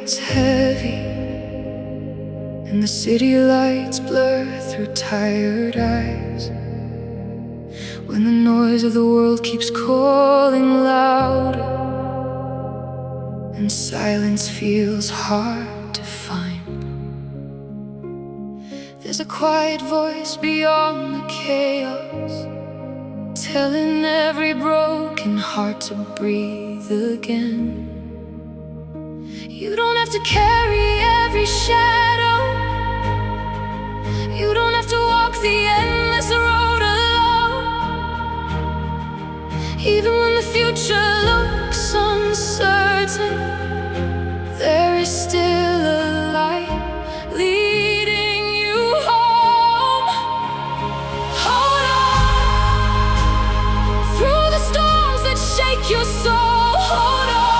gets heavy, and the city lights blur through tired eyes. When the noise of the world keeps calling louder, and silence feels hard to find, there's a quiet voice beyond the chaos, telling every broken heart to breathe again. You don't have to carry every shadow, you don't have to walk the endless road alone. Even when the future looks uncertain, there is still a light leading you home. Hold on through the storms that shake your soul. Hold on,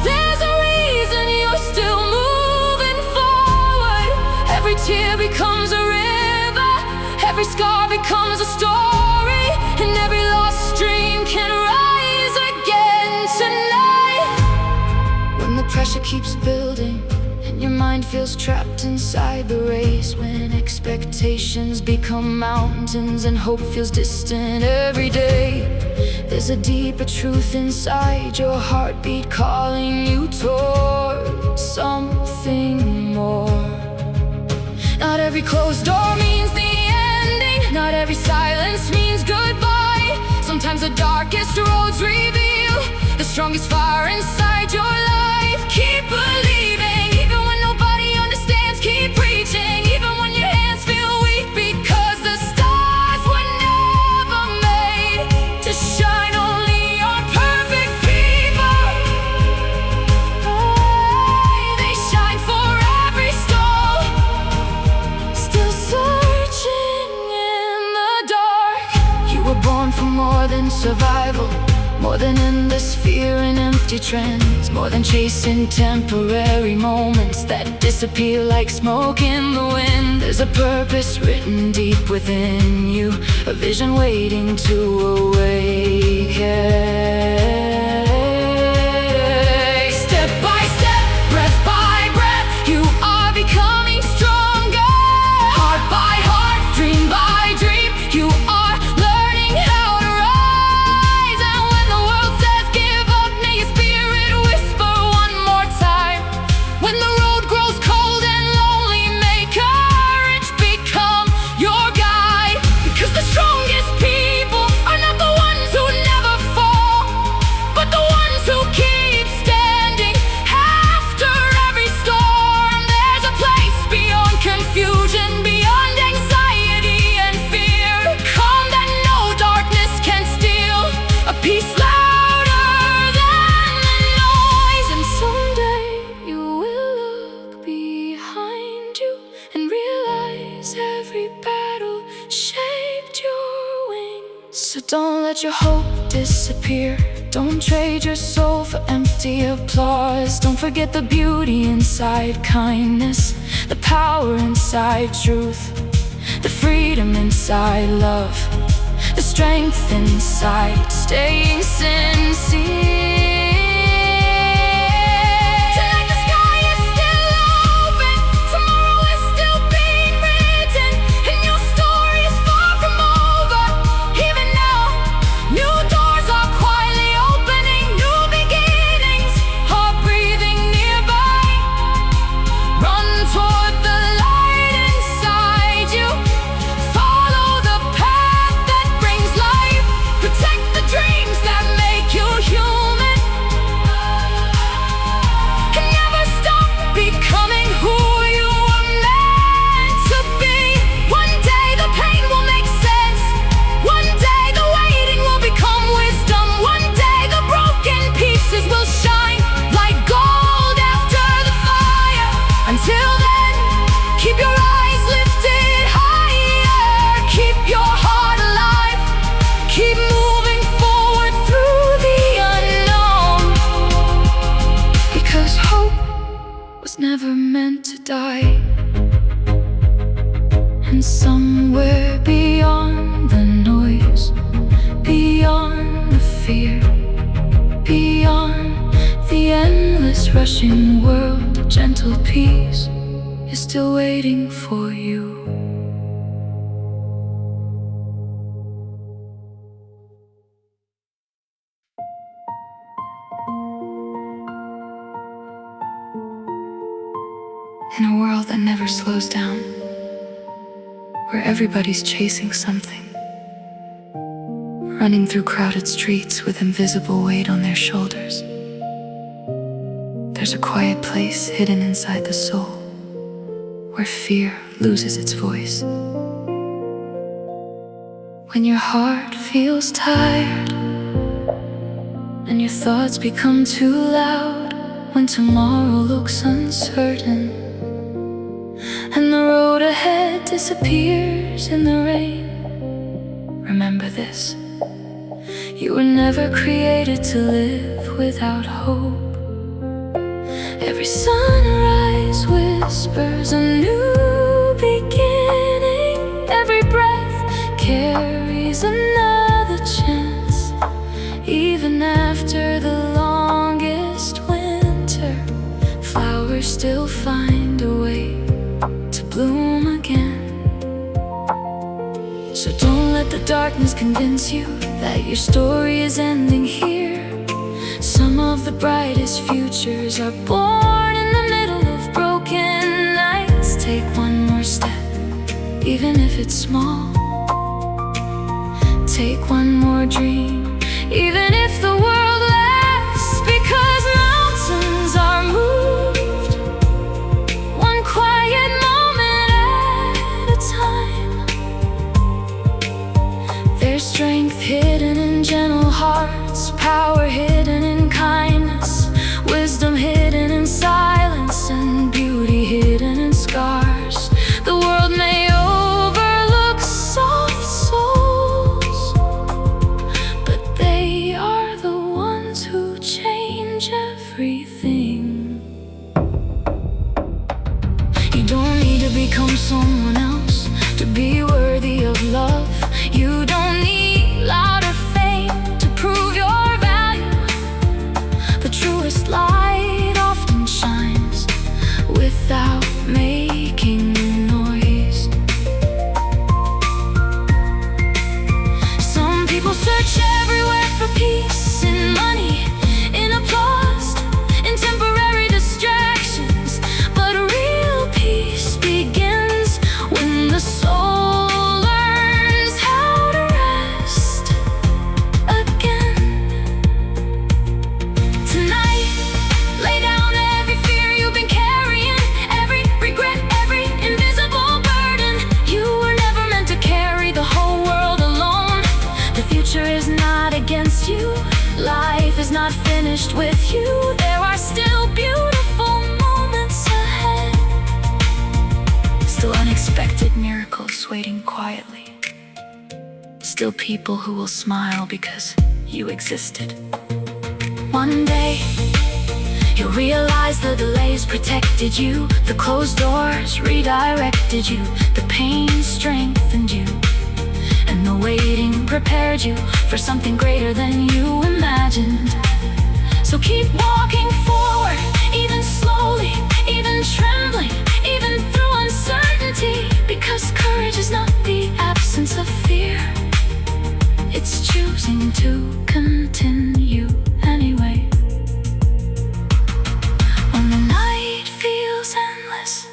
there's a reason you're still moving forward. Every tear becomes a river, every scar becomes a story, and every lost dream can rise again tonight. When the pressure keeps building and your mind feels trapped inside the race, when expectations become mountains and hope feels distant every day, there's a deeper truth inside your heartbeat calling you toward something more. Not every closed door means the ending, not every silence means goodbye. Sometimes the darkest roads reveal the strongest fire inside your life. Keep believing, even when nobody understands. Keep preaching, even when your hands feel weak, because the stars were never made to shine only on perfect people. They shine for every storm, still searching in the dark. You were born for more than survival, more than endless fear and empty trends, more than chasing temporary moments that disappear like smoke in the wind. There's a purpose written deep within you, a vision waiting to awaken. Step by step, breath by breath, you are becoming stronger. Heart by heart, dream by dream, you are learning how to rise. And when the world says give up, may your spirit whisper one more time. When the road grows cold and lonely, may courage become your guide. Because the strongest people are not the ones who never fall, but the ones who keep standing after every storm. There's a place beyond confusion, beyond anxiety and fear, a calm that no darkness can steal, a peace louder than the noise. And someday you will look behind you and realize every battle shaped your wings. So don't let your hope disappear, don't trade your soul for empty applause. Don't forget the beauty inside kindness, the power inside truth, the freedom inside love, the strength inside staying sincere. Tonight the sky is still open, tomorrow is still being written, and your story is far from over. Even now, new doors are quietly opening, new beginnings are breathing nearby. Run toward the light inside you, follow the path that brings life, protect the dreams that make you human, and never stop becoming who you were meant to be. One day the pain will make sense, one day the waiting will become wisdom, one day the broken pieces will shine like gold after the fire. Until then, keep your eyes lifted higher, keep your heart alive, keep moving forward through the unknown, because hope was never meant to die. And somewhere beyond the noise, beyond the fear, beyond the endless this rushing world, gentle peace is still waiting for you. In a world that never slows down, where everybody's chasing something, running through crowded streets with invisible weight on their shoulders, there's a quiet place hidden inside the soul, where fear loses its voice. When your heart feels tired, and your thoughts become too loud, when tomorrow looks uncertain, and the road ahead disappears in the rain, remember this: you were never created to live without hope. Every sunrise whispers a new beginning. Every breath carries another chance. Even after the longest winter, flowers still find a way to bloom again. So don't let the darkness convince you that your story is ending here. Some of the brightest futures are born in the middle of broken nights. Take one more step, even if it's small. Take one more dream, even if the world laughs, because mountains are moved one quiet moment at a time. There's strength hidden in gentle hearts, power hidden in kindness, wisdom hidden in silence, and beauty hidden in scars. The world may overlook soft souls, but they are the ones who change everything. You don't need to become someone else to be worthy of love. You don't need louder fame to prove your value. The truest light often shines without making noise. Some people search everywhere for peace, in money, in applause, in temporary distractions. But real peace begins when the soul learns how to rest again. Tonight, lay down every fear you've been carrying, every regret, every invisible burden. You were never meant to carry the whole world alone. The future is not against you. Life is not finished with you. There are still beautiful moments ahead. Still unexpected miracles waiting quietly. Still people who will smile because you existed. One day, you'll realize the delays protected you. The closed doors redirected you. The pain strengthened you, and the waiting prepared you for something greater than you imagined. So keep walking forward, even slowly, even trembling, even through uncertainty. Because courage is not the absence of fear, it's choosing to continue anyway. When the night feels endless,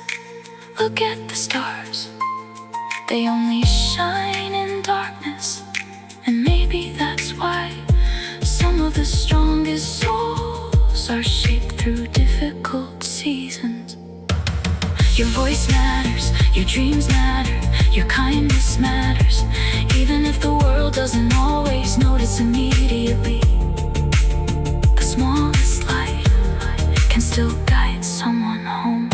look at the stars. They only shine in darkness, and maybe that's why some of the strongest souls are shaped through difficult seasons. Your voice matters, your dreams matter, your kindness matters, even if the world doesn't always notice immediately. The smallest light can still guide someone home.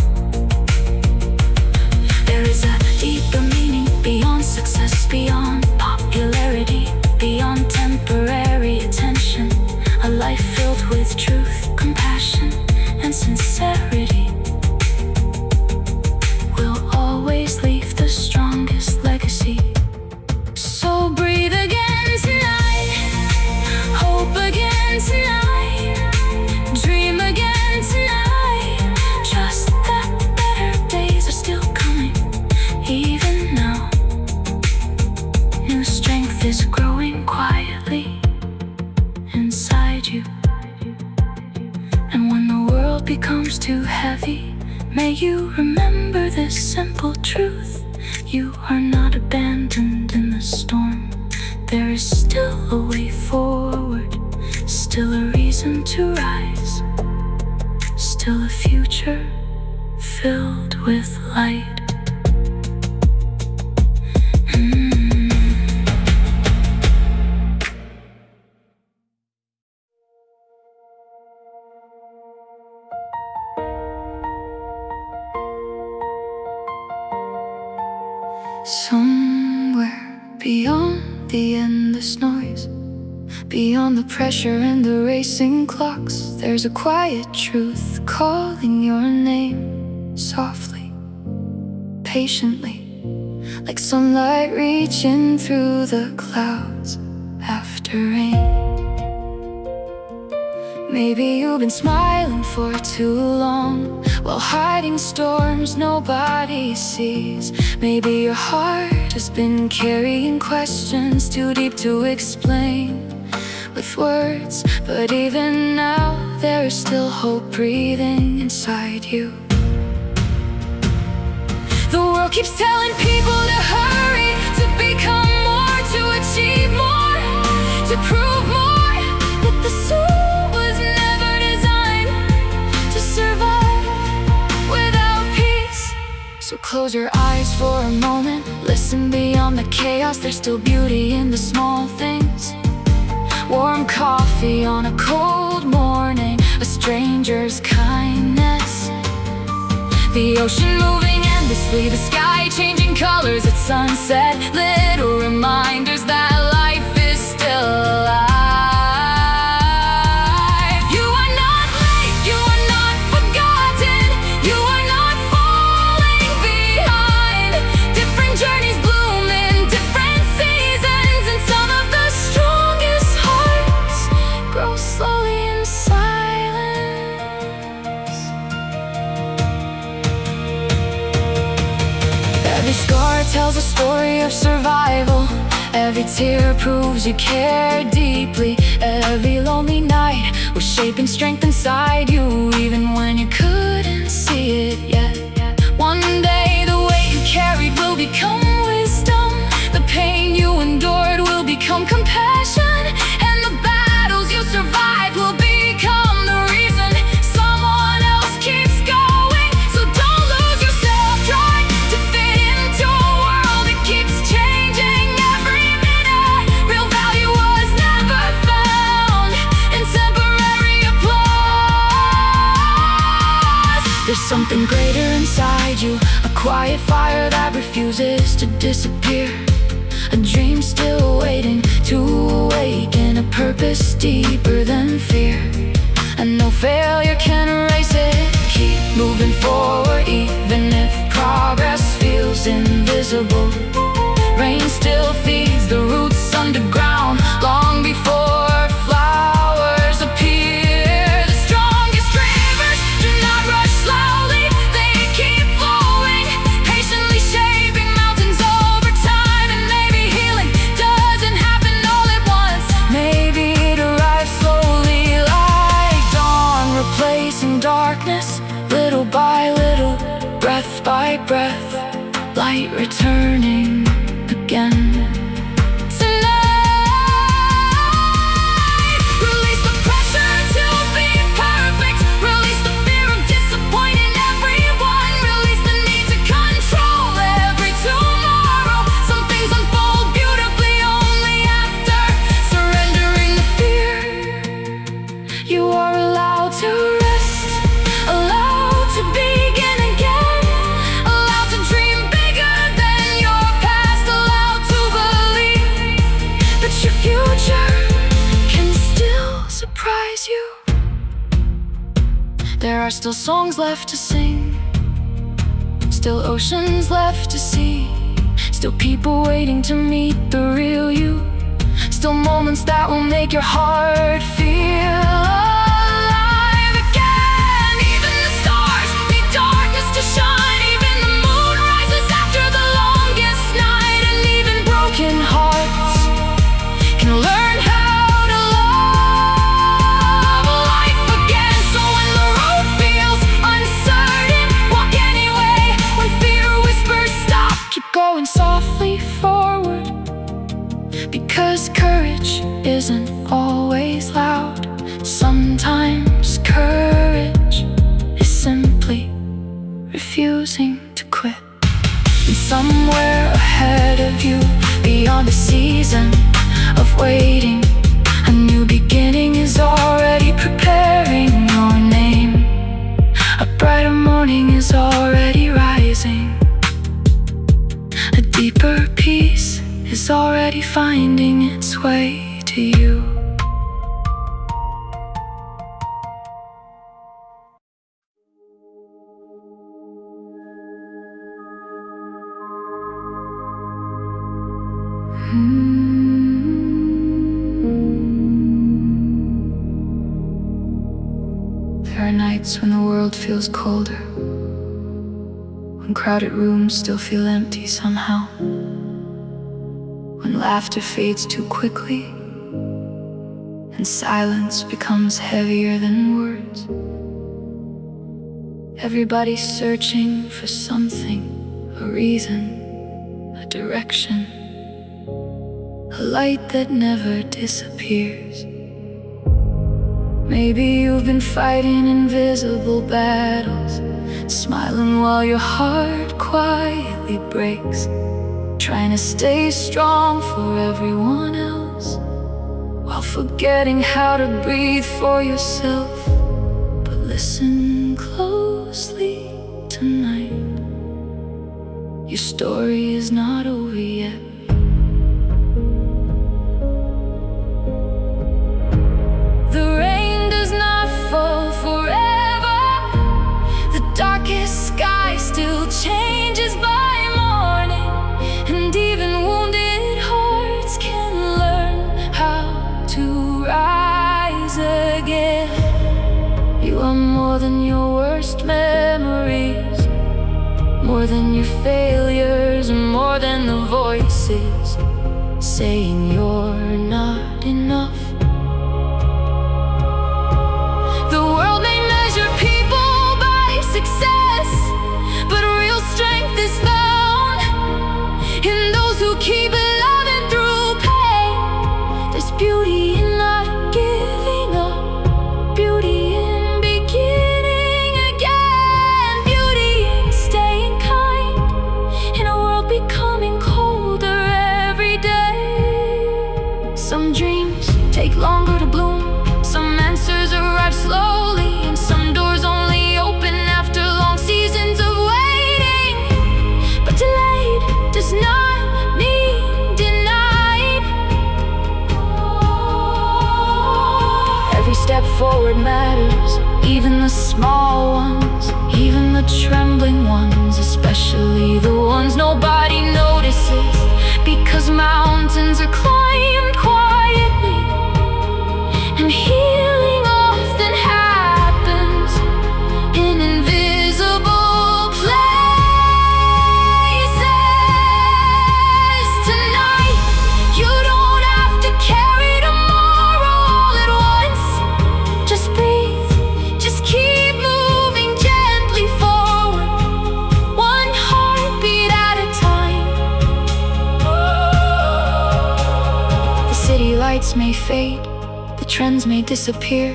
There is a deeper meaning beyond success, beyond popularity, beyond temporary attention. A life filled with truth, compassion, and sincerity will always leave the strongest legacy. So breathe again tonight, hope again tonight, dream again tonight. May you remember this simple truth: you are not abandoned in the storm. There is still a way forward, still a reason to rise, still a future filled with light. Somewhere beyond the endless noise, beyond the pressure and the racing clocks, there's a quiet truth calling your name, softly, patiently, like sunlight reaching through the clouds after rain. Maybe you've been smiling for too long, while hiding storms nobody sees. Maybe your heart has been carrying questions too deep to explain with words. But even now, there is still hope breathing inside you. The world keeps telling people to hurry, to become more, to achieve more, to prove more. But the soul was never designed to survive without peace. So close your eyes for a moment, listen beyond the chaos. There's still beauty in the small things. Warm coffee on a cold morning, a stranger's kindness, the ocean moving endlessly, the sky changing colors at sunset. Little reminders that life is still alive. You are not late, you are not forgotten, you are not falling behind. Different journeys bloom in different seasons, and some of the strongest hearts grow slowly in silence. Every scar tells a story of survival. Every tear proves you care deeply. Every lonely night was shaping strength inside you, even when you couldn't see it yet. One day the weight you carried will become wisdom. The pain you endured will become compassion, and the battles you survived will become the reason someone else keeps going. So don't lose yourself trying to fit into a world that keeps changing every minute. Real value was never found in temporary applause. There's something greater inside you, a quiet fire that refuses to disappear, a dream still waiting to awaken, a purpose deeper than fear. And no failure can erase it. Keep moving forward even if progress feels invisible. Rain still feeds the roots underground long before flowers appear. The strongest rivers do not rush loudly, they keep flowing, patiently shaping mountains over time. And maybe healing doesn't happen all at once, maybe it arrives slowly like dawn, replacing darkness little by little, breath by breath, light returning again. Tonight, release the pressure to be perfect, release the fear of disappointing everyone, release the need to control every tomorrow. Some things unfold beautifully only after surrendering the fear. You are allowed to rest, allowed to begin again, allowed to dream bigger than your past, allowed to believe that your future can still surprise you. There are still songs left to sing, still oceans left to see, still people waiting to meet the real you, still moments that will make your heart feel alive again. Even the stars need darkness to shine, even the moon rises after the longest night, and even broken hearts can learn how to love life again. So when the road feels uncertain, walk refusing to quit. And somewhere ahead of you, beyond the season of waiting, a new beginning is already preparing your name. A brighter morning is already rising. A deeper peace is already finding its way to you. There are nights when the world feels colder, when crowded rooms still feel empty somehow, when laughter fades too quickly and silence becomes heavier than words. Everybody's searching for something, a reason, a direction, a light that never disappears. Maybe you've been fighting invisible battles, smiling while your heart quietly breaks, trying to stay strong for everyone else, while forgetting how to breathe for yourself. But listen closely tonight, your story is not over yet. Darkest sky still changes by morning, and even wounded hearts can learn how to rise again. You are more than your worst memories, more than your failures, more than the voices saying you're not enough. The world may measure people success, but real strength is found in those who keep loving through pain. There's beauty in not giving up, beauty in beginning again, beauty in staying kind in a world becoming colder every day. Some dreams take longer to bloom, some answers arrive slowly, and some doors only open after long seasons of waiting. But delayed does not mean denied. Every step forward matters, even the small ones, even the trembling ones, especially the ones nobody notices, because mountains are climbed quietly, and healing often happens in invisible places. Tonight, you don't have to carry tomorrow all at once. Just breathe, just keep moving gently forward, one heartbeat at a time. The city lights may fade, the trends may disappear,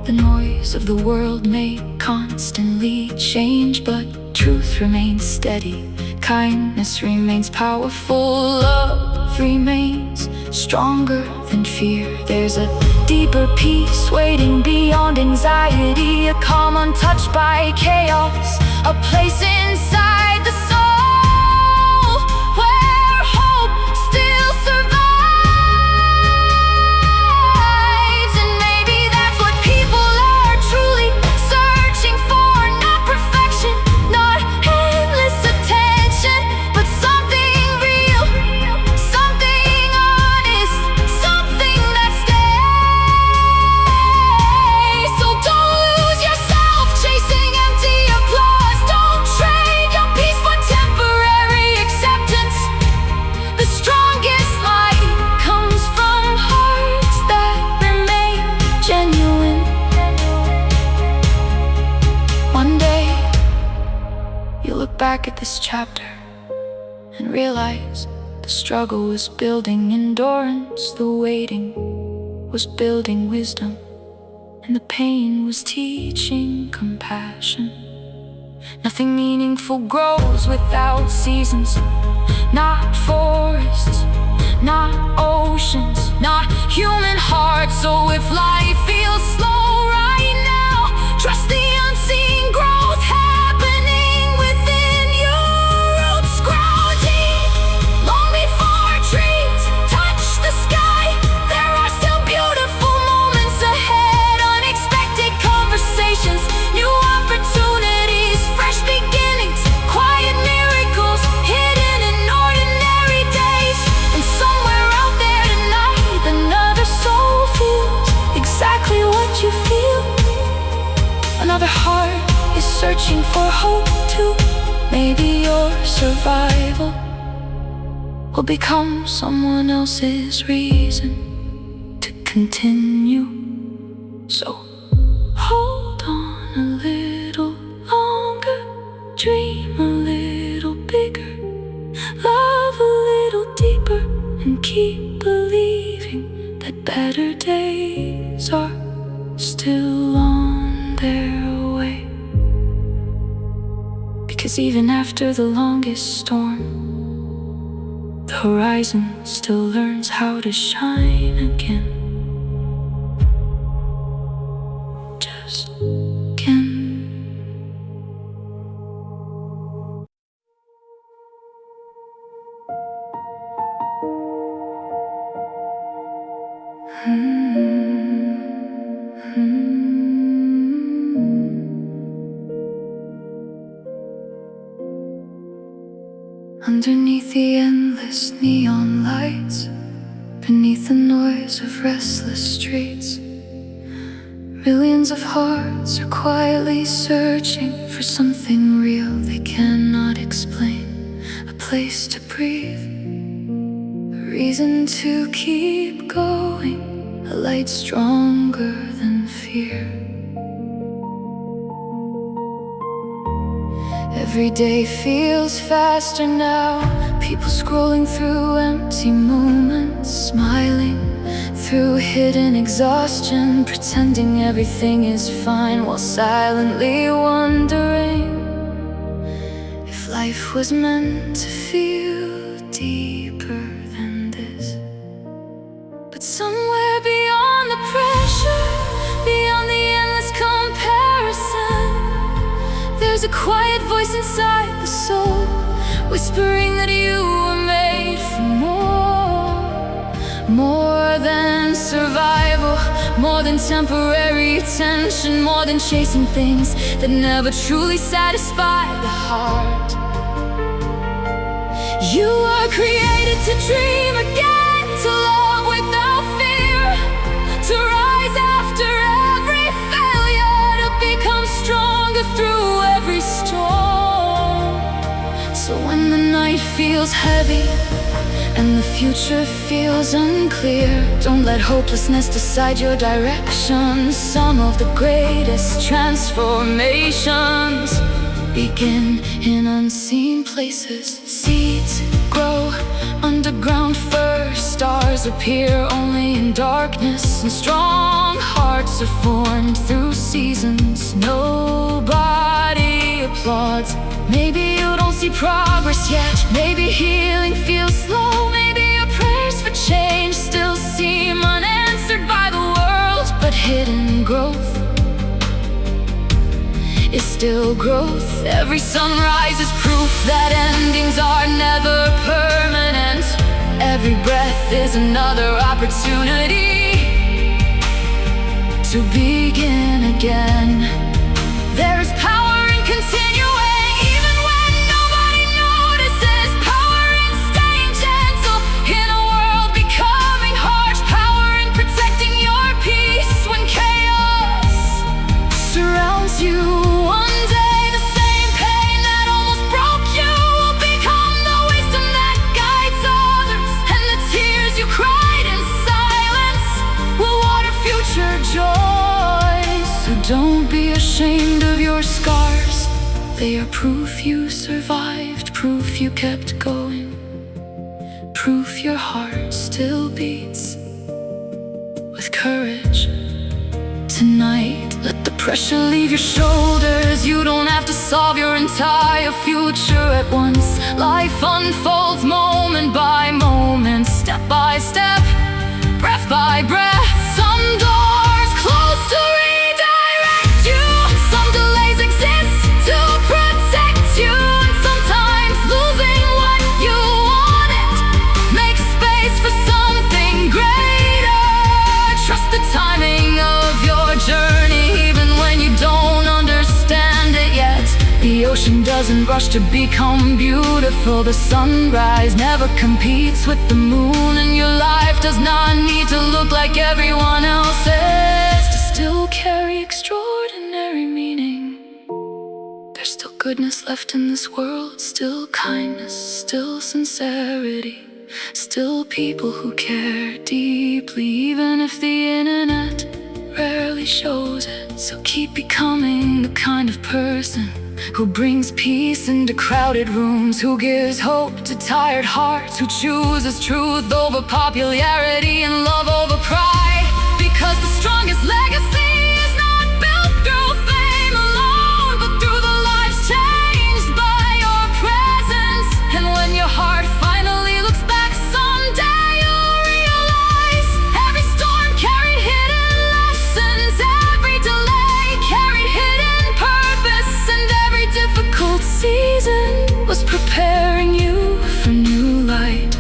the noise of the world may constantly change, but truth remains steady, kindness remains powerful, love remains stronger than fear. There's a deeper peace waiting beyond anxiety, a calm untouched by chaos, a place inside the soul where hope still survives. And maybe that's what people are truly searching for, not perfection, not endless attention, but something real, something honest, something that stays. So don't lose yourself chasing empty applause. Don't trade your peace for temporary acceptance. The strongest light comes from hearts that remain genuine. One day, you'll look back at this chapter and realize the struggle was building endurance, the waiting was building wisdom, and the pain was teaching compassion. Nothing meaningful grows without seasons. Not forests, not oceans, not human hearts. So if life feels slow right now, trust the unseen growth happening within you. Roots grow deep, long before trees touch the sky. There are still beautiful moments ahead, unexpected conversations, new opportunities, fresh beginnings, quiet miracles hidden in ordinary days. And somewhere out there tonight, another soul feels exactly what you feel. Another heart is searching for hope too. Maybe your survival will become someone else's reason to continue. So hold on a little longer, dream a little bigger, love a little deeper, and keep believing that better days are still on their way. Because even after the longest storm, the horizon still learns how to shine again. Just again. Underneath the endless neon lights, beneath the noise of restless streets, millions of hearts are quietly searching for something real they cannot explain. A place to breathe, a reason to keep going, a light stronger than fear. Every day feels faster now, people scrolling through empty moments, smiling through hidden exhaustion, pretending everything is fine while silently wondering if life was meant to feel deeper than this. But somewhere beyond the pressure, beyond the endless comparison, there's a quiet voice inside the soul, whispering that you were made for more than survival, more than temporary attention, more than chasing things that never truly satisfy the heart. You are created to dream again, to love without fear, to rise after every failure, to become stronger through every storm. So when the night feels heavy and the future feels unclear, don't let hopelessness decide your direction. Some of the greatest transformations begin in unseen places. Seeds grow underground first, stars appear only in darkness, and strong hearts are formed through seasons. Nobody applauds. Maybe you don't see progress yet, maybe healing feels slow, maybe your prayers for change still seem unanswered by the world. But hidden growth is still growth. Every sunrise is proof that endings are never permanent. Every breath is another opportunity to begin again. There is power in continuing, even when nobody notices. Power in staying gentle in a world becoming harsh. Power in protecting your peace when chaos surrounds you. One day the same pain that almost broke you will become the wisdom that guides others, and the tears you cried in silence will water future joys. So don't be ashamed of your scars, they are proof you survived, proof you kept going, proof your heart still beats with courage tonight. Let the pressure leave your shoulders. You don't have to solve your entire future at once. Life unfolds moment by moment, step by step, breath by breath. Some doors close to redirect you. Some delays exist to protect you. And sometimes losing what you wanted makes space for something greater. Trust the timing of your journey, even when you don't understand it yet. The ocean doesn't rush to become beautiful. The sunrise never competes with the moon. And your life does not need to look like everyone else's to still carry extraordinary meaning. There's still goodness left in this world, still kindness, still sincerity, still people who care deeply, even if the internet rarely shows it. So keep becoming the kind of person who brings peace into crowded rooms, who gives hope to tired hearts, who chooses truth over popularity and love over pride. Because the strongest legacy is not built through fame alone, but through the lives changed by your presence. And when your heart finally looks back someday, you'll realize every storm carried hidden lessons, every delay carried hidden purpose, and every difficult season was preparing you for new light.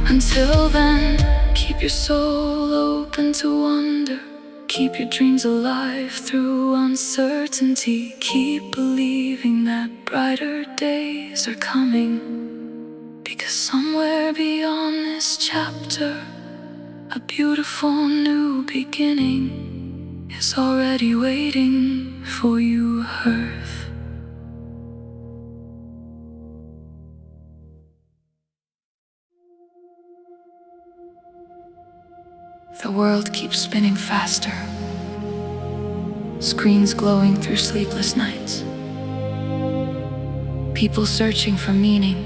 Until then, keep your soul open to wonder. Keep your dreams alive through uncertainty. Keep believing that brighter days are coming. Because somewhere beyond this chapter, a beautiful new beginning is already waiting for you, Earth. The world keeps spinning faster, screens glowing through sleepless nights, people searching for meaning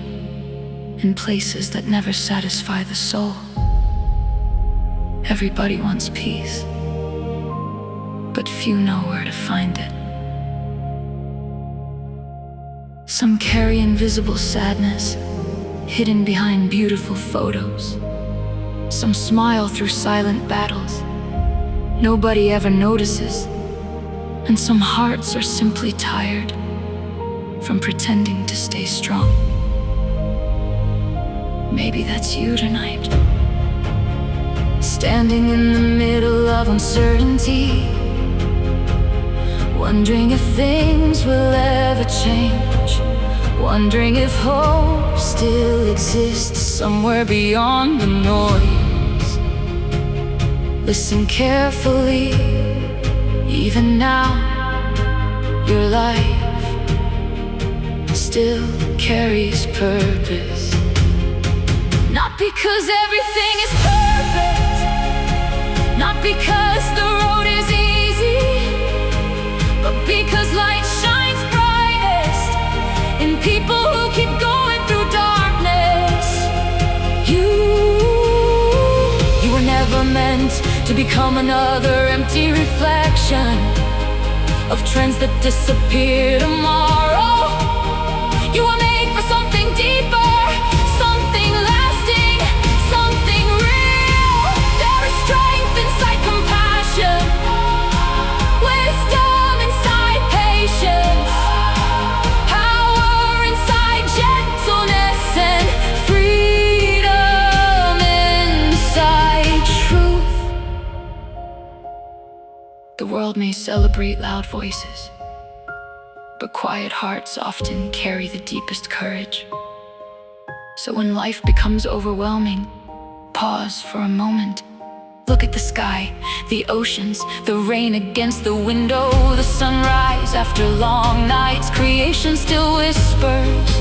in places that never satisfy the soul. Everybody wants peace, but few know where to find it. Some carry invisible sadness, hidden behind beautiful photos. Some smile through silent battles nobody ever notices. And some hearts are simply tired from pretending to stay strong. Maybe that's you tonight, standing in the middle of uncertainty, wondering if things will ever change, wondering if hope still exists somewhere beyond the noise. Listen carefully, even now, your life still carries purpose. Not because everything is perfect, not because the road is easy, but because light shines brightest in people who keep going through darkness. You were never meant to become another empty reflection of trends that disappear tomorrow. You were made for something deeper, something lasting, something real. There is strength inside compassion, wisdom inside patience, power inside gentleness, and freedom inside truth. The world may celebrate loud voices, but quiet hearts often carry the deepest courage. So when life becomes overwhelming, pause for a moment. Look at the sky, the oceans, the rain against the window, the sunrise after long nights. Creation still whispers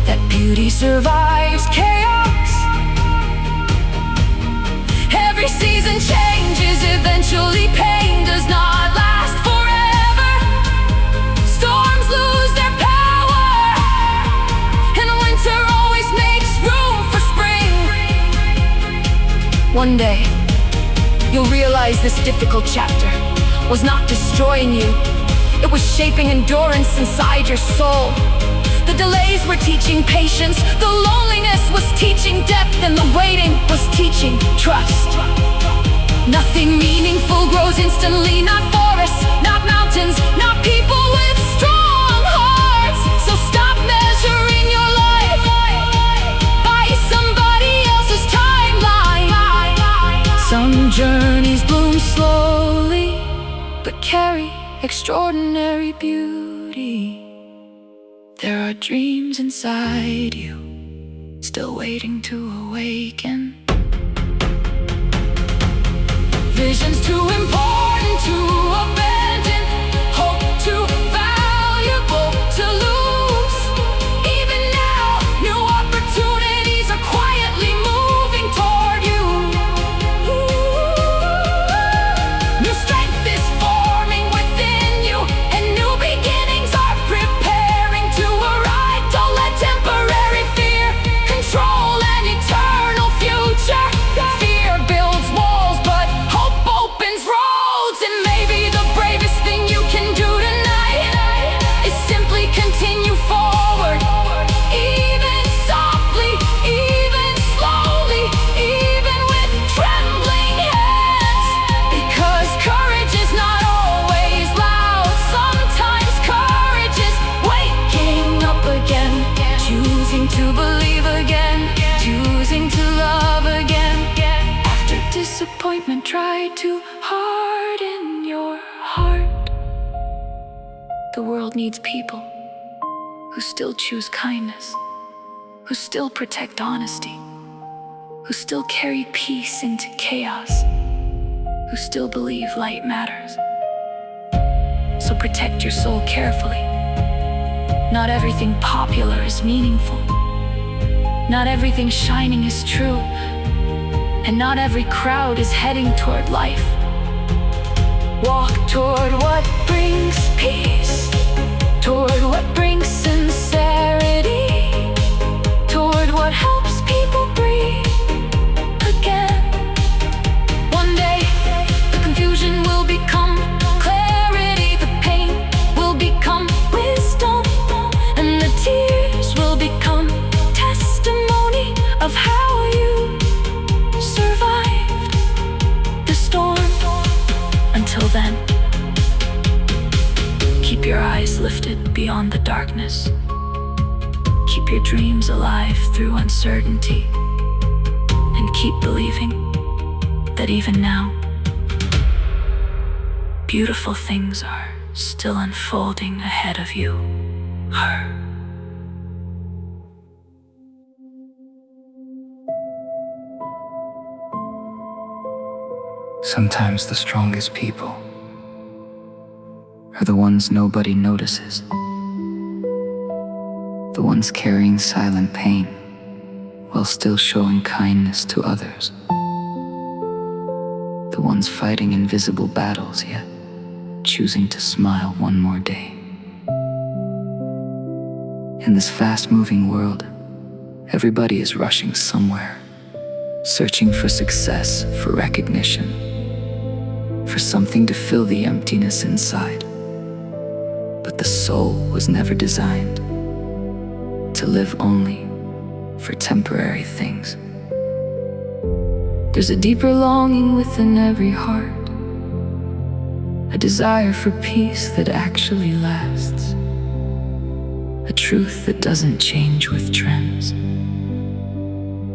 that beauty survives chaos. Every season changes, eventually pain does not last forever. Storms lose their power, and winter always makes room for spring. One day, you'll realize this difficult chapter was not destroying you. It was shaping endurance inside your soul. The delays were teaching patience, the loneliness was teaching depth, and the waiting was teaching trust. Nothing meaningful grows instantly, not forests, not mountains, not people with strong hearts. So stop measuring your life by somebody else's timeline. Some journeys bloom slowly, but carry extraordinary beauty. There are dreams inside you, still waiting to awaken. Visions too important to abandon, hope too valuable to lose. Even now, new opportunities are quietly moving toward you. New strength is forming within you, and new beginnings are preparing to arrive. Don't let temporary fear control an eternal future. Fear builds walls, but hope opens roads. And maybe the bravest thing you can do tonight is simply continue forward. Even softly, even slowly, even with trembling hands. Because courage is not always loud. Sometimes courage is waking up again, choosing to believe again, choosing to love again. After disappointment tried to harden your heart, the world needs people who still choose kindness, who still protect honesty, who still carry peace into chaos, who still believe light matters. So protect your soul carefully. Not everything popular is meaningful. Not everything shining is true. And not every crowd is heading toward life. Walk toward what brings peace, toward what brings sincerity, toward what helps people breathe again. One day, the confusion will become clarity, the pain will become wisdom, and the tears will become testimony of how you survived the storm. Until then, keep your eyes lifted beyond the darkness. Keep your dreams alive through uncertainty. And keep believing that even now, beautiful things are still unfolding ahead of you. Sometimes the strongest people are the ones nobody notices. The ones carrying silent pain while still showing kindness to others. The ones fighting invisible battles yet choosing to smile one more day. In this fast-moving world, everybody is rushing somewhere, searching for success, for recognition, for something to fill the emptiness inside. But the soul was never designed to live only for temporary things. There's a deeper longing within every heart, a desire for peace that actually lasts, a truth that doesn't change with trends,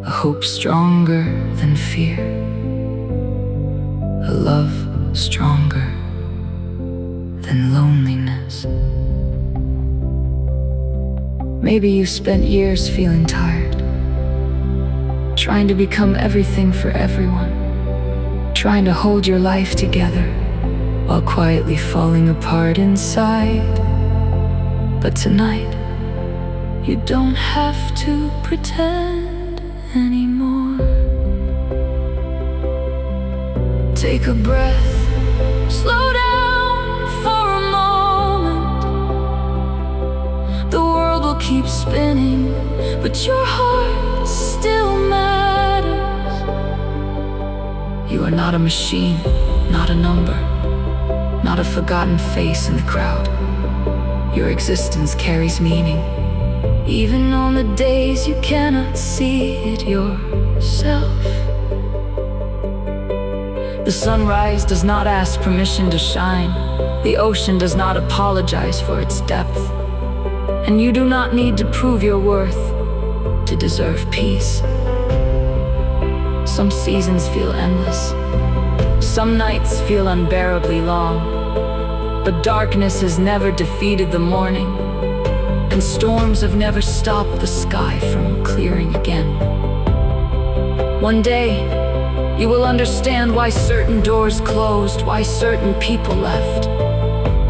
a hope stronger than fear, a love stronger than loneliness. Maybe you've spent years feeling tired, trying to become everything for everyone, trying to hold your life together while quietly falling apart inside. But tonight, you don't have to pretend anymore. Take a breath, slow down for a moment. The world will keep spinning, but your heart still matters. You are not a machine, not a number. not a forgotten face in the crowd. Your existence carries meaning, even on the days you cannot see it yourself. The sunrise does not ask permission to shine. The ocean does not apologize for its depth. And you do not need to prove your worth to deserve peace. Some seasons feel endless. Some nights feel unbearably long. But darkness has never defeated the morning, and storms have never stopped the sky from clearing again. One day, you will understand why certain doors closed, why certain people left,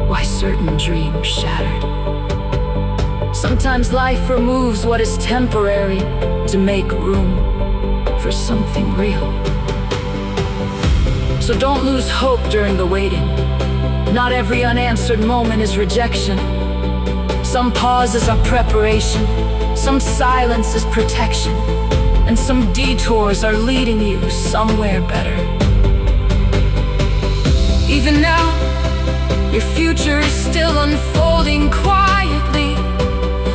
why certain dreams shattered. Sometimes life removes what is temporary to make room for something real. So don't lose hope during the waiting. Not every unanswered moment is rejection. Some pauses are preparation, some silence is protection, and some detours are leading you somewhere better. Even now, your future is still unfolding quietly,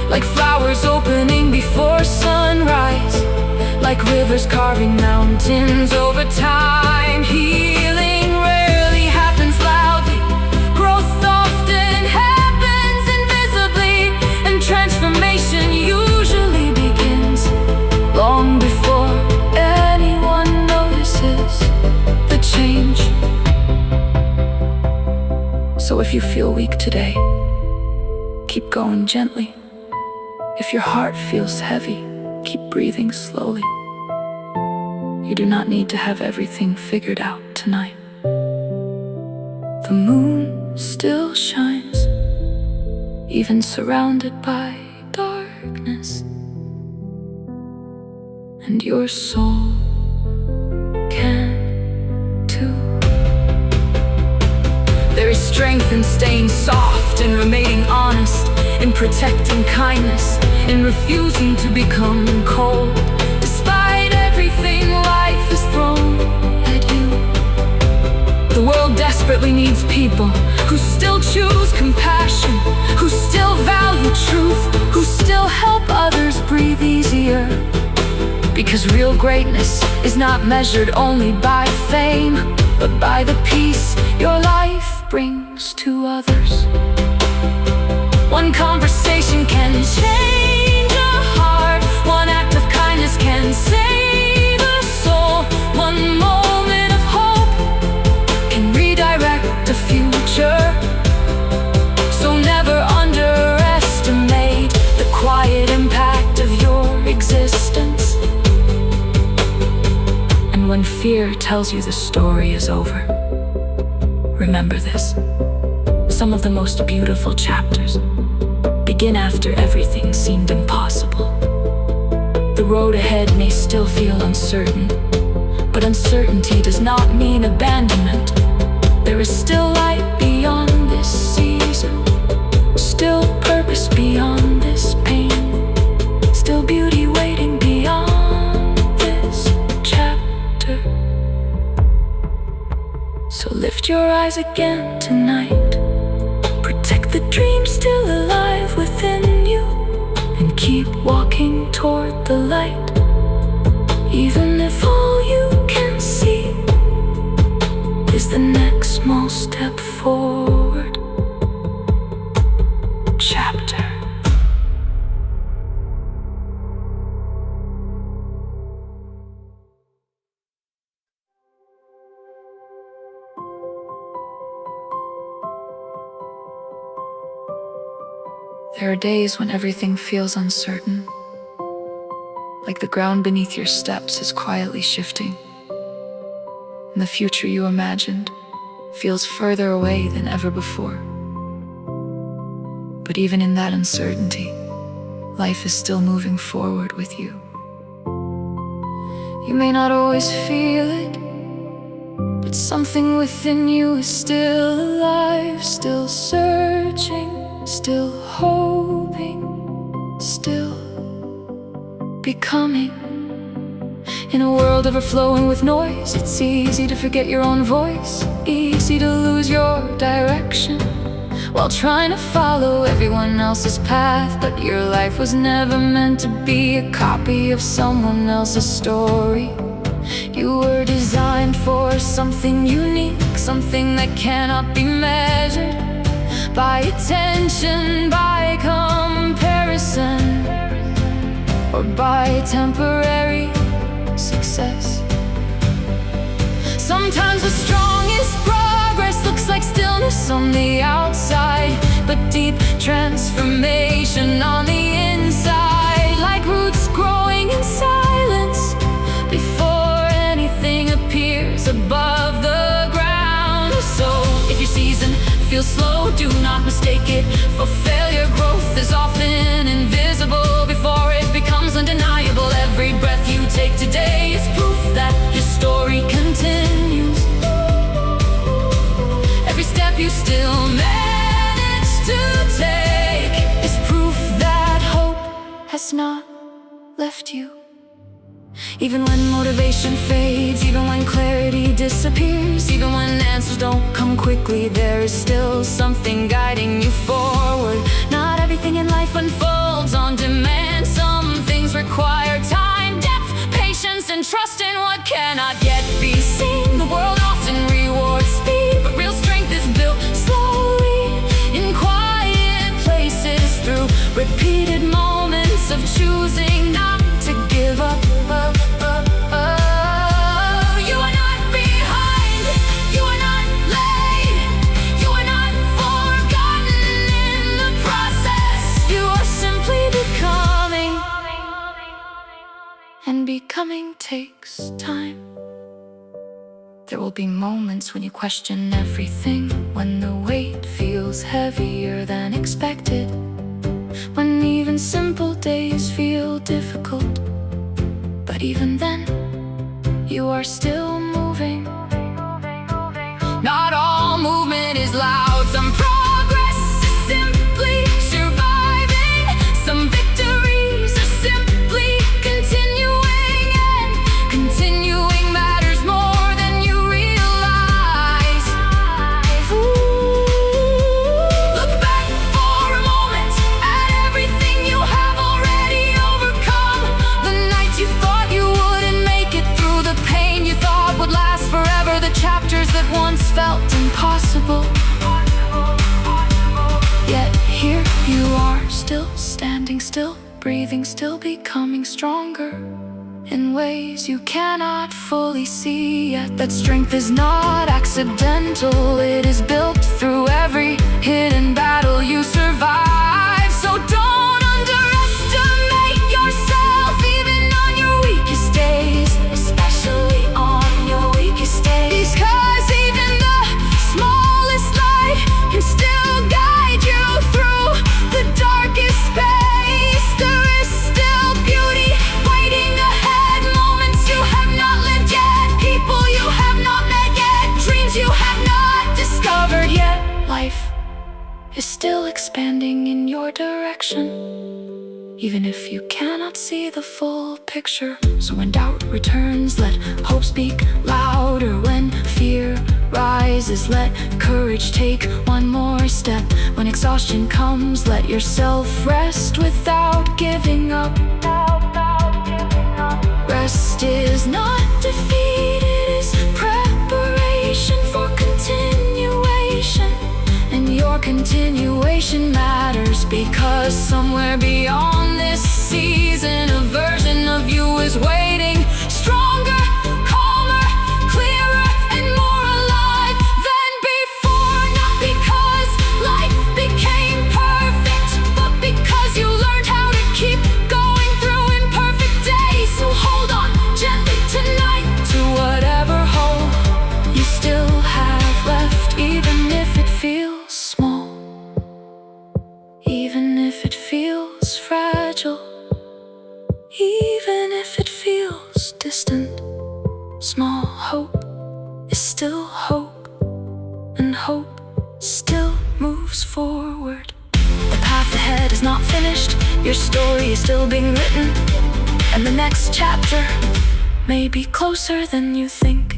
like flowers opening before sunrise, like rivers carving mountains over time. Healing rarely happens loudly. Growth often happens invisibly, and transformation usually begins long before anyone notices the change. So if you feel weak today, keep going gently. If your heart feels heavy, keep breathing slowly. You do not need to have everything figured out tonight. The moon still shines, even surrounded by darkness, and your soul can too. There is strength in staying soft and remaining honest, in protecting kindness, in refusing to become cold, despite everything life has thrown at you. The world desperately needs people who still choose compassion, who still value truth, who still help others breathe easier. Because real greatness is not measured only by fame, but by the peace your life brings to others. One conversation can change a heart. One act of kindness can save a soul. One moment of hope can redirect a future. So never underestimate the quiet impact of your existence. And when fear tells you the story is over, remember this: some of the most beautiful chapters begin after everything seemed impossible. The road ahead may still feel uncertain, but uncertainty does not mean abandonment. There is still light beyond this season, still purpose beyond this pain, still beauty waiting beyond this chapter. So lift your eyes again tonight. Protect the dream still alive within you, and keep walking toward the light. Even if all you can see is the next small step forward. Chapter. There are days when everything feels uncertain, like the ground beneath your steps is quietly shifting, and the future you imagined feels further away than ever before. But even in that uncertainty, life is still moving forward with you. You may not always feel it, but something within you is still alive, still searching, still hoping, still becoming. In a world overflowing with noise, it's easy to forget your own voice, easy to lose your direction while trying to follow everyone else's path. But your life was never meant to be a copy of someone else's story. You were designed for something unique, something that cannot be measured by attention, by comparison, or by temporary success. Sometimes the strongest progress looks like stillness on the outside, but deep transformation on the inside, like roots growing in silence before anything appears above the ground. So if your season feels slow, do not mistake it for failure. Growth is often invisible before it becomes undeniable. Every breath you take today is proof that your story continues. Every step you still manage to take is proof that hope has not left you. Even when motivation fades, even when clarity disappears, even when answers don't come quickly, there is still something guiding you forward. Not everything in life unfolds on demand. Some things require time, depth, patience, and trust in what cannot yet be seen. The world often rewards speed, but real strength is built slowly in quiet places, through repeated moments of choosing not to give up. You are not behind, you are not late, you are not forgotten in the process. You are simply becoming, and becoming takes time. There will be moments when you question everything, when the weight feels heavier than expected, when even simple days feel difficult. But even then, you are still moving. Not all movement is loud. Some progress is simply surviving. Some victories are simply continuing, and continuing matters more than you realize. Look back for a moment at everything you have already overcome. The nights you thought you wouldn't make it through, the pain you thought would last forever, the chapters that once felt impossible. Yet here you are, still standing, still breathing, still becoming stronger in ways you cannot fully see yet. That strength is not accidental, it is built through every hidden battle you survive. So don't underestimate yourself, even on your weakest days, especially on your weakest days. Because even the smallest light can still guide you through the darkest space. There is still beauty waiting ahead, moments you have not lived yet, people you have not met yet, dreams you have not discovered yet. Life is still expanding in your direction, even if you cannot see the full picture. So when doubt returns, let hope speak louder. When fear rises, let courage take one more step. When exhaustion comes, let yourself rest without giving up. Rest is not defeat, it is preparation for continuation. And your continuation matters, because somewhere beyond this season, a version of you is waiting, stronger, calmer, clearer, and more alive than before. Not because life became perfect, but because you learned how to keep going through imperfect days. So hold on gently tonight to whatever hope you still have left, even if it feels small, even if it feels fragile, even if it feels distant. Small hope is still hope, and hope still moves forward. The path ahead is not finished, your story is still being written, and the next chapter may be closer than you think.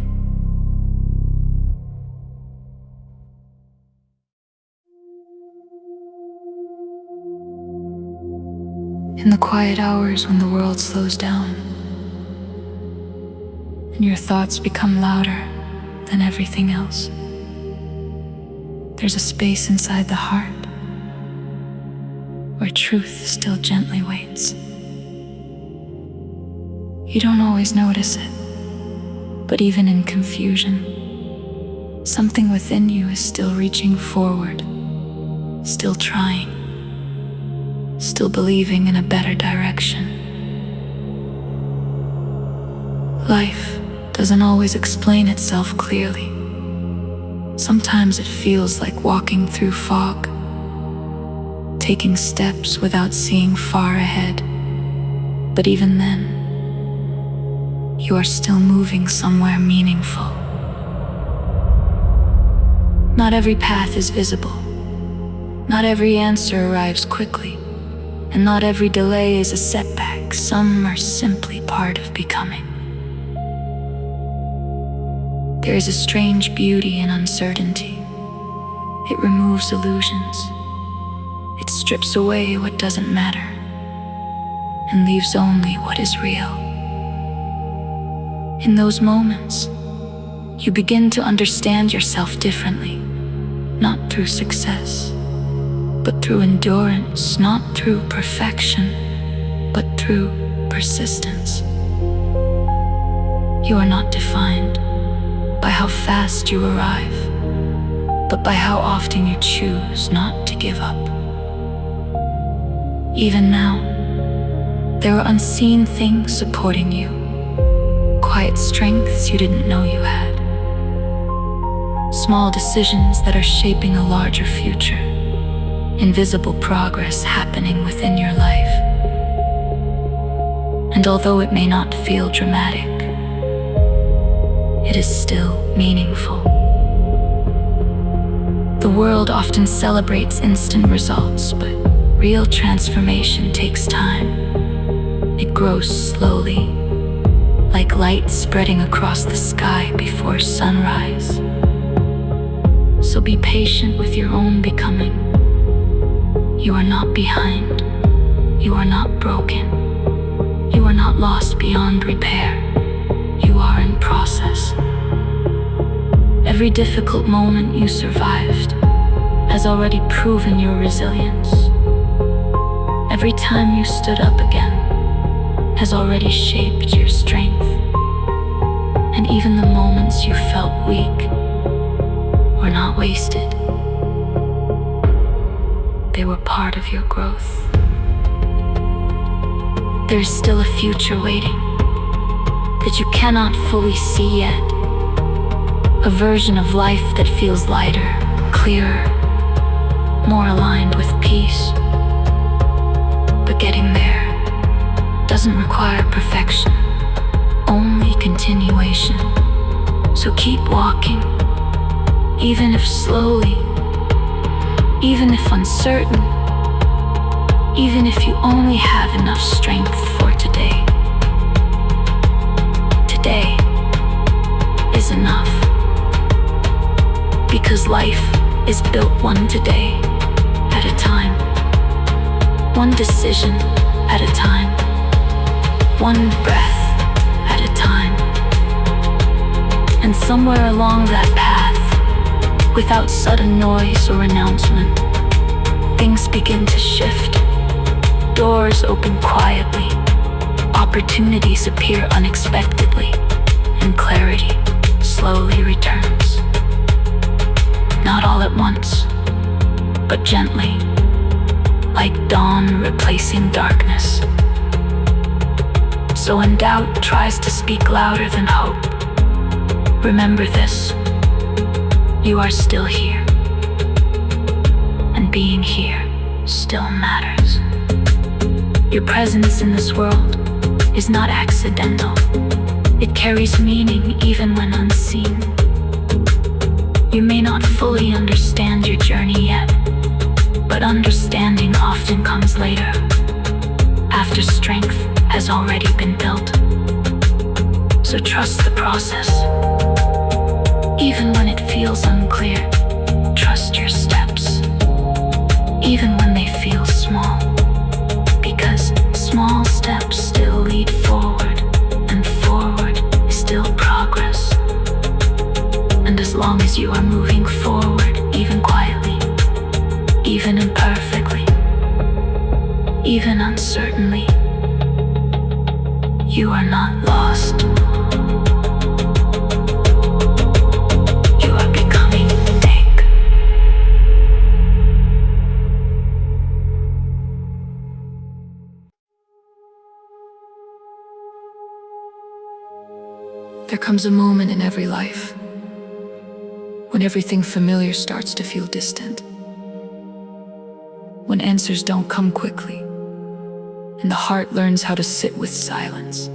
In the quiet hours when the world slows down and your thoughts become louder than everything else, there's a space inside the heart where truth still gently waits. You don't always notice it, but even in confusion, something within you is still reaching forward, still trying, still believing in a better direction. Life doesn't always explain itself clearly. Sometimes it feels like walking through fog, taking steps without seeing far ahead. But even then, you are still moving somewhere meaningful. Not every path is visible. Not every answer arrives quickly. And not every delay is a setback. Some are simply part of becoming. There is a strange beauty in uncertainty. It removes illusions. It strips away what doesn't matter and leaves only what is real. In those moments, you begin to understand yourself differently, not through success, but through endurance, not through perfection, but through persistence. You are not defined by how fast you arrive, but by how often you choose not to give up. Even now, there are unseen things supporting you, quiet strengths you didn't know you had, small decisions that are shaping a larger future, invisible progress happening within your life. And although it may not feel dramatic, it is still meaningful. The world often celebrates instant results, but real transformation takes time. It grows slowly, like light spreading across the sky before sunrise. So be patient with your own becoming. You are not behind. You are not broken. You are not lost beyond repair. You are in process. Every difficult moment you survived has already proven your resilience. Every time you stood up again has already shaped your strength. And even the moments you felt weak were not wasted. They were part of your growth. There is still a future waiting that you cannot fully see yet. A version of life that feels lighter, clearer, more aligned with peace. But getting there doesn't require perfection, only continuation. So keep walking, even if slowly, even if uncertain, even if you only have enough strength for today. Today is enough, because life is built one today at a time, one decision at a time, one breath at a time. And somewhere along that path, without sudden noise or announcement, things begin to shift. Doors open quietly, opportunities appear unexpectedly, and clarity slowly returns. Not all at once, but gently, like dawn replacing darkness. So when doubt tries to speak louder than hope, remember this: you are still here, and being here still matters. Your presence in this world is not accidental. It carries meaning even when unseen. You may not fully understand your journey yet, but understanding often comes later, after strength has already been built. So trust the process. Even when it feels unclear, trust your steps. Even when they feel small, because small steps still lead forward, and forward is still progress. And as long as you are moving forward, even quietly, even imperfectly, even uncertainly, you are not lost. You are becoming awake. There comes a moment in every life when everything familiar starts to feel distant, when answers don't come quickly, and the heart learns how to sit with silence.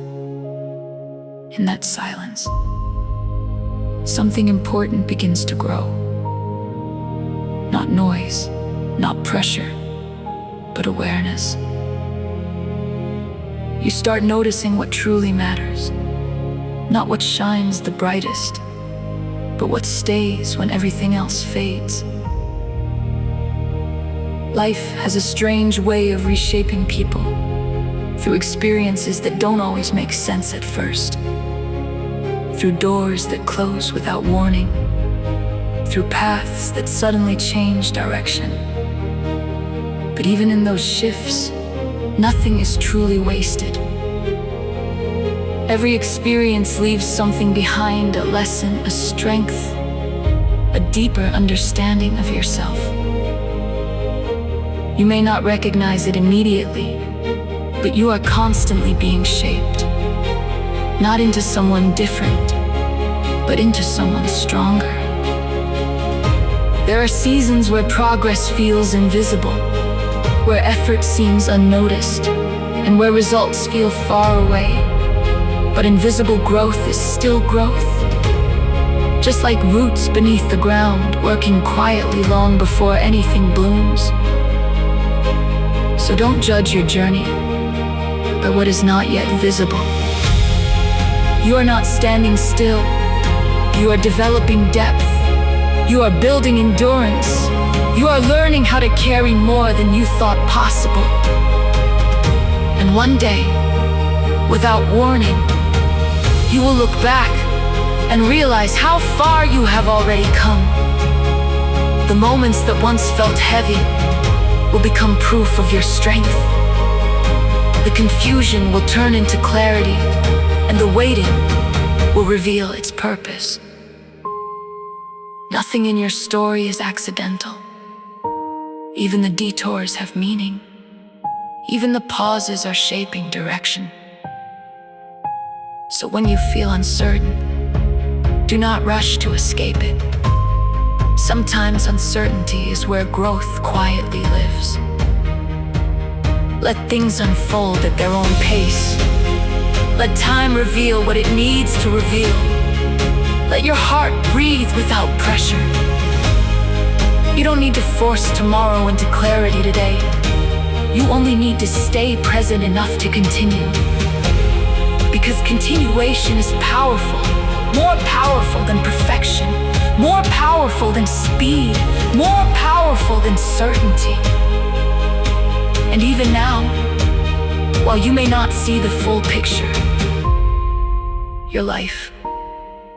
In that silence, something important begins to grow. Not noise, not pressure, but awareness. You start noticing what truly matters, not what shines the brightest, but what stays when everything else fades. Life has a strange way of reshaping people through experiences that don't always make sense at first, through doors that close without warning, through paths that suddenly change direction. But even in those shifts, nothing is truly wasted. Every experience leaves something behind, a lesson, a strength, a deeper understanding of yourself. You may not recognize it immediately, but you are constantly being shaped, not into someone different, but into someone stronger. There are seasons where progress feels invisible, where effort seems unnoticed, and where results feel far away. But invisible growth is still growth, just like roots beneath the ground, working quietly long before anything blooms. So don't judge your journey by what is not yet visible. You are not standing still. You are developing depth. You are building endurance. You are learning how to carry more than you thought possible. And one day, without warning, you will look back and realize how far you have already come. The moments that once felt heavy will become proof of your strength. The confusion will turn into clarity, and the waiting will reveal its purpose. Nothing in your story is accidental. Even the detours have meaning. Even the pauses are shaping direction. So when you feel uncertain, do not rush to escape it. Sometimes uncertainty is where growth quietly lives. Let things unfold at their own pace. Let time reveal what it needs to reveal. Let your heart breathe without pressure. You don't need to force tomorrow into clarity today. You only need to stay present enough to continue. Because continuation is powerful, more powerful than perfection, more powerful than speed, more powerful than certainty. And even now, while you may not see the full picture, your life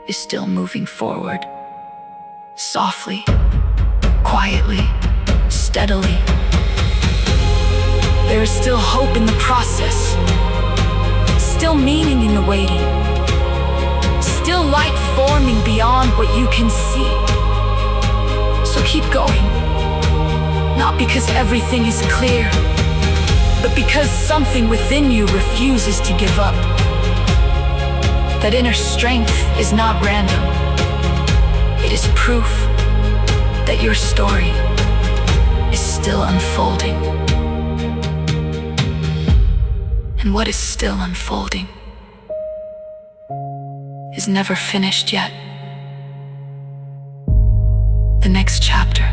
is still moving forward. Softly, quietly, steadily. There is still hope in the process, still meaning in the waiting, still light forming beyond what you can see. So keep going, not because everything is clear, but because something within you refuses to give up. That inner strength is not random. It is proof that your story is still unfolding. And what is still unfolding is never finished yet. The next chapter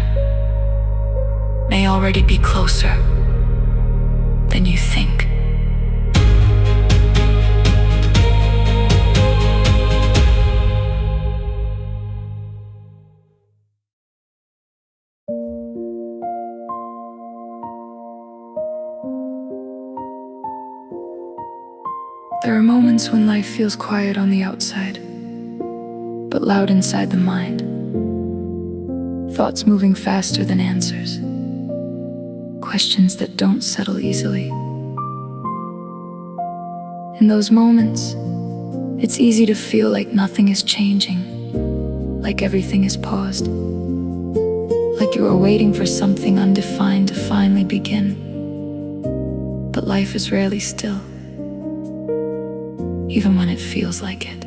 may already be closer than you think. There are moments when life feels quiet on the outside, but loud inside the mind. Thoughts moving faster than answers. Questions that don't settle easily. In those moments, it's easy to feel like nothing is changing, like everything is paused, like you are waiting for something undefined to finally begin. But life is rarely still, even when it feels like it.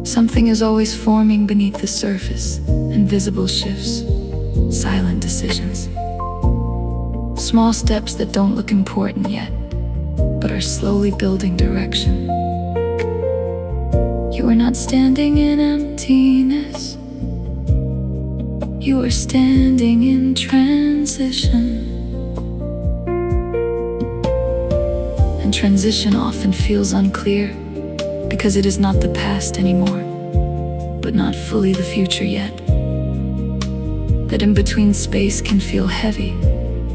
Something is always forming beneath the surface, invisible shifts, silent decisions. Small steps that don't look important yet, but are slowly building direction. You are not standing in emptiness. You are standing in transition. And transition often feels unclear because it is not the past anymore, but not fully the future yet. That in-between space can feel heavy,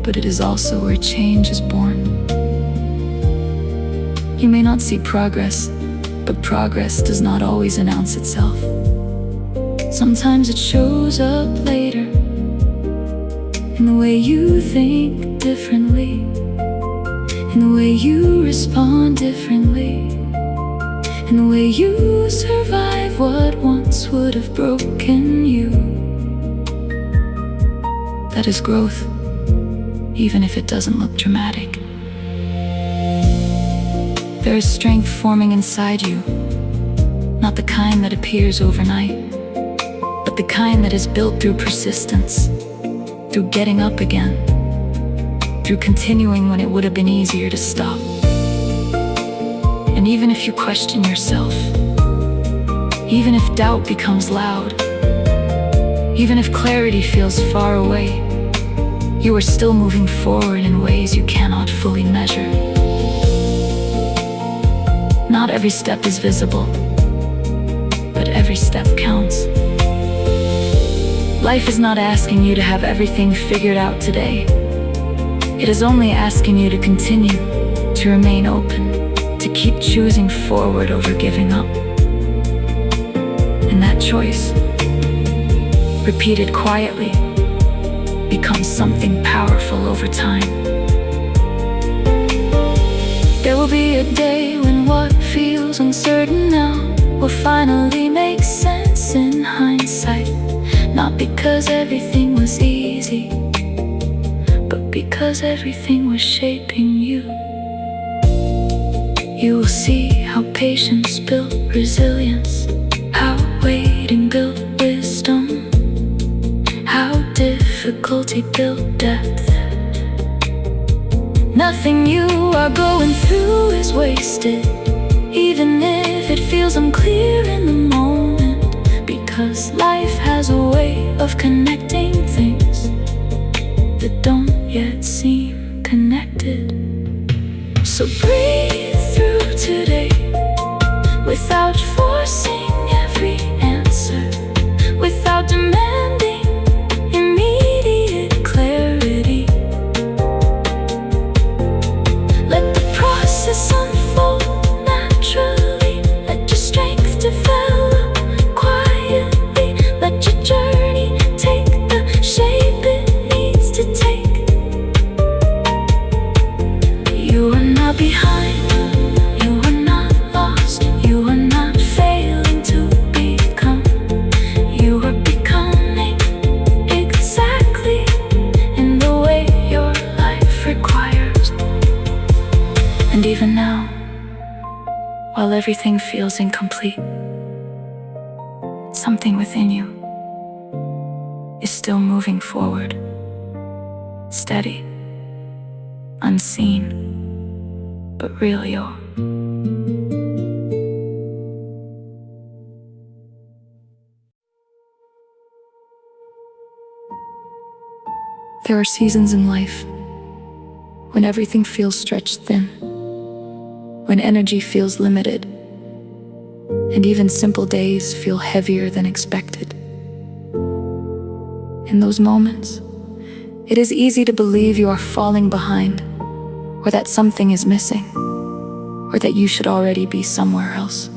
but it is also where change is born. You may not see progress, but progress does not always announce itself. Sometimes it shows up later, in the way you think differently, in the way you respond differently, in the way you survive what once would have broken you. That is growth, even if it doesn't look dramatic. There is strength forming inside you, not the kind that appears overnight, but the kind that is built through persistence, through getting up again, through continuing when it would have been easier to stop. And even if you question yourself, even if doubt becomes loud, even if clarity feels far away, you are still moving forward in ways you cannot fully measure. Not every step is visible, but every step counts. Life is not asking you to have everything figured out today. It is only asking you to continue, to remain open, to keep choosing forward over giving up. And that choice, repeated quietly, becomes something powerful over time. There will be a day when what feels uncertain now will finally make sense in hindsight. Not because everything was easy, but because everything was shaping you. You will see how patience built resilience, how waiting built wisdom, how difficulty built depth. Nothing you are going through is wasted, even if it feels unclear in the moment, because life has a way of connecting things that don't yet seem connected. So breathe through today, without forcing every answer, without demanding immediate clarity. Let the process unfold naturally. Let your strength develop quietly. Let your journey take the shape it needs to take. You are not behind, you are not lost, you are not failing to become. You are becoming exactly in the way your life requires. And even now, while everything feels incomplete, something within you is still moving forward, steady, unseen, but really yours. There are seasons in life when everything feels stretched thin, when energy feels limited, and even simple days feel heavier than expected. In those moments, it is easy to believe you are falling behind, or that something is missing, or that you should already be somewhere else.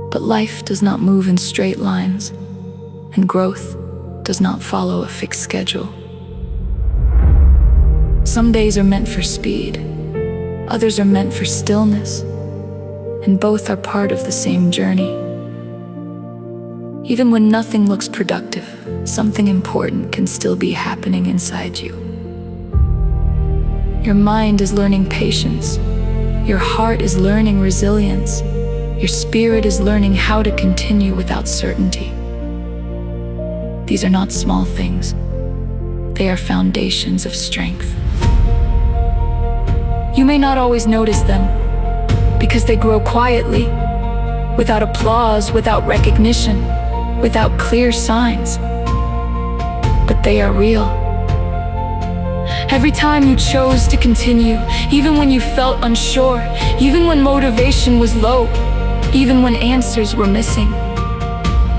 But life does not move in straight lines, and growth does not follow a fixed schedule. Some days are meant for speed, others are meant for stillness, and both are part of the same journey. Even when nothing looks productive, something important can still be happening inside you. Your mind is learning patience, your heart is learning resilience, your spirit is learning how to continue without certainty. These are not small things, they are foundations of strength. You may not always notice them, because they grow quietly, without applause, without recognition, without clear signs. But they are real. Every time you chose to continue, even when you felt unsure, even when motivation was low, even when answers were missing,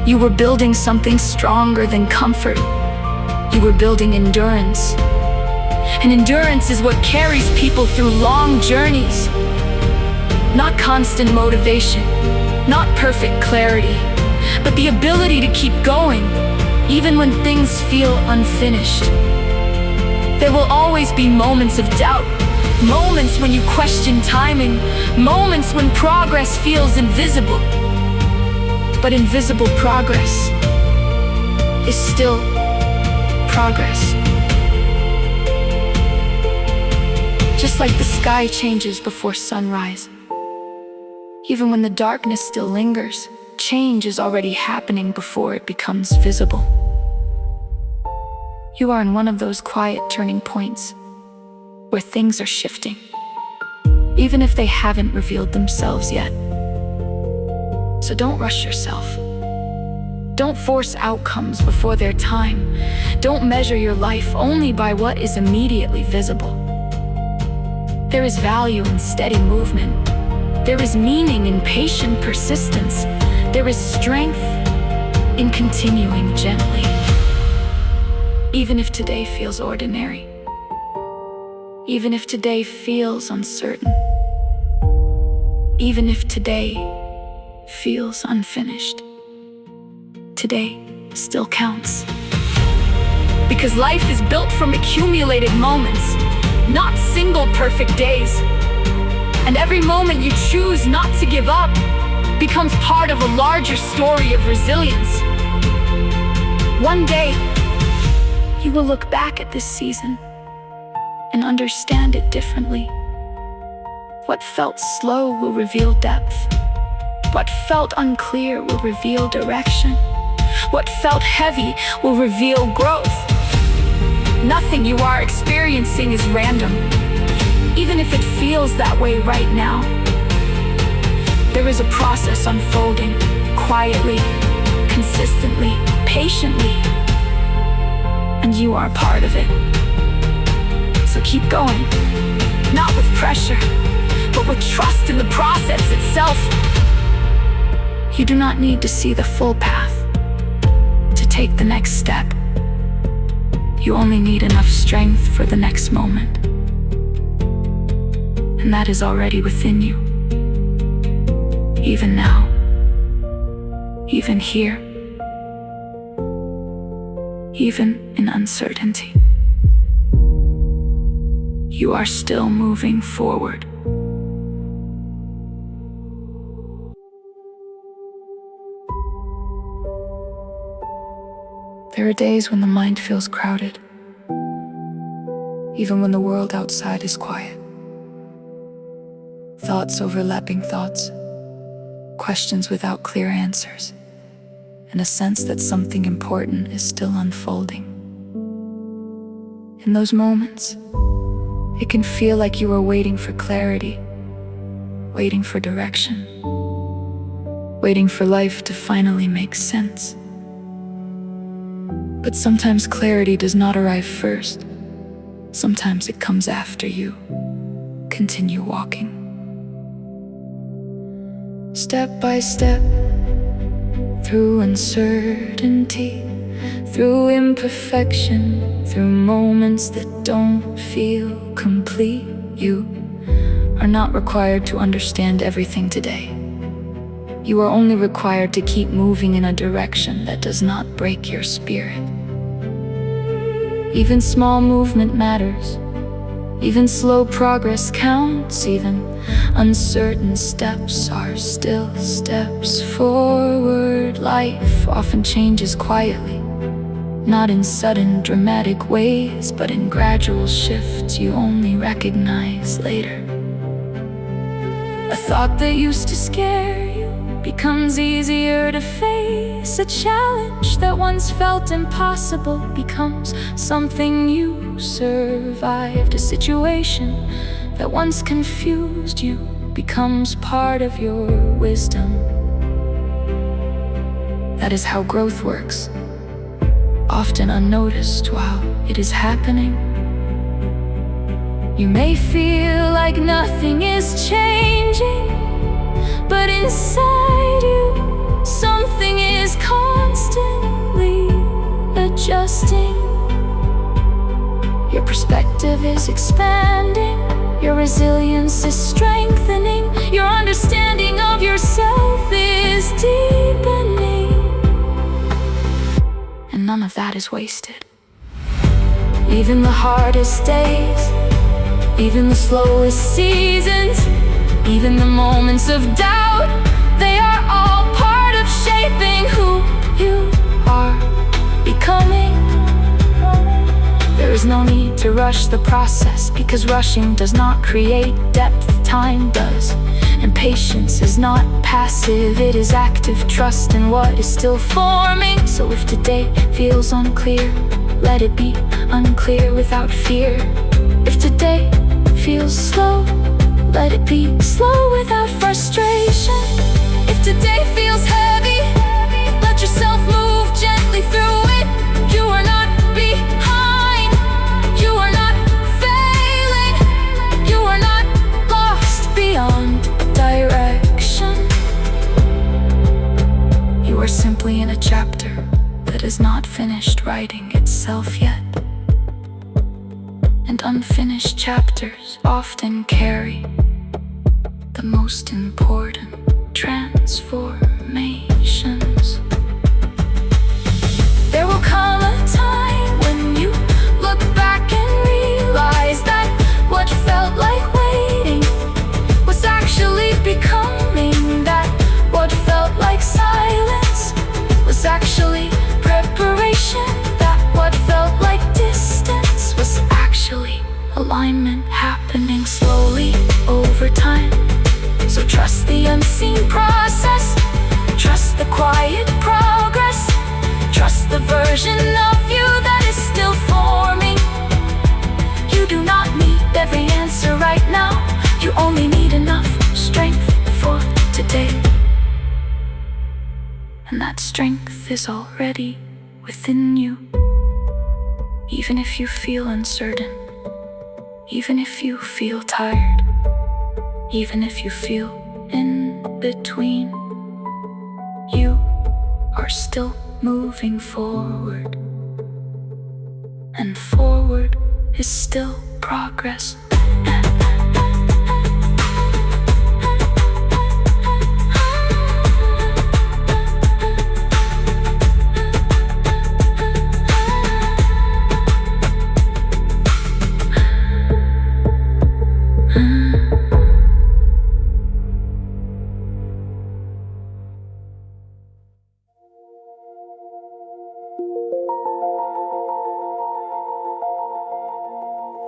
you were building something stronger than comfort. You were building endurance. And endurance is what carries people through long journeys. Not constant motivation, not perfect clarity, but the ability to keep going, even when things feel unfinished. There will always be moments of doubt, moments when you question timing, moments when progress feels invisible. But invisible progress is still progress. Just like the sky changes before sunrise, even when the darkness still lingers, change is already happening before it becomes visible. You are in one of those quiet turning points where things are shifting, even if they haven't revealed themselves yet. So don't rush yourself. Don't force outcomes before their time. Don't measure your life only by what is immediately visible. There is value in steady movement. There is meaning in patient persistence. There is strength in continuing gently. Even if today feels ordinary, even if today feels uncertain, even if today feels unfinished, today still counts. Because life is built from accumulated moments, not single perfect days. And every moment you choose not to give up becomes part of a larger story of resilience. One day, you will look back at this season and understand it differently. What felt slow will reveal depth. What felt unclear will reveal direction. What felt heavy will reveal growth. Nothing you are experiencing is random, even if it feels that way right now. There is a process unfolding, quietly, consistently, patiently, and you are part of it. So keep going, not with pressure, but with trust in the process itself. You do not need to see the full path to take the next step. You only need enough strength for the next moment. And that is already within you. Even now, even here, even in uncertainty, you are still moving forward. There are days when the mind feels crowded, even when the world outside is quiet. Thoughts overlapping thoughts, questions without clear answers, and a sense that something important is still unfolding. In those moments, it can feel like you are waiting for clarity, waiting for direction, waiting for life to finally make sense. But sometimes clarity does not arrive first. Sometimes it comes after you continue walking. Step by step, through uncertainty, through imperfection, through moments that don't feel complete. You are not required to understand everything today. You are only required to keep moving in a direction that does not break your spirit. Even small movement matters. Even slow progress counts. Even uncertain steps are still steps forward. Life often changes quietly, not in sudden dramatic ways, but in gradual shifts you only recognize later. A thought that used to scare you becomes easier to face. A challenge that once felt impossible becomes something you survived. A situation that once confused you becomes part of your wisdom. That is how growth works, often unnoticed while it is happening. You may feel like nothing is changing, but inside you, something is constantly adjusting. Your perspective is expanding, your resilience is strengthening, your understanding of yourself is deepening. And none of that is wasted. Even the hardest days, even the slowest seasons, even the moments of doubt, they are all part of shaping who you are becoming. There is no need to rush the process, because rushing does not create depth, time does. And patience is not passive, it is active trust in what is still forming. So if today feels unclear, let it be unclear without fear. If today feels slow, let it be slow without frustration. If today feels heavy, let yourself move gently through it. You are not behind, you are not failing, you are not lost beyond direction. You are simply in a chapter that is not finished writing itself yet. And unfinished chapters often carry the most important transformations. There will come a time when you look back and realize that what felt like waiting was actually becoming, that what felt like silence was actually preparation, that what felt like distance was actually alignment happening slowly over time. So trust the unseen process, trust the quiet progress, trust the version of you that is still forming. You do not need every answer right now, you only need enough strength for today. And that strength is already within you. Even if you feel uncertain, even if you feel tired, even if you feel in between, you are still moving forward. And forward is still progress.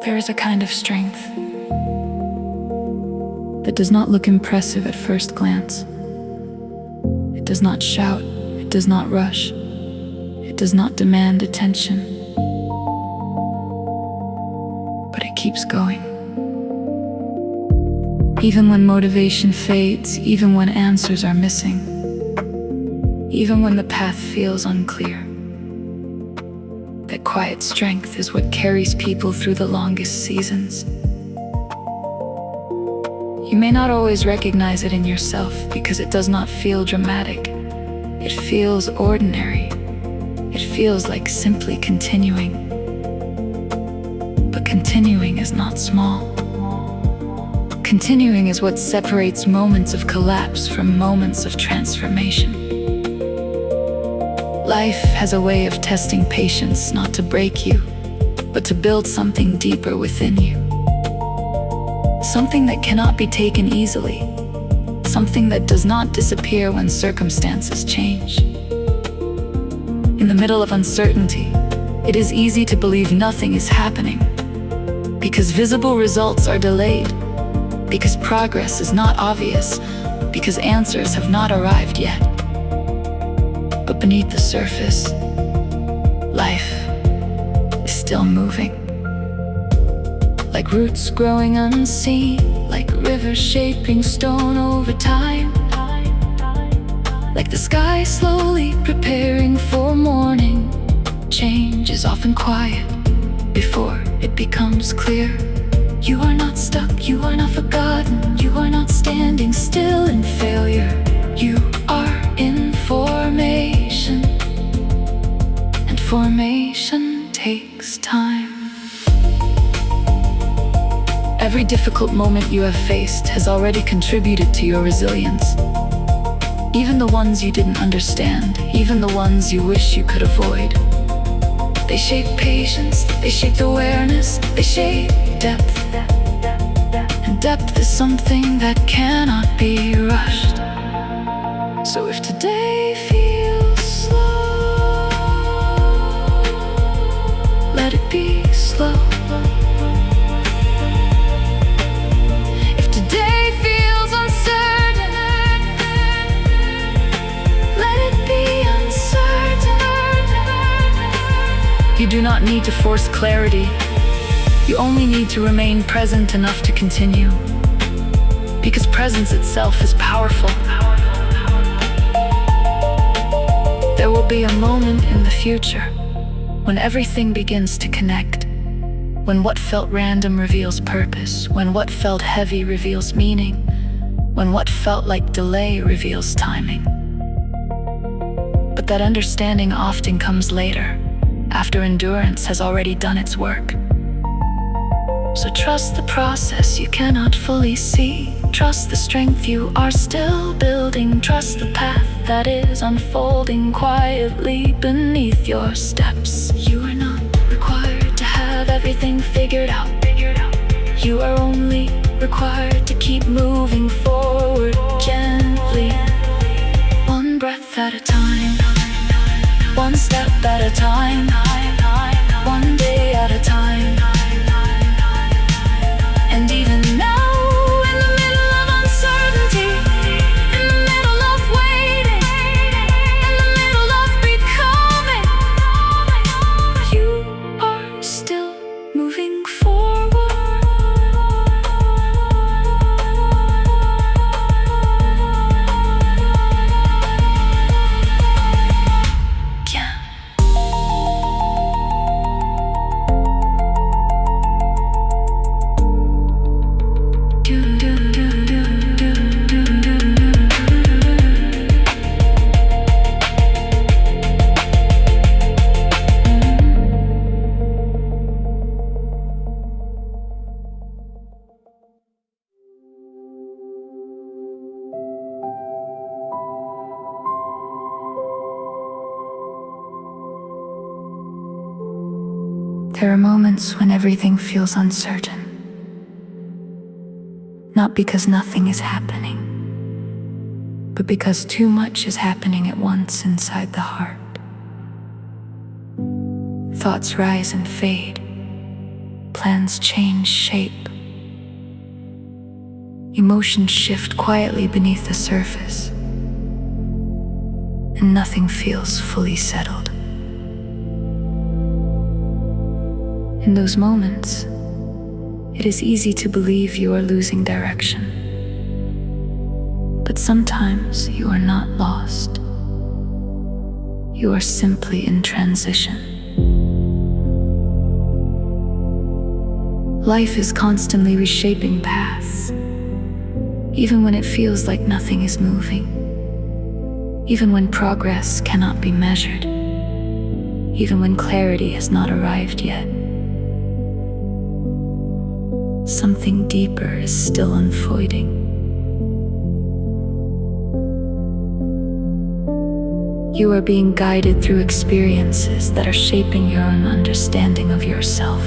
There is a kind of strength that does not look impressive at first glance. It does not shout, it does not rush, it does not demand attention, but it keeps going. Even when motivation fades, even when answers are missing, even when the path feels unclear. That quiet strength is what carries people through the longest seasons. You may not always recognize it in yourself because it does not feel dramatic. It feels ordinary. It feels like simply continuing. But continuing is not small. Continuing is what separates moments of collapse from moments of transformation. Life has a way of testing patience, not to break you, but to build something deeper within you. Something that cannot be taken easily. Something that does not disappear when circumstances change. In the middle of uncertainty, it is easy to believe nothing is happening, because visible results are delayed, because progress is not obvious, because answers have not arrived yet. But beneath the surface, life is still moving. Like roots growing unseen, like rivers shaping stone over time, like the sky slowly preparing for morning. Change is often quiet before it becomes clear. You are not stuck, you are not forgotten, you are not standing still in failure. You are in formation, and formation takes time. Every difficult moment you have faced has already contributed to your resilience. Even the ones you didn't understand, even the ones you wish you could avoid. They shape patience, they shape awareness, they shape depth. And depth is something that cannot be rushed. So if today feels slow, let it be slow. If today feels uncertain, let it be uncertain. You do not need to force clarity. You only need to remain present enough to continue, because presence itself is powerful. There will be a moment in the future when everything begins to connect, when what felt random reveals purpose, when what felt heavy reveals meaning, when what felt like delay reveals timing. But that understanding often comes later, after endurance has already done its work. So trust the process you cannot fully see. Trust the strength you are still building. Trust the path that is unfolding quietly beneath your steps. You are not required to have everything figured out. You are only required to keep moving forward gently. One breath at a time, one step at a time, one day at a time. And even now, in the middle of uncertainty, in the middle of waiting, in the middle of becoming, you are still moving forward. Yeah. There are moments when everything feels uncertain, not because nothing is happening, but because too much is happening at once inside the heart. Thoughts rise and fade, plans change shape, emotions shift quietly beneath the surface, and nothing feels fully settled. In those moments, it is easy to believe you are losing direction. But sometimes you are not lost. You are simply in transition. Life is constantly reshaping paths, even when it feels like nothing is moving, even when progress cannot be measured, even when clarity has not arrived yet. Something deeper is still unfolding. You are being guided through experiences that are shaping your own understanding of yourself.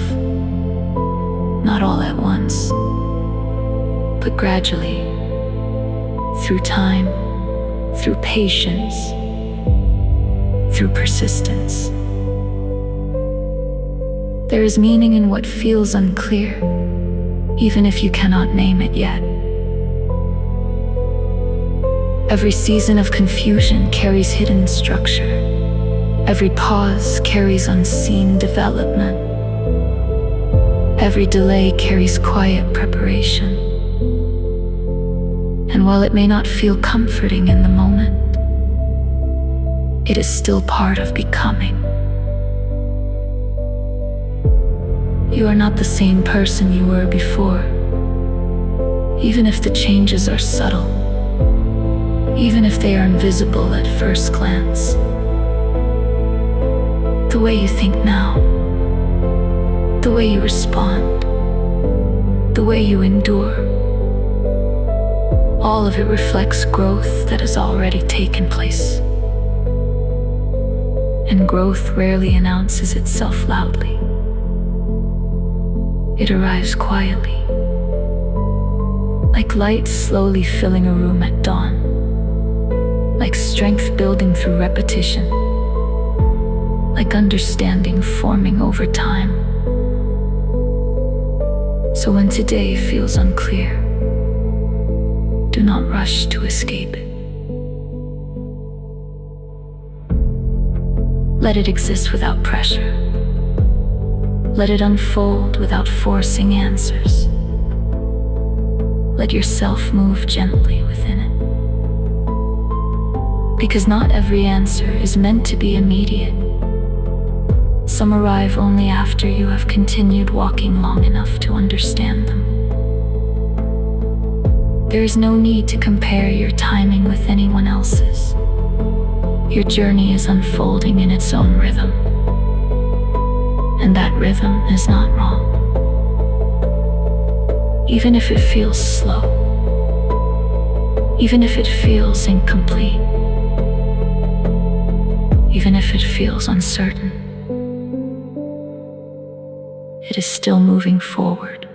Not all at once, but gradually, through time, through patience, through persistence. There is meaning in what feels unclear, even if you cannot name it yet. Every season of confusion carries hidden structure. Every pause carries unseen development. Every delay carries quiet preparation. And while it may not feel comforting in the moment, it is still part of becoming. You are not the same person you were before, even if the changes are subtle, even if they are invisible at first glance. The way you think now, the way you respond, the way you endure, all of it reflects growth that has already taken place. And growth rarely announces itself loudly. It arrives quietly, like light slowly filling a room at dawn, like strength building through repetition, like understanding forming over time. So when today feels unclear, do not rush to escape it. Let it exist without pressure. Let it unfold without forcing answers. Let yourself move gently within it. Because not every answer is meant to be immediate. Some arrive only after you have continued walking long enough to understand them. There is no need to compare your timing with anyone else's. Your journey is unfolding in its own rhythm. And that rhythm is not wrong. Even if it feels slow, even if it feels incomplete, even if it feels uncertain, it is still moving forward.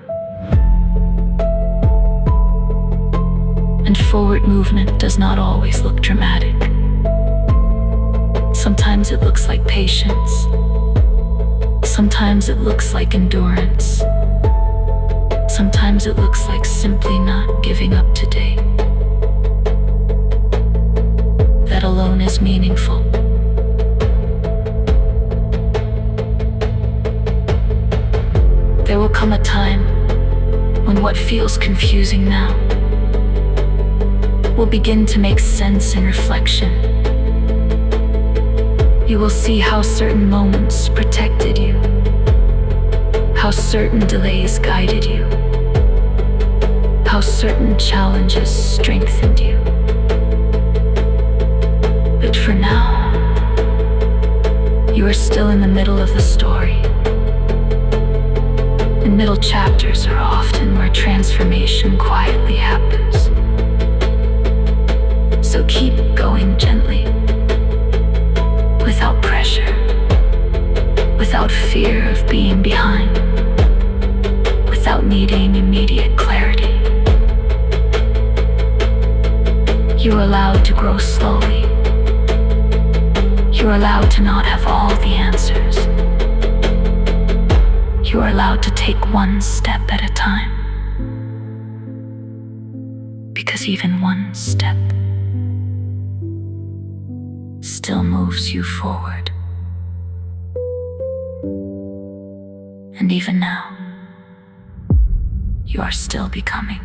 And forward movement does not always look dramatic. Sometimes it looks like patience. Sometimes it looks like endurance. Sometimes it looks like simply not giving up today. That alone is meaningful. There will come a time when what feels confusing now will begin to make sense in reflection. You will see how certain moments protected you, how certain delays guided you, how certain challenges strengthened you. But for now, you are still in the middle of the story. And middle chapters are often where transformation quietly happens. So keep going gently, without pressure, without fear of being behind, without needing immediate clarity. You are allowed to grow slowly. You are allowed to not have all the answers. You are allowed to take one step at a time. Because even one step still moves you forward. And even now, you are still becoming.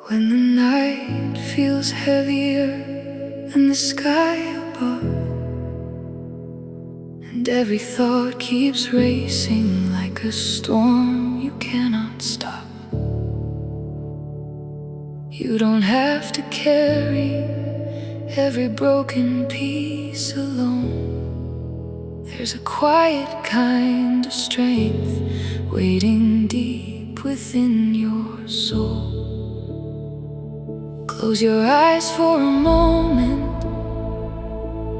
When the night feels heavier than the sky above, and every thought keeps racing like a storm you cannot stop. You don't have to carry every broken piece alone. There's a quiet kind of strength waiting deep within your soul. Close your eyes for a moment,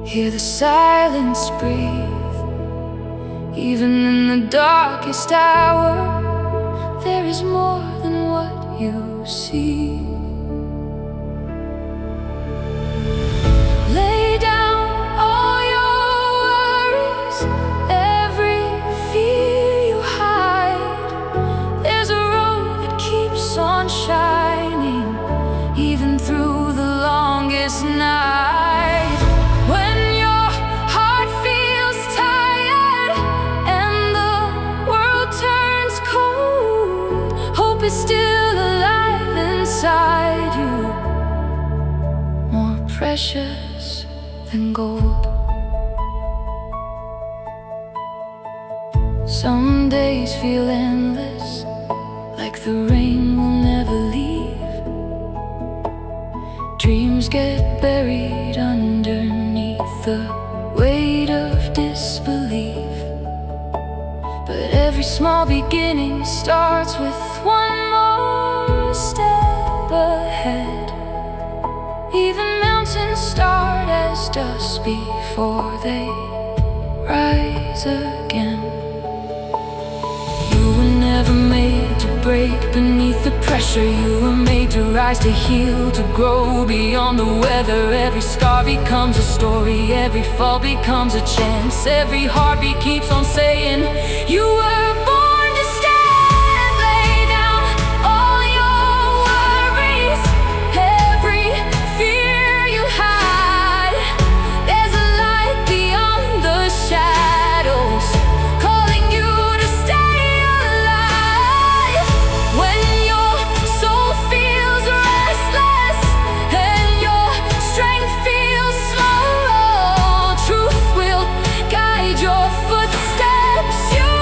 hear the silence breathe. Even in the darkest hour, there is more than what you see. Lay down all your worries, every fear you hide. There's a road that keeps on shining, even through the longest night. When your heart feels tired and the world turns cold, hope is still alive inside you, more precious than gold. Some days feel endless, like the rain will never leave. Dreams get buried underneath the weight of disbelief. But every small beginning starts with one more step ahead. Even mountains start as dust before they rise again. You were never made to break beneath the pressure. You were made to rise, to heal, to grow beyond the weather. Every scar becomes a story, every fall becomes a chance. Every heartbeat keeps on saying, you were born to stand. Lay down all your worries, every fear you hide. There's a light beyond the shadows, calling you to stay alive. When your soul feels restless and your strength feels slow, truth will guide your footsteps. You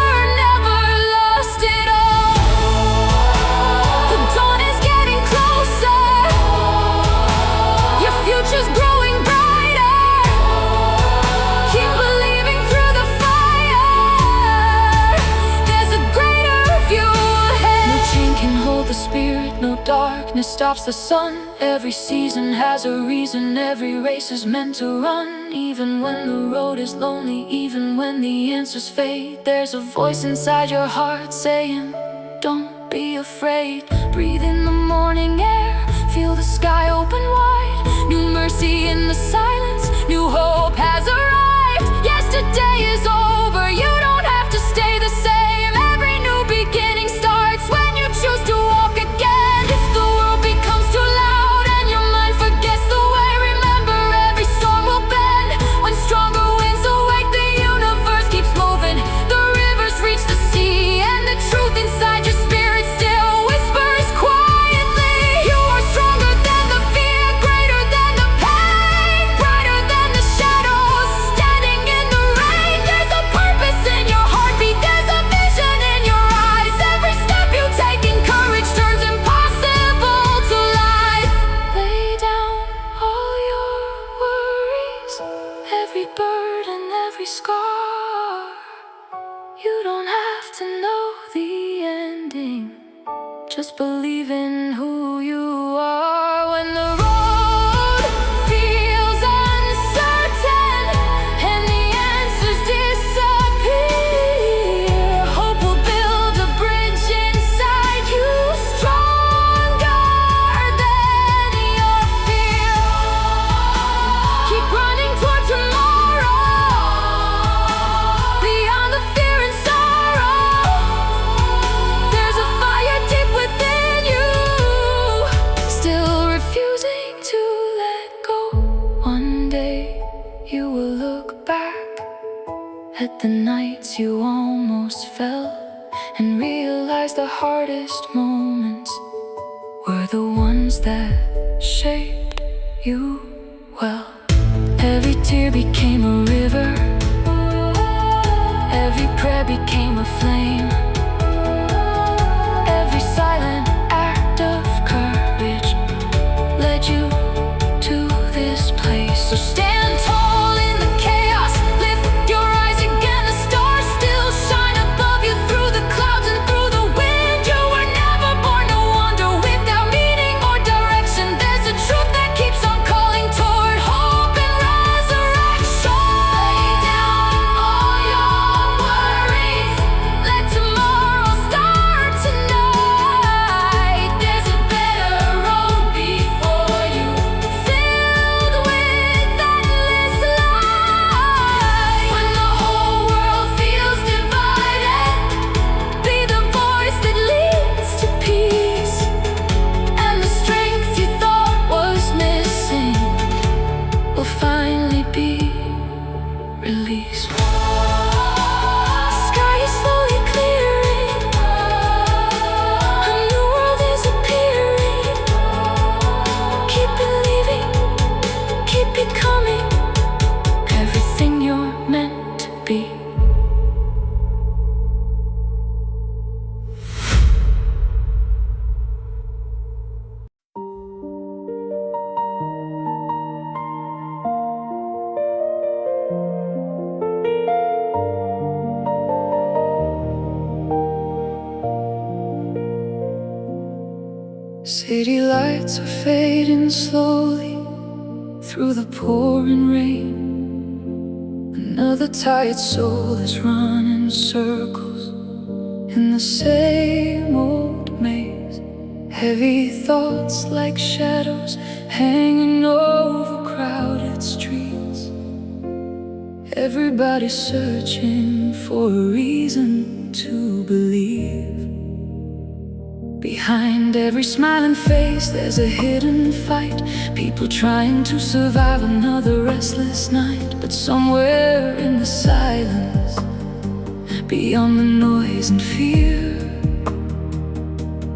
are never lost at all. The dawn is getting closer, your future's growing brighter. Keep believing through the fire, there's a greater view ahead. No chain can hold the spirit, no darkness stops the sun. Every season has a reason, every race is meant to run. Even when the road is lonely, even when the answers fade, there's a voice inside your heart saying, don't be afraid. Breathe in the morning air, feel the sky open wide. New mercy in the silence, new hope has arrived. Yesterday is over, you don't have to stay the same. Every new beginning starts when you choose to walk again. If the world becomes too loud and your mind forgets the way, remember every storm will bend. When stronger winds awake, the universe keeps moving. The rivers reach the sea, and the truth inside your spirit still whispers quietly. You are stronger than the fear, greater than the pain, brighter than the shadows, standing in the rain. There's a purpose in your heartbeat, there's a vision in your eyes. Every step you take in courage turns impossible to life. Lay down all your worries, every burden, every scar. You don't have to know the ending, just believe in who you are. When the road feels uncertain and the answers disappear, hope will build a bridge inside you, stronger than your fear. Keep running toward tomorrow, beyond the fear and sorrow. There's a fire deep within you, still refusing to let go. One day you will look back at the nights you almost fell and realize the hardest moments hands that shape you well. Every tear became a river, every prayer became a flame, every silent act of courage led you to this place. So stand tall in the chaos, lift your eyes again. The stars still shine above you through the clouds and through the wind. You were never born to wander without meaning or direction. There's a truth that keeps on calling toward hope and resurrection. Lay down all your worries, let tomorrow start tonight. There's a better road before you, filled with endless light. When the whole world feels divided, be the voice that leads to peace, and the strength you thought was missing will finally be released. Sky is slowly clearing, a new world is appearing. Keep believing, keep becoming everything you're meant to be. City lights are fading slowly through the pouring rain. Another tired soul is running circles in the same old maze. Heavy thoughts like shadows hanging over crowded streets. Everybody's searching for a reason to believe. Behind every smiling face there's a hidden fight. People trying to survive another restless night. But somewhere in the silence, beyond the noise and fear,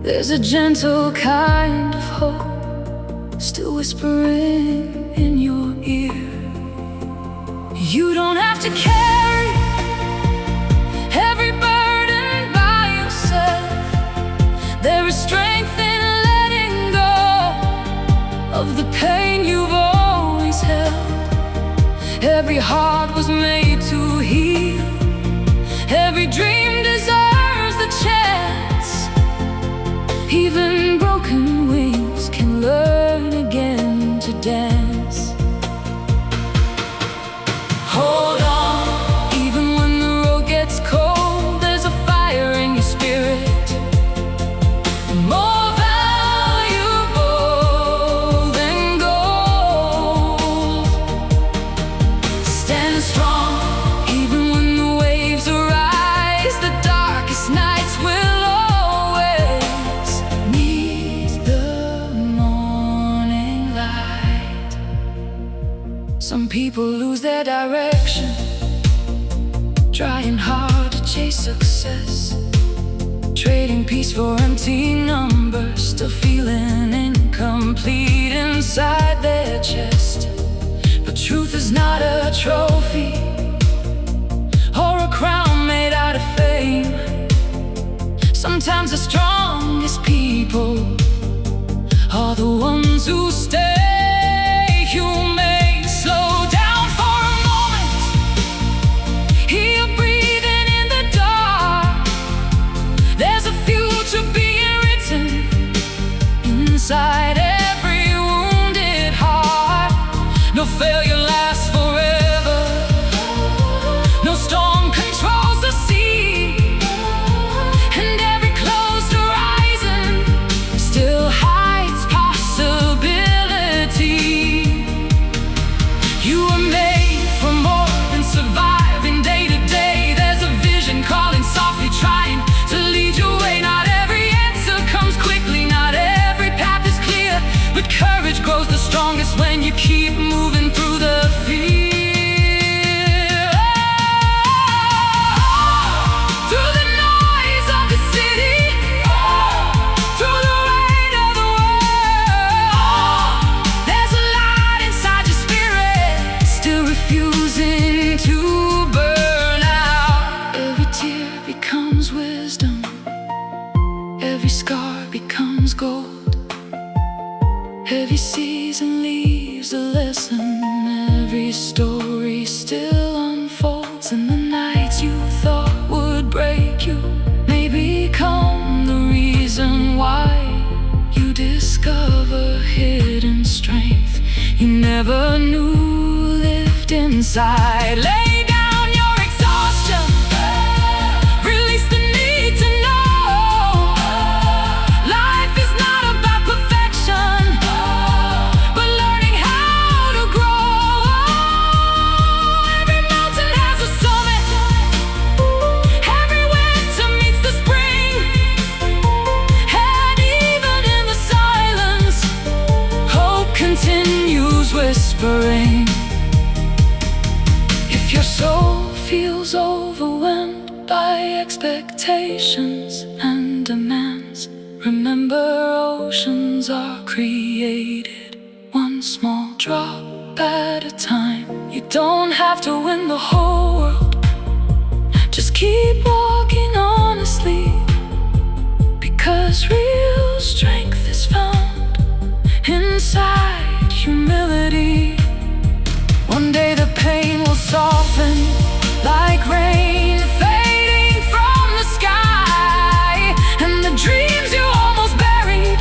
there's a gentle kind of hope still whispering in your ear. You don't have to carry every burden by yourself. There is strength in letting go of the pain you've always held. Every heart was made to heal. Every dream deserves the chance. Even broken wings can learn again to dance. Hold on, even when the road gets cold, there's a fire in your spirit, more valuable than gold. Stand strong, even when the waves arise. The darkest nights will always need the morning light. Some people lose their direction, trying hard to chase success, trading peace for empty numbers, still feeling incomplete inside their chest. But truth is not a trophy or a crown made out of fame. Sometimes the strongest people are the ones who stay. You may slow down for a moment, hear breathing in the dark. There's a future being written inside every wounded heart. No failure lasts forever, no storm controls the sea, and every closed horizon still hides possibility. You were made for more than surviving day to day. There's a vision calling softly, trying to lead your way. Not every answer comes quickly, not every path is clear. every scar becomes gold. Every season leaves a lesson. Every story still unfolds, and the nights you thought would break you may become the reason why you discover hidden strength you never knew lived inside. Lay down your exhaustion, release the need to know. Life is not about perfection, but learning how to grow. Every mountain has a summit, every winter meets the spring, and even in the silence, hope continues whispering. If your soul feels overwhelmed by expectations and demands, remember oceans are created one small drop at a time. You don't have to win the whole world, just keep walking honestly, because real strength is found inside humility. One day the pain will soften like rain fading from the sky, and the dreams you almost buried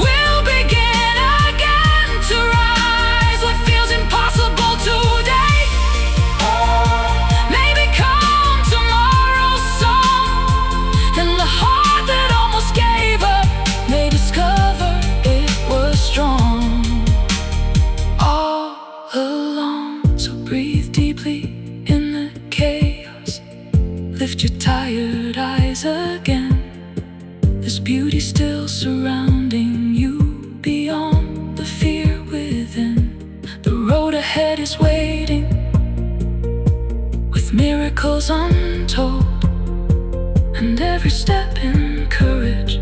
will begin again to rise. What feels impossible today may become tomorrow's song, and the heart that almost gave up may discover it was strong all along. So breathe deeply in the chaos, lift your tired eyes again. There's beauty still surrounding you beyond the fear within. The road ahead is waiting with miracles untold, and every step in courage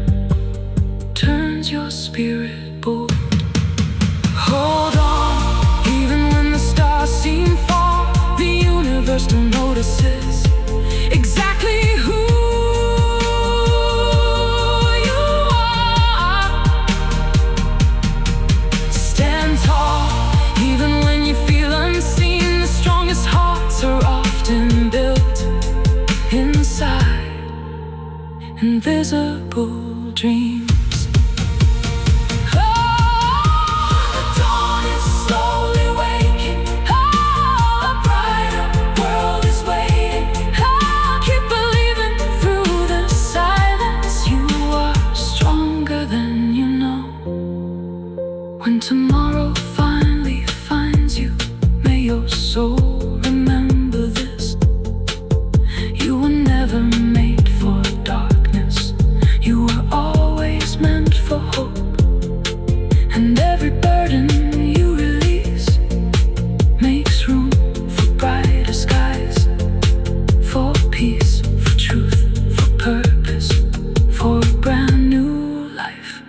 turns your spirit bold. Hold on, even when the stars seem far, the universe still notices exactly who you are. Stand tall, even when you feel unseen. The strongest hearts are often built inside invisible dreams. When tomorrow finally finds you, may your soul remember this: you were never made for darkness, you were always meant for hope. And every burden you release makes room for brighter skies, for peace, for truth, for purpose, for a brand new life.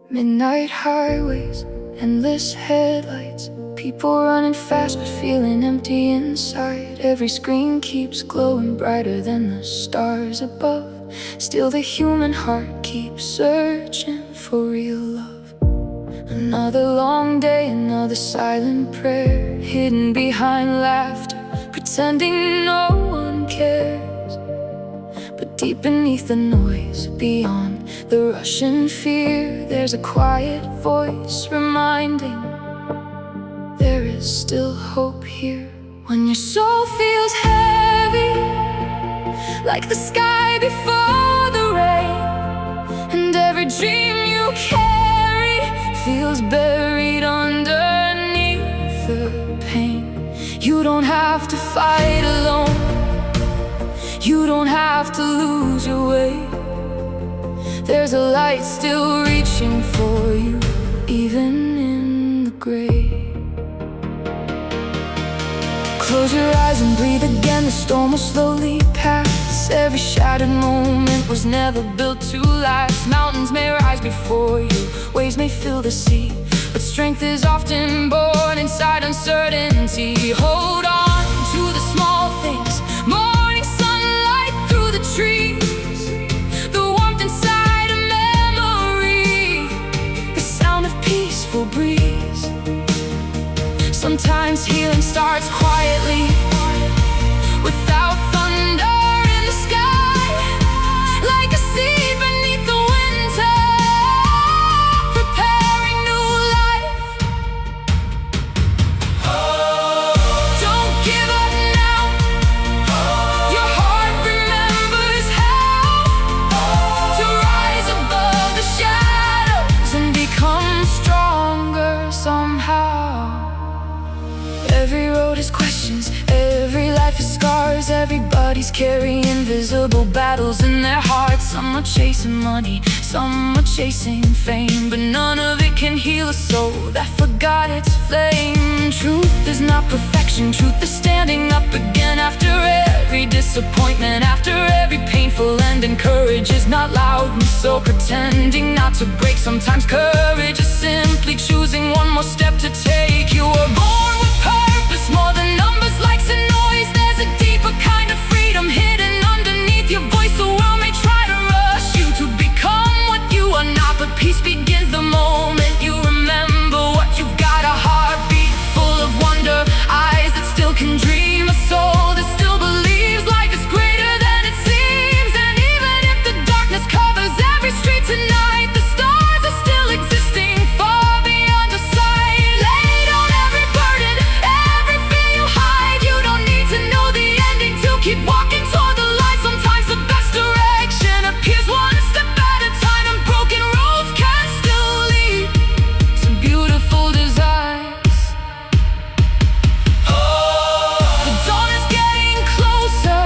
Midnight highways, endless headlights, people running fast but feeling empty inside. Every screen keeps glowing brighter than the stars above. Still the human heart keeps searching for real love. Another long day, another silent prayer, hidden behind laughter, pretending no one cares. But deep beneath the noise, beyond the rush and fear, there's a quiet voice reminding there is still hope here. When your soul feels heavy, like the sky before the rain, and every dream you carry feels buried underneath the pain, you don't have to fight alone, you don't have to lose your way. There's a light still reaching for you, even in the gray. Close your eyes and breathe breathe again, the storm will slowly pass. Every shattered moment was never built to last. Mountains may rise before you, waves may fill the sea, but strength is often born inside uncertainty. Hold on to the small things, morning sunlight through the trees, the warmth inside a memory, the sound of peaceful breeze. Sometimes healing starts quietly, without thunder in the sky, like a seed beneath the winter, preparing new life. Don't give up now. Your heart remembers how to rise above the shadows and become stronger somehow. Every road is questions, every life is scars. Everybody's carrying invisible battles in their hearts. Some are chasing money, some are chasing fame, but none of it can heal a soul that forgot its flame. Truth is not perfection, truth is standing up again after every disappointment, after every painful ending. Courage is not loud and so pretending not to break. Sometimes courage is simply choosing one more step to take. You were born with purpose, more than numbers, likes and noise. There's a deeper kind of freedom hidden underneath your voice. The world may try to rush you to become what you are not, but peace begins the moment you remember what you've got. A heartbeat full of wonder, eyes that still can dream, a soul that still believes life is greater than it seems. And even if the darkness covers every street tonight, the stars are still existing far beyond your sight. Lay down every burden, every fear you hide. You don't need to know the ending to keep walking toward the light. Sometimes the best direction appears one step at a time, and broken roads can still lead to beautiful desires. The dawn is getting closer,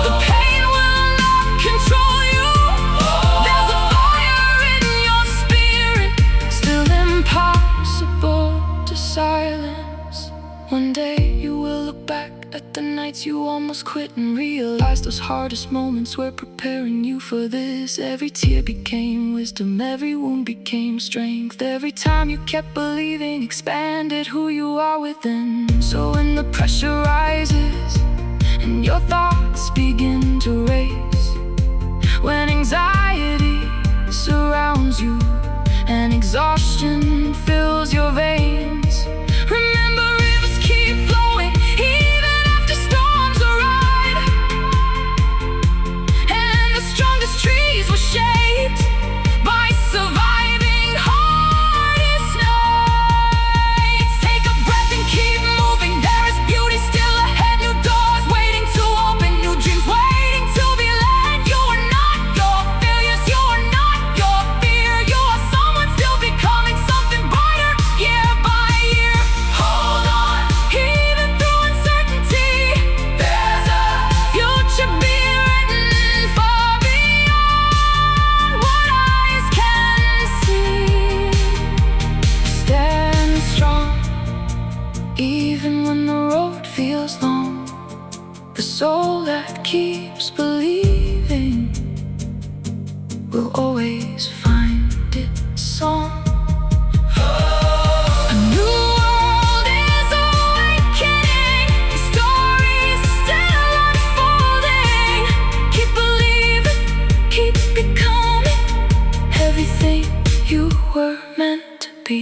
the pain will not control you. There's a fire in your spirit, still impossible to silence. One day you will look back at the nights you almost quit and realize those hardest moments were preparing you for this. Every tear became wisdom, every wound became strength. Every time you kept believing expanded who you are within. So when the pressure rises and your thoughts begin to race, when anxiety surrounds you and exhaustion fills your veins, remember rivers keep flowing even after storms arrive, and the strongest trees were shaped by surviving hardest nights. Take a breath and keep moving, there is beauty still ahead. New doors waiting to open, new dreams waiting to be led. You are not your failures, you are not your fear. You are someone still becoming something brighter year by year. Hold on, even through uncertainty, there's a future being written far beyond what eyes can see. Stand strong, even when the road feels long. The soul that keeps believing will always find its song. A new world is awakening, the story's still unfolding. Keep believing, keep becoming everything you were meant to be.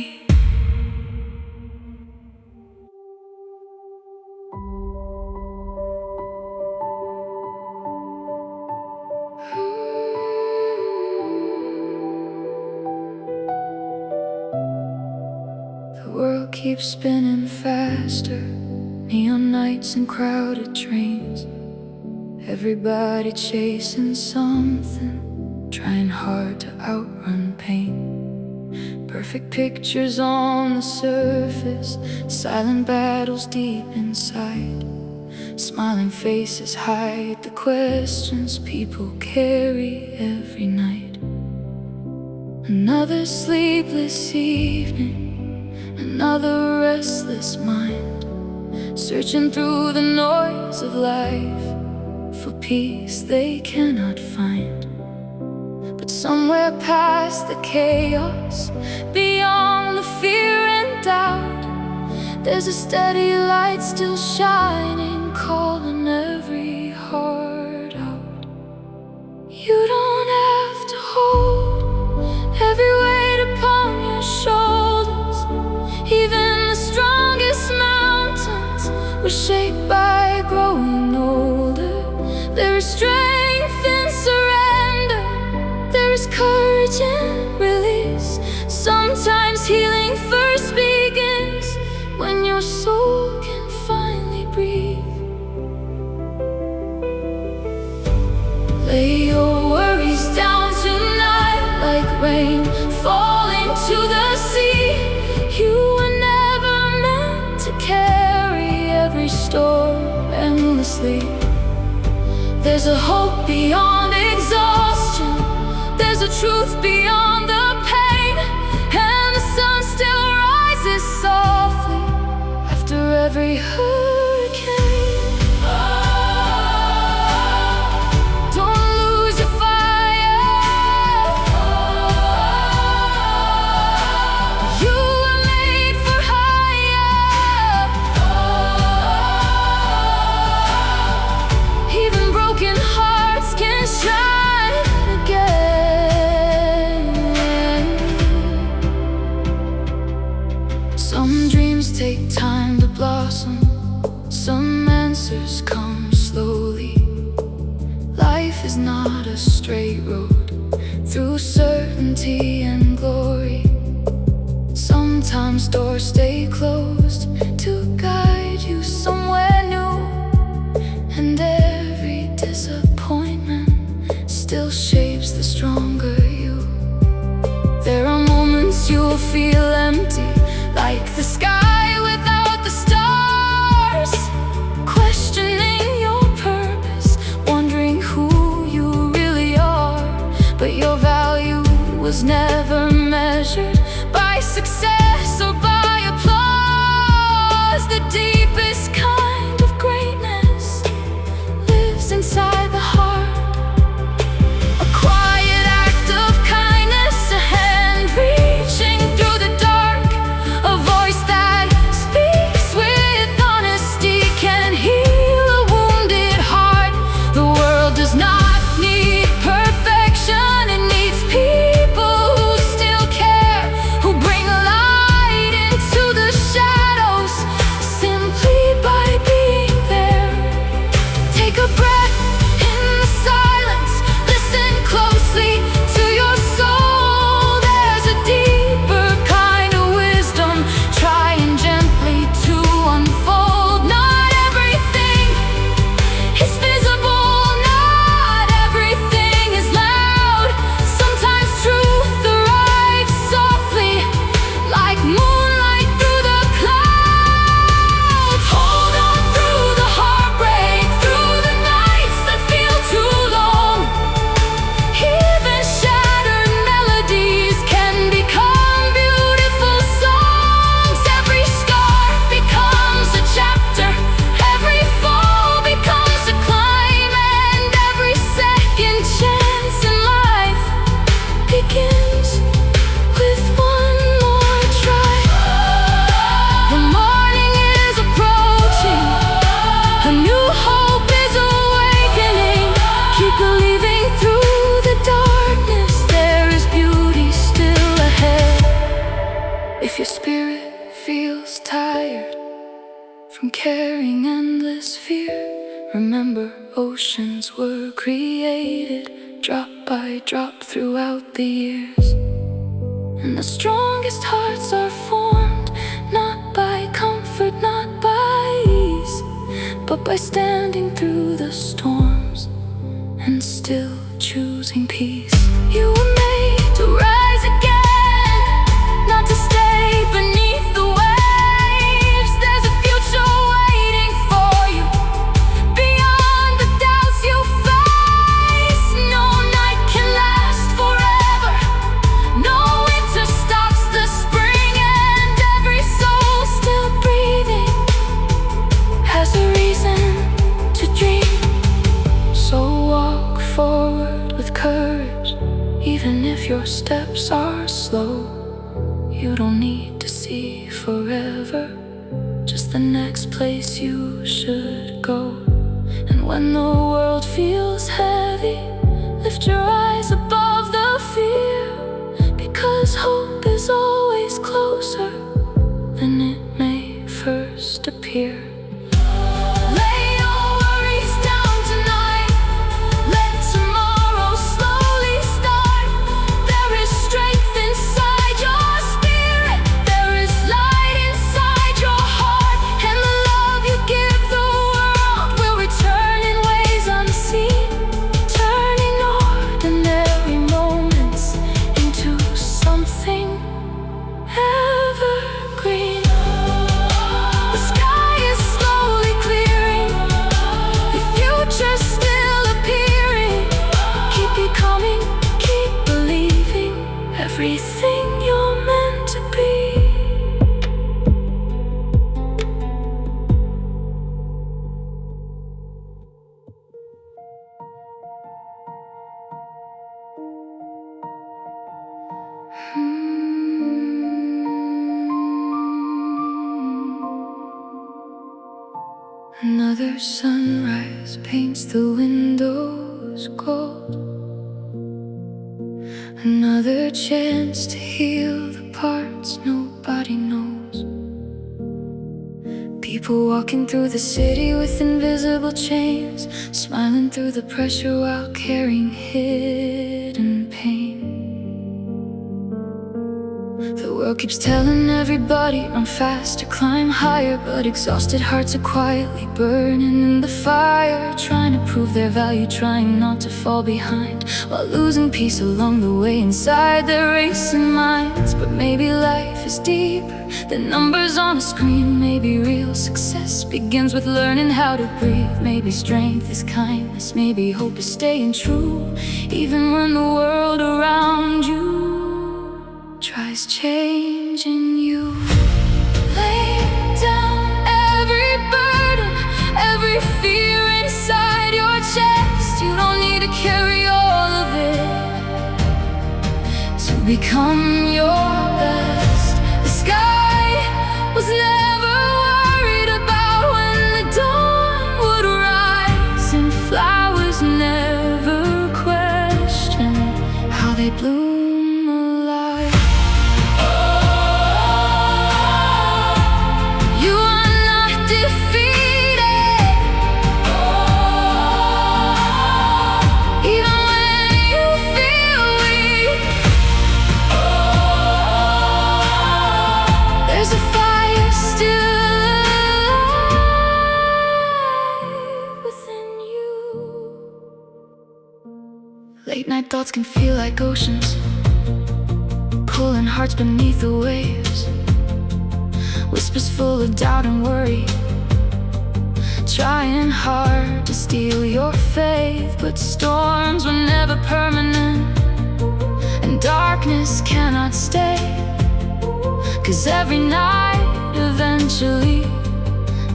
The world keeps spinning faster, neon nights and crowded trains. Everybody chasing something, trying hard to outrun pain. Perfect pictures on the surface, silent battles deep inside. Smiling faces hide the questions people carry every night. Another sleepless evening, another restless mind, searching through the noise of life for peace they cannot find. But somewhere past the chaos, beyond the fear and doubt, there's a steady light still shining, calling every heart out. You don't have to hold every weight upon your shoulders. Even the strongest mountains were shaped by growing older. There is strength in surrender, there is courage in release. Sometimes healing first begins when your soul can finally breathe. Lay your worries down tonight like rain falling to the sea. You were never meant to carry every storm endlessly. There's a hope beyond exhaustion, there's a truth beyond the pain, and the sun still rises softly after every hurricane. Don't lose your fire. You were made for higher. Even broken hearts can shine again. Some dreams take time to blossom, some answers come slowly. Life is not a straight road through certainty and glory. Sometimes doors stay closed to guide you somewhere new, and every disappointment still shapes the stronger you. There are moments you'll feel empty, like the sky without the stars, questioning your purpose, wondering who you really are. But your value was never measured by success or by applause. The deepest kind of greatness lives inside the heart, a quiet act of kindness, a hand reaching through the dark, a voice that speaks with honesty can heal a wounded heart. The world does not need perfection, it needs people who still care, who bring light into the shadows simply by being there. Take a breath in the silence, listen closely to your soul. There's a deeper kind of wisdom trying gently to unfold. Not everything is visible, not everything is loud. Sometimes truth arrives softly, like moonlight through the clouds. Hold on through the heartbreak, through the nights that feel too long. Even shattered melodies can become beautiful songs. Every scar becomes a chapter, every fall becomes a climb, and every second chance in life begins with one more try. The morning is approaching, a new hope is awakening. Keep believing through the darkness, there is beauty still ahead. If your spirit feels tired from carrying endless fear, remember oceans were created drop by drop throughout the years. And the strongest hearts are formed not by comfort, not by ease, but by standing through the storms and still choosing peace. You were made to rise again, not to stay beneath the waves. There's a future waiting for you beyond the doubts you face. No night can last forever, no winter stops the spring, and every soul still breathing your steps are slow, you don't need to see forever, just the next place you should go. And when the world feels heavy, lift your eyes above the fear, because hope is always closer than it may first appear. Lay your worries down tonight, let tomorrow slowly start. There is strength inside your spirit, there is light inside your heart, and the love you give the world will return in ways unseen, turning ordinary moments into something evergreen. The sky is slowly clearing, the future's still appearing. Keep becoming, keep believing, everything you're meant to be. Another sunrise paints the windows gold, another chance to heal the parts nobody knows. People walking through the city with invisible chains, smiling through the pressure while carrying hidden pain. The world keeps telling everybody run faster, climb higher, but exhausted hearts are quietly burning in the fire, trying to prove their value, trying not to fall behind, while losing peace along the way inside their racing minds. But maybe life is deeper than numbers on a screen. Maybe real success begins with learning how to breathe. Maybe strength is kindness, maybe hope is staying true, even when the world around you tries changing you. Lay down every burden, every fear inside your chest. You don't need to carry all of it to become your best. The sky was never worried about when the dawn would rise, and flowers never question how they bloom. Late night thoughts can feel like oceans, pulling hearts beneath the waves. Whispers full of doubt and worry, trying hard to steal your faith. But storms were never permanent, and darkness cannot stay, 'cause every night eventually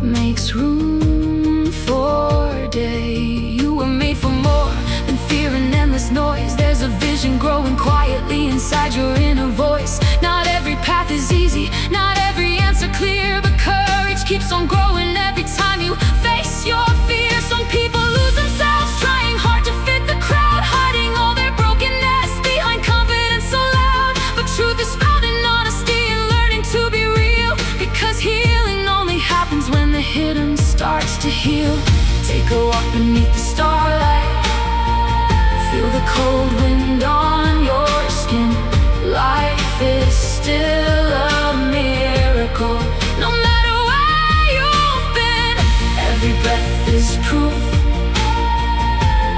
makes room for day. You were made for more than fear and endless noise. There's a vision growing quietly inside your inner voice. Not every path is easy, not every answer clear, but courage keeps on growing every time you face your fear. Some people lose themselves trying hard to fit the crowd, hiding all their brokenness behind confidence so loud. But truth is found in honesty and learning to be real, because healing only happens when the hidden starts to heal. Take a walk beneath the starlight, feel the cold wind on your skin. Life is still a miracle, no matter where you've been. Every breath is proof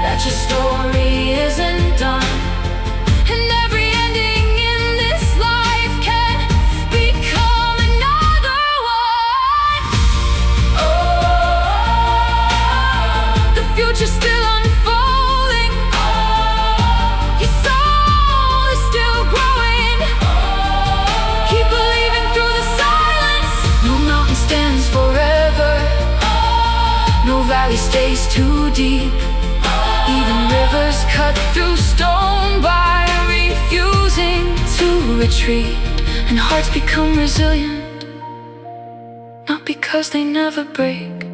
that your story isn't done, and every ending in this life can become another one. Oh, the future's still unfolding. Your soul is still growing. Keep believing through the silence. No mountain stands forever, no valley stays too deep. Even rivers cut through stone by refuge. retreat, and hearts become resilient, not because they never break,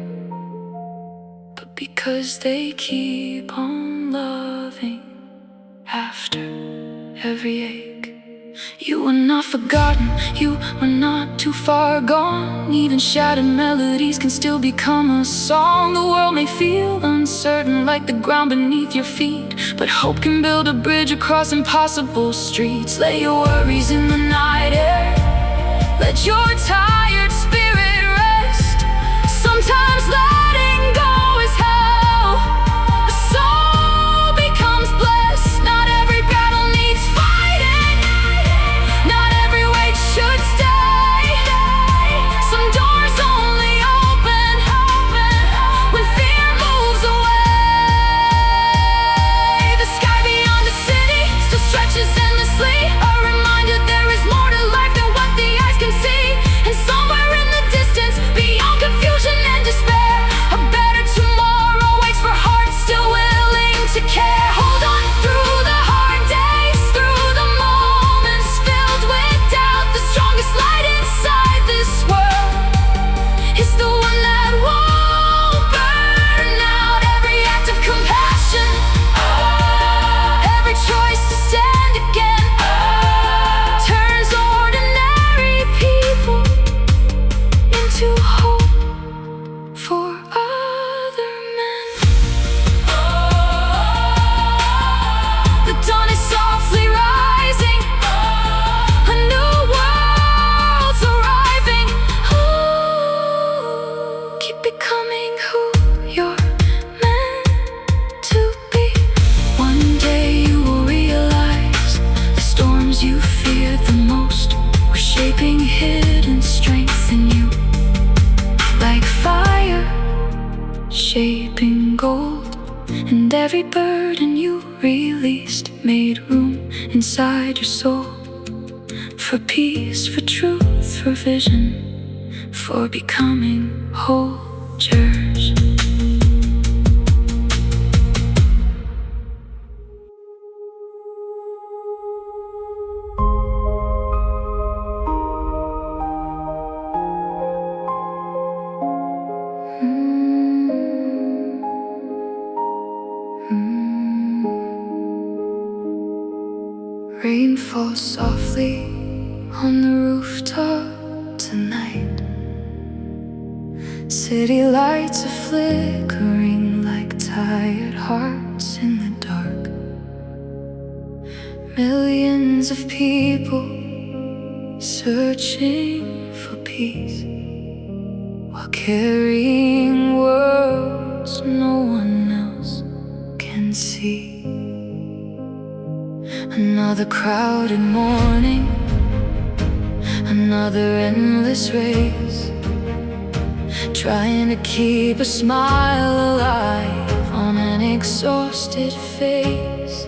but because they keep on loving after every ache. You were not forgotten, you were not too far gone. Even shattered melodies can still become a song. The world may feel uncertain, like the ground beneath your feet, but hope can build a bridge across impossible streets. Lay your worries in the night air, let your tired spirit rest. Sometimes letting go is hell, a soul becomes blessed. Not every battle needs fighting, not every weight should stay. Some doors only open when fear moves away. The sky beyond the city still stretches endlessly, a reminder there is more to life than what the eyes can see. And somewhere in the distance, beyond confusion and despair, a better tomorrow waits for hearts still willing to care. Hold on through the hard days, through the moments filled with doubt. The strongest light inside this world is the one that won't burn out. Every act of compassion, every choice to stand again, turns ordinary people into hope for other men. The dawn is softly rising, a new world's arriving. Keep becoming who you're meant to be. One day you will realize the storms you feared the most were shaping hidden strength in you, like fire shaping gold. And every burden you released made room inside your soul, for peace, for truth, for vision, for becoming whole. Church. Rain falls softly on the rooftop tonight. City lights are flickering like tired hearts in the dark. Millions of people searching for peace, while carrying worlds no one else can see. Another crowded morning, another endless race, trying to keep a smile alive on an exhausted face.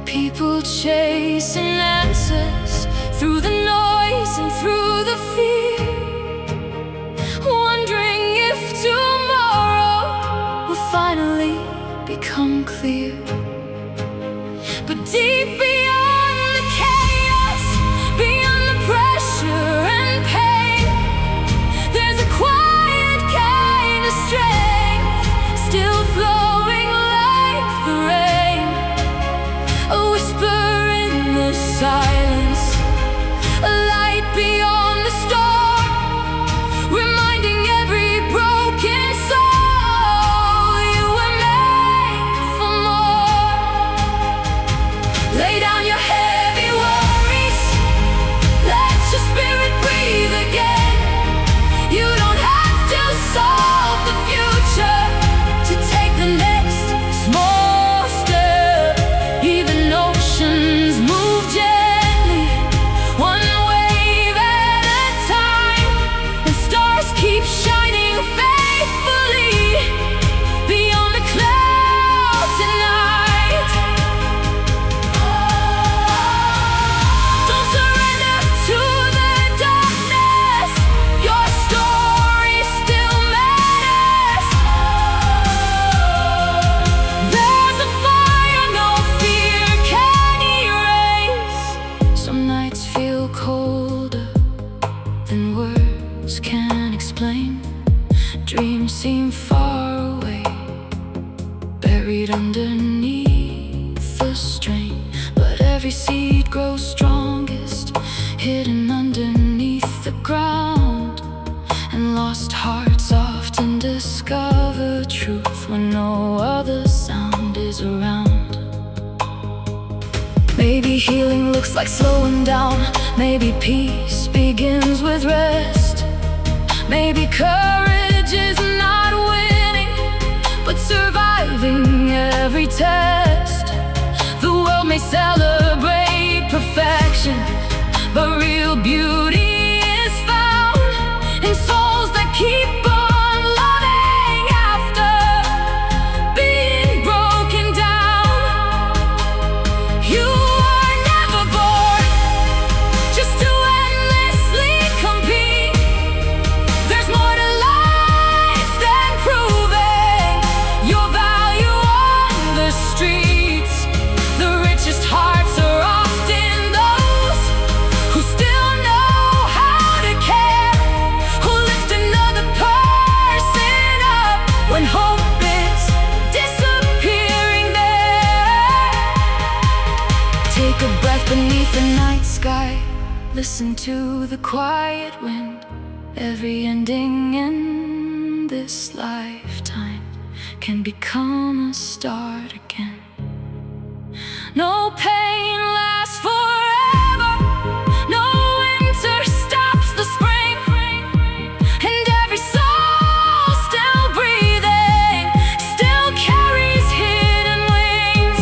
People chasing answers through the noise and through the fear, wondering if tomorrow will finally become clear. But deep beyond the chaos, beyond the pressure and pain, there's a quiet kind of strength still flowing like the rain. A whisper in the silence, a light beyond the storm, reminding every broken soul you were made for more. Lay down buried underneath the strain. But every seed grows strongest, hidden underneath the ground. And lost hearts often discover truth when no other sound is around. Maybe healing looks like slowing down. Maybe peace begins with rest. Maybe courage is not winning, but surviving every test. The world may celebrate perfection, but real beauty is found in souls that keep on loving after being broken down. You are never born just to endlessly compete. There's more to life than proving your value on the streets. The richest hearts are often those who still know how to care, who lift another person up when hope is disappearing there. Take a breath beneath the night sky. Listen to the quiet wind. Every ending in this lifetime can become a start again. No pain lasts forever. No winter stops the spring. And every soul still breathing still carries hidden wings.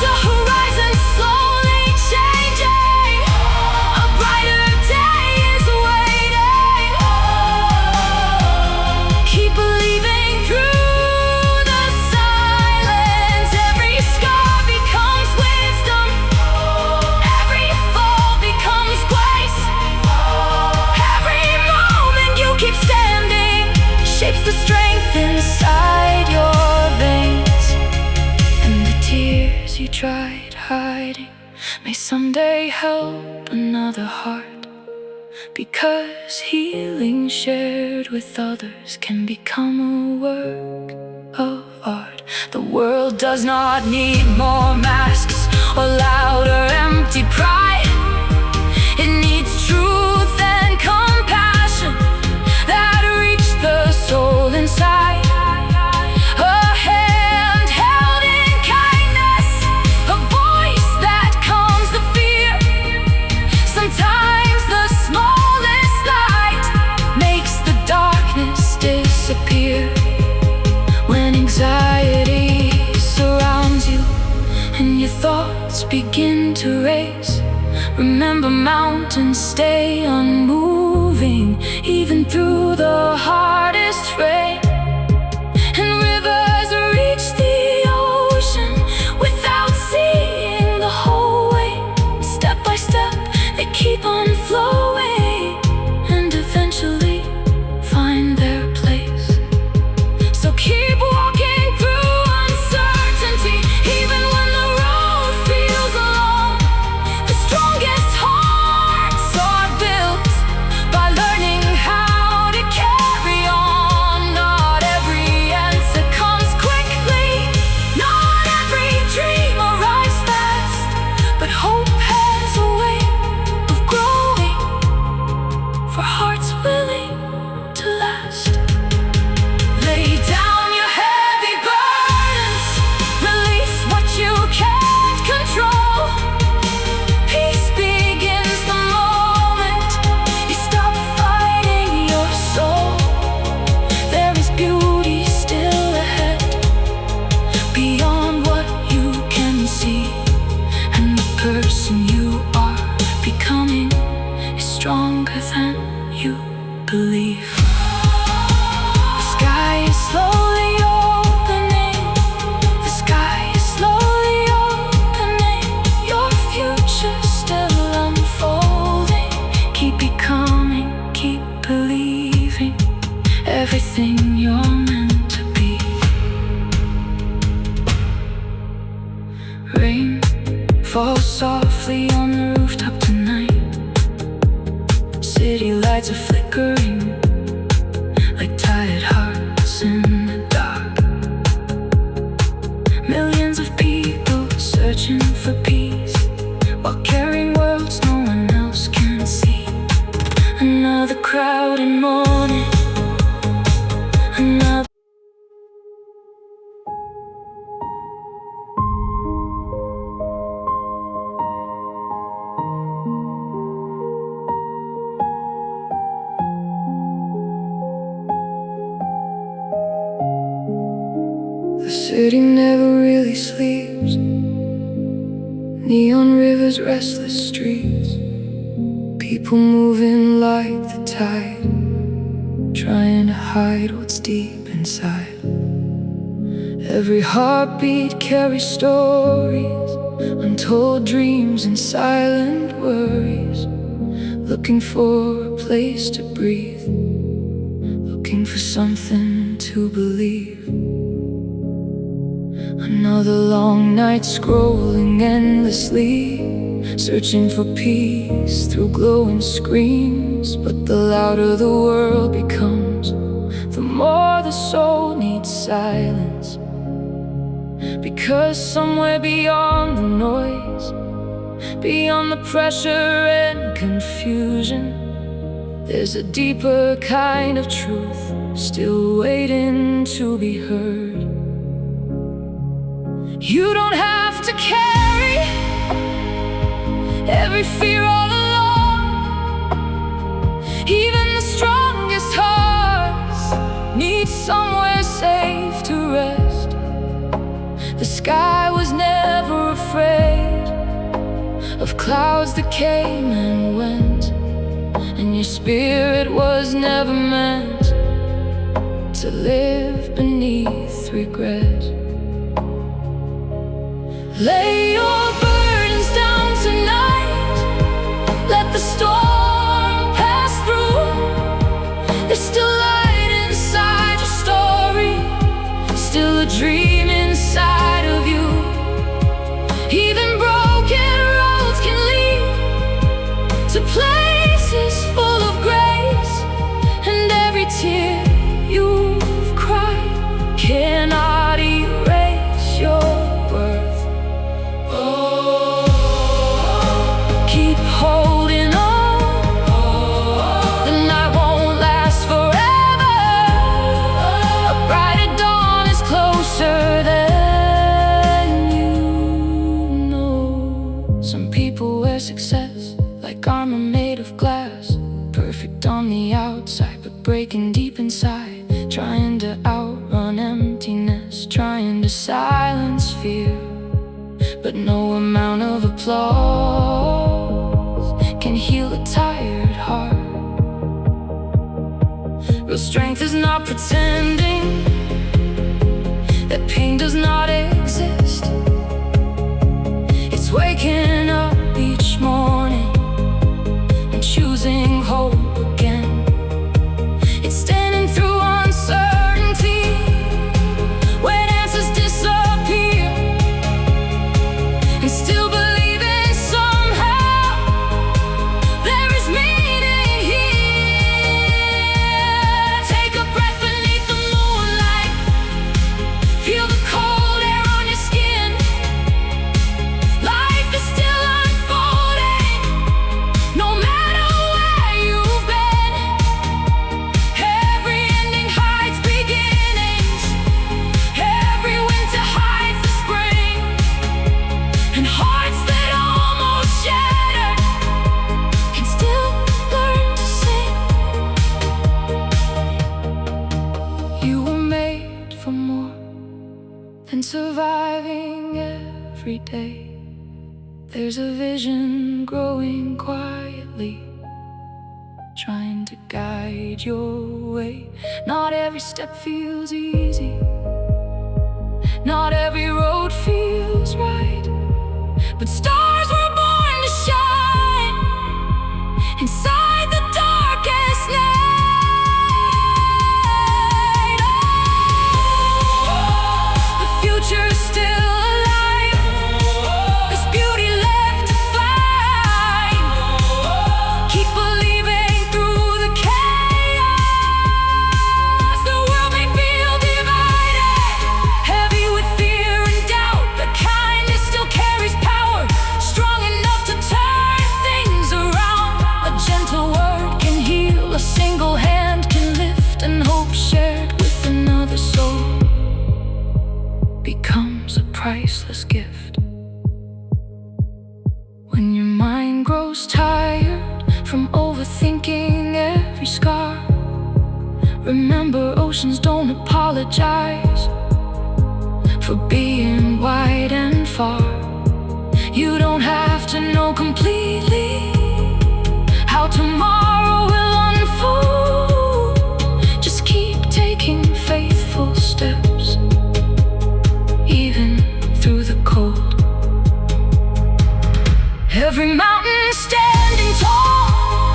The horizon's slowly changing. A brighter day is waiting. Keep believing through the silence. Every scar becomes wisdom. Every fall becomes grace. Every moment you keep standing shapes the strength inside your veins. And the tears you tried hiding may someday help another heart, because healing shared with others can become a work of art. The world does not need more masks or louder empty pride. It needs truth and compassion that reach the soul inside. A hand held in kindness, a voice that calms the fear. Sometimes the smallest light makes the darkness disappear. When anxiety surrounds you and your thoughts begin to race, remember mountains stay unmoving even through the hardest rain. And rivers reach the ocean without seeing the whole way. Step by step they keep on flowing and eventually find their place. So keep walking through uncertainty, even when the road feels long. The strongest hearts are built by learning how to carry on. Not every answer comes quickly, not every dream arrives fast, but hope has a way of growing for hearts willing to last. Lay down your heavy burdens, release what you can't control. Peace begins the moment you stop fighting your soul. There is beauty still ahead, beyond what you can see. And the person you are becoming is stronger than you believe. The sky is slowly opening. The sky is slowly opening. Your future's still unfolding. Keep becoming, keep believing everything you're meant to be. Rain falls softly on the rooftop tonight. City lights are flickering like tired hearts The city never really sleeps. Neon rivers, restless streets, people moving like the tide, trying to hide what's deep inside. Every heartbeat carries stories, untold dreams and silent worries, looking for a place to breathe, looking for something to believe. Another long night scrolling endlessly, searching for peace through glowing screens. But the louder the world becomes, the more the soul needs silence. Because somewhere beyond the noise, beyond the pressure and confusion, there's a deeper kind of truth still waiting to be heard. You don't have to carry every fear all alone. Even the strongest hearts need somewhere safe to rest. The sky was never afraid of clouds that came and went, and your spirit was never meant to live beneath regret. Lay your burdens down tonight, let the storm pass through. There's still light inside your story, still a dream inside of you. Even broken roads can lead to places full of grace, and every tear you've cried cannot erase your worth. Keep holding on, the night won't last forever. A brighter dawn is closer than you know. Some people wear success like armor made of glass, perfect on the outside but breaking deep inside, trying to outrun emptiness, trying to silence fear. But no amount of applause can heal a tired heart. Real strength is not pretending that pain does not exist. It's waking up each morning and choosing hope again. It's standing through uncertainty when answers disappear, and still believing somehow there is meaning here. Take a breath beneath the moonlight, feel the cold air on your skin. Life is still unfolding, no matter where you've been. Every ending hides beginnings, every winter hides the spring, and hearts that almost shattered can still learn to sing. You were made for more than surviving every day. There's a vision growing quietly, trying to guide your way. Not every step feels easy, not every road feels right, but stars were born to shine inside the darkest night. The future is still alive, there's beauty left to find. Keep believing through the chaos. The world may feel divided, heavy with fear and doubt, but kindness still carries power, strong enough to turn things around. A gentle word can heal, a single hand can lift, and hope shared with another soul becomes a priceless gift. When your mind grows tired from overthinking every scar, remember oceans don't apologize. for being wide and far. You don't have to know completely how tomorrow will unfold. Just keep taking faithful steps, even through the cold. Every mountain standing tall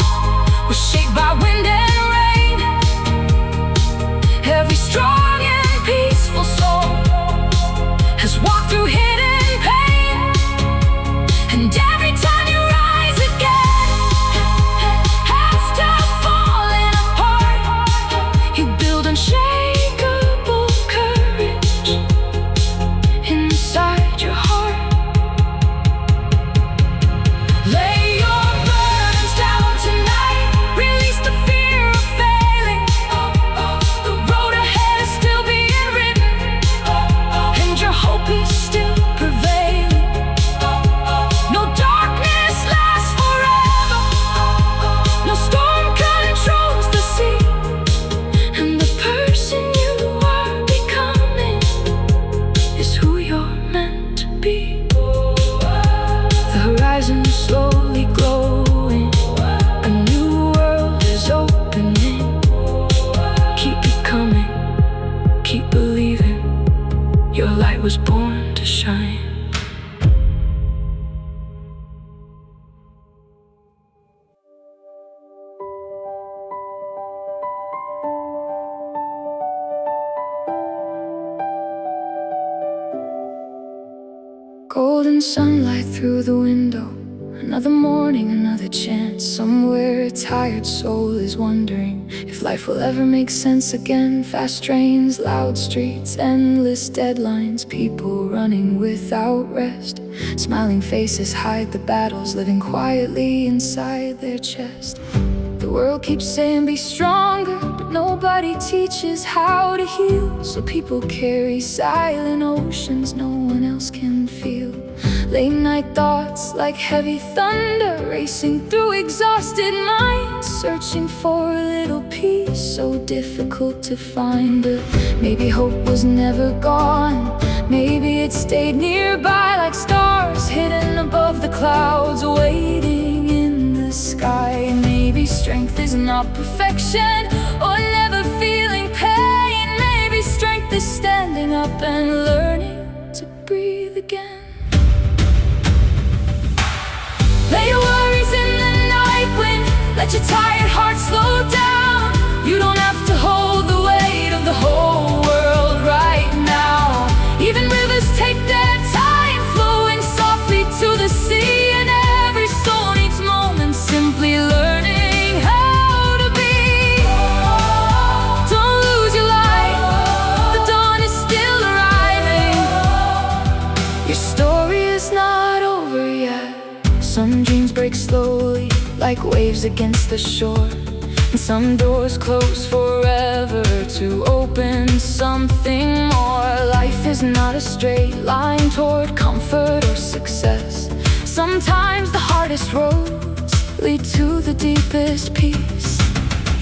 was shaped by wind and rain. Every strong and peaceful soul has walked through hidden pain. And every time you rise again, after falling apart, you build unshakable courage inside your heart. Lay your burdens down tonight, release the fear of failing. The road ahead is still being written, and your hope is still prevailing. No darkness lasts forever, no storm controls the sea, and the person you are becoming is who you're meant to be. The horizon is slowly glowing, a new world is opening. Keep becoming, keep believing, your light was born to shine. Golden sunlight through the window, another morning, another chance. Somewhere a tired soul is wondering if life will ever make sense again. Fast trains, loud streets, endless deadlines, people running without rest. Smiling faces hide the battles, living quietly inside their chest. The world keeps saying be stronger, but nobody teaches how to heal. So people carry silent oceans no one else can feel. Late night thoughts like heavy thunder, racing through exhausted minds, searching for a little peace so difficult to find. But maybe hope was never gone, maybe it stayed nearby like stars hidden above the clouds, waiting in the sky. Maybe strength is not perfection or never feeling pain. Maybe strength is standing up and learning to breathe again. Lay your worries in the night wind, let your tired heart slow down. You don't have to hold the weight of the whole world right now. Even rivers take their time, flowing softly to the sea. And every soul needs moments simply learning how to be. Don't lose your light, the dawn is still arriving. Your story is not over yet. Some dreams break slowly, like waves against the shore, and some doors close forever to open something more. Life is not a straight line toward comfort or success. Sometimes the hardest roads lead to the deepest peace.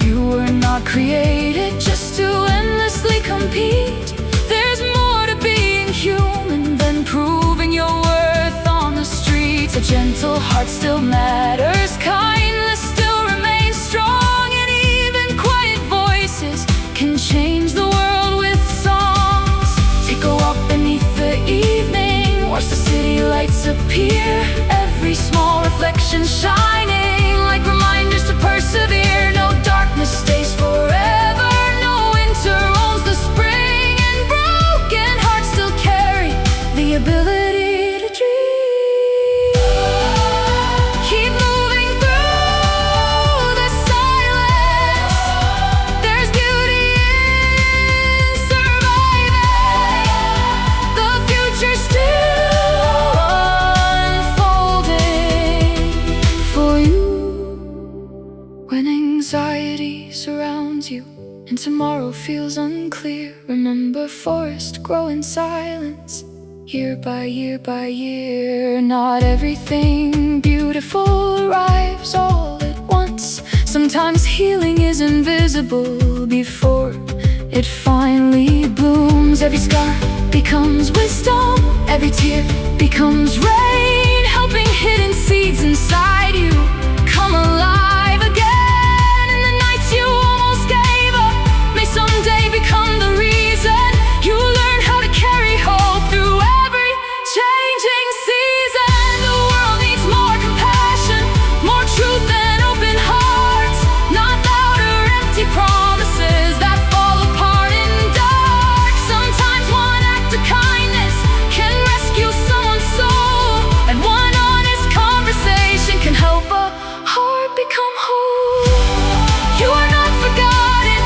You were not created just to endlessly compete. There's more to being human than proving your worth on the streets. A gentle heart still matters, kindness still remains strong, and even quiet voices can change the world with songs. Take a walk beneath the evening, watch the city lights appear. Every small reflection shining like reminders to persevere. No darkness stays forever, no winter owns the spring, and broken hearts still carry the ability to dream. Keep moving through the silence, there's beauty in surviving. The future's still unfolding for you. When anxiety surrounds you and tomorrow feels unclear, remember forests grow in silence, year by year by year. Not everything beautiful arrives all at once. Sometimes healing is invisible before it finally blooms. Every scar becomes wisdom. Every tear becomes rain, helping hidden seeds inside you come alive again. And the nights you almost gave up may someday become the reason you learn how to carry hope through every changing season. The world needs more compassion, more truth and open hearts, not louder empty promises that fall apart in dark. Sometimes one act of kindness can rescue someone's soul, and one honest conversation can help a heart become whole. You are not forgotten,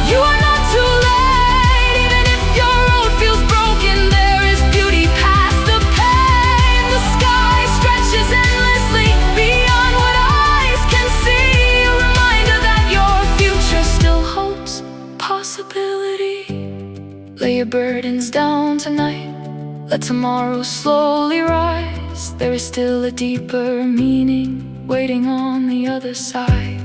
you are not too late. Even if your road feels broken, there is beauty past the pain. The sky stretches endlessly beyond what eyes can see, a reminder that your future still holds possibility. Lay your burdens down tonight, let tomorrow slowly rise. There is still a deeper meaning waiting on the other side.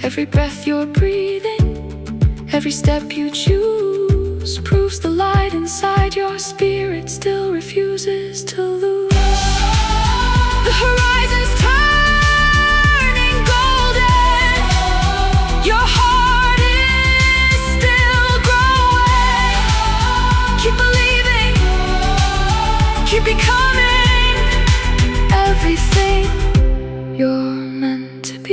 Every breath you're breathing, every step you choose, proves the light inside your spirit still refuses to lose. The horizon's turning golden, your heart is still growing. Keep believing, keep becoming everything you're meant to be.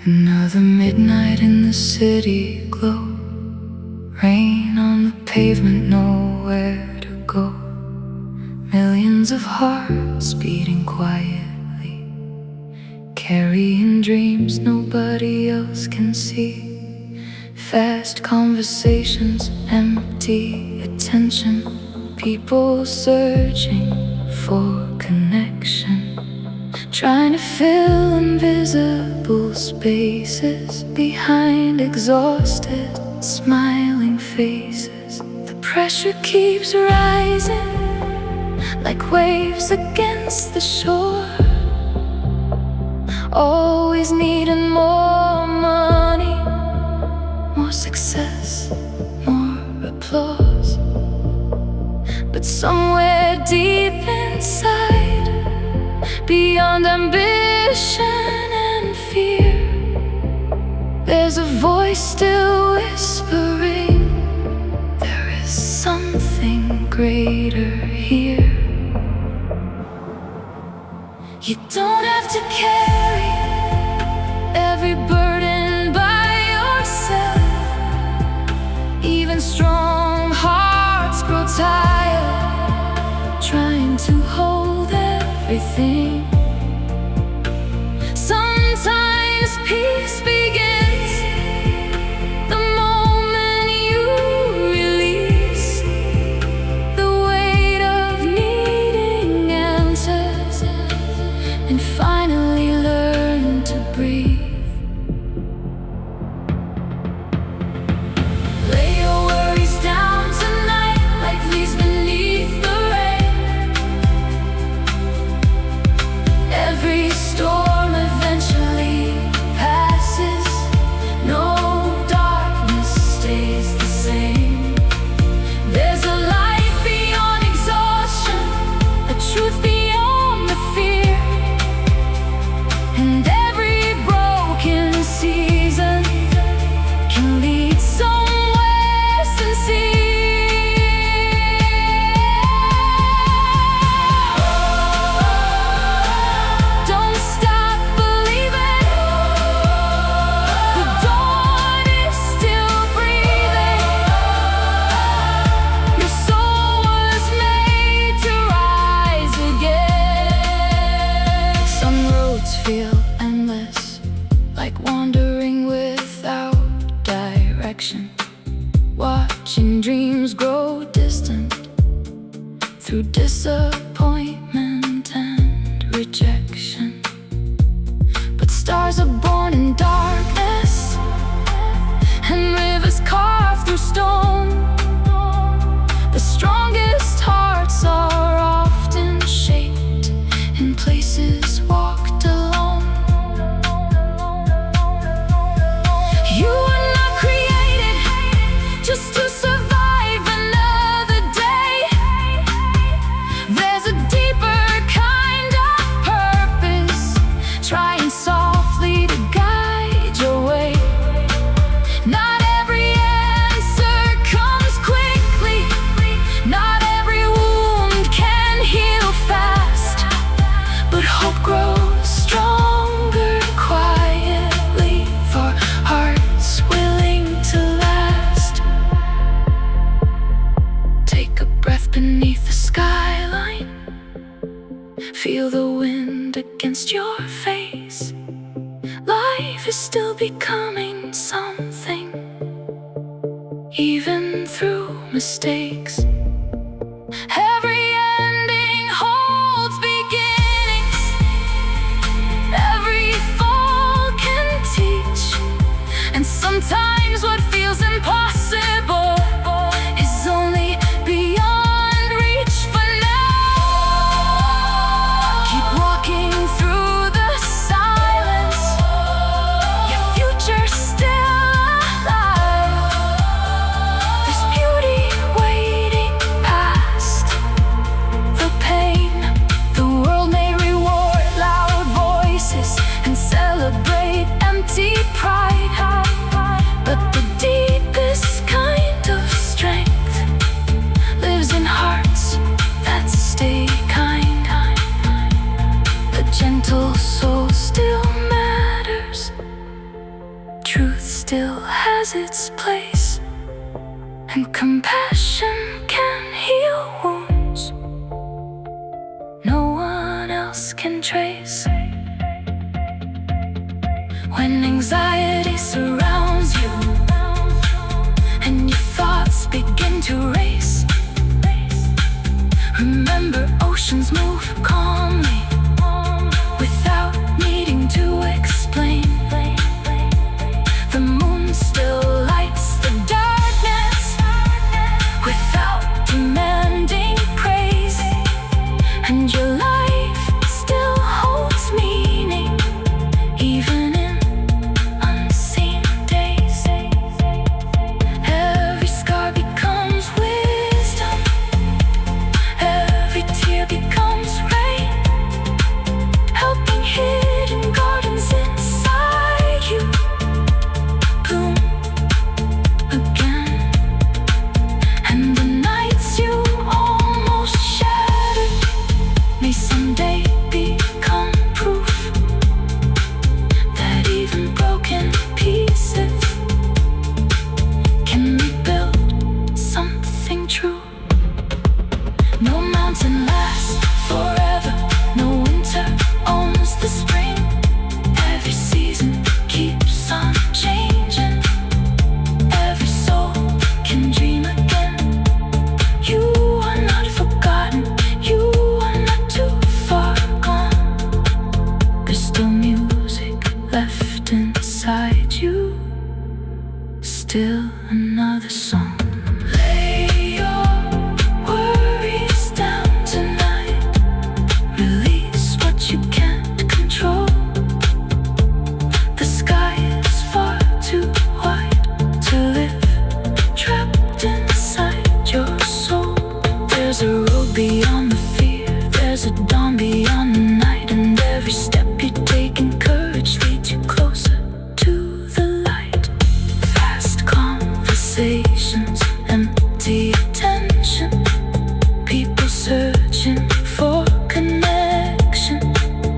Another midnight in the city glow, rain on the pavement, nowhere to go. Millions of hearts beating quietly, carrying dreams nobody else can see. Fast conversations, empty attention, people searching for connection, trying to fill invisible spaces behind exhausted, smiling faces. The pressure keeps rising like waves against the shore, always needing more money, more success, more applause. But somewhere deep inside, beyond ambition and fear, there's a voice still whispering, there is something greater here. You don't have to carry every burden by yourself. Even strong hearts grow tired trying to hold everything. Sometimes peace begins the moment you release the weight of needing answers and finally learn to breathe. Lay your worries down tonight like leaves beneath the rain. Every storm eventually passes, no darkness stays the same. There's a light beyond exhaustion, a truth beyond the fear, and every broken season can lead somewhere sincere. Don't stop believing, the dawn is still breathing. Your soul was made to rise again. Some roads feel endless, like wandering without direction, watching dreams grow distant through disappointment and rejection. But stars are born in darkness, and rivers carved through stone. The strongest hearts are often shaped in places walked alone. You were not created just to survive another day. There's a deeper kind of purpose, trying softly to guide your way. Not every answer comes quickly, not every wound can heal fast, but hope grows stronger quietly for hearts willing to last. Take a breath beneath the skyline, feel the wind against your face. Life is still becoming something, even through mistakes. Every ending holds beginnings, every fall can teach. And sometimes what feels impossible is only beyond reach for now. Keep walking through the silence, your future's still alive. There's beauty waiting past the pain. The world may reward loud voices and celebrate empty pride, but the deepest kind of strength lives in hearts that stay kind. The gentle soul still matters, truth still has its place, and compassion can heal wounds no one else can trace. When anxiety surrounds you and your thoughts begin to race, remember oceans move calmly without needing to explain. The moon still lights the darkness without demanding praise, and your life still holds meaning even in unseen days. Every scar becomes wisdom, every tear becomes rain, helping hidden gardens inside you bloom again. And the nights you almost shattered may someday become proof that even broken pieces can rebuild something true. No mountain lasts forever, no winter owns the spring. Every season keeps on changing, every soul can dream again. You are not forgotten, you are not too far gone. There's still music left inside you, still another song. Lay your worries down tonight, release what you can't control. The sky is far too wide to live trapped inside your soul. There's a road beyond the fear, there's a dawn beyond the night, and every step you take in courage leads you closer to the light. Fast conversations, empty attention, people searching for connection,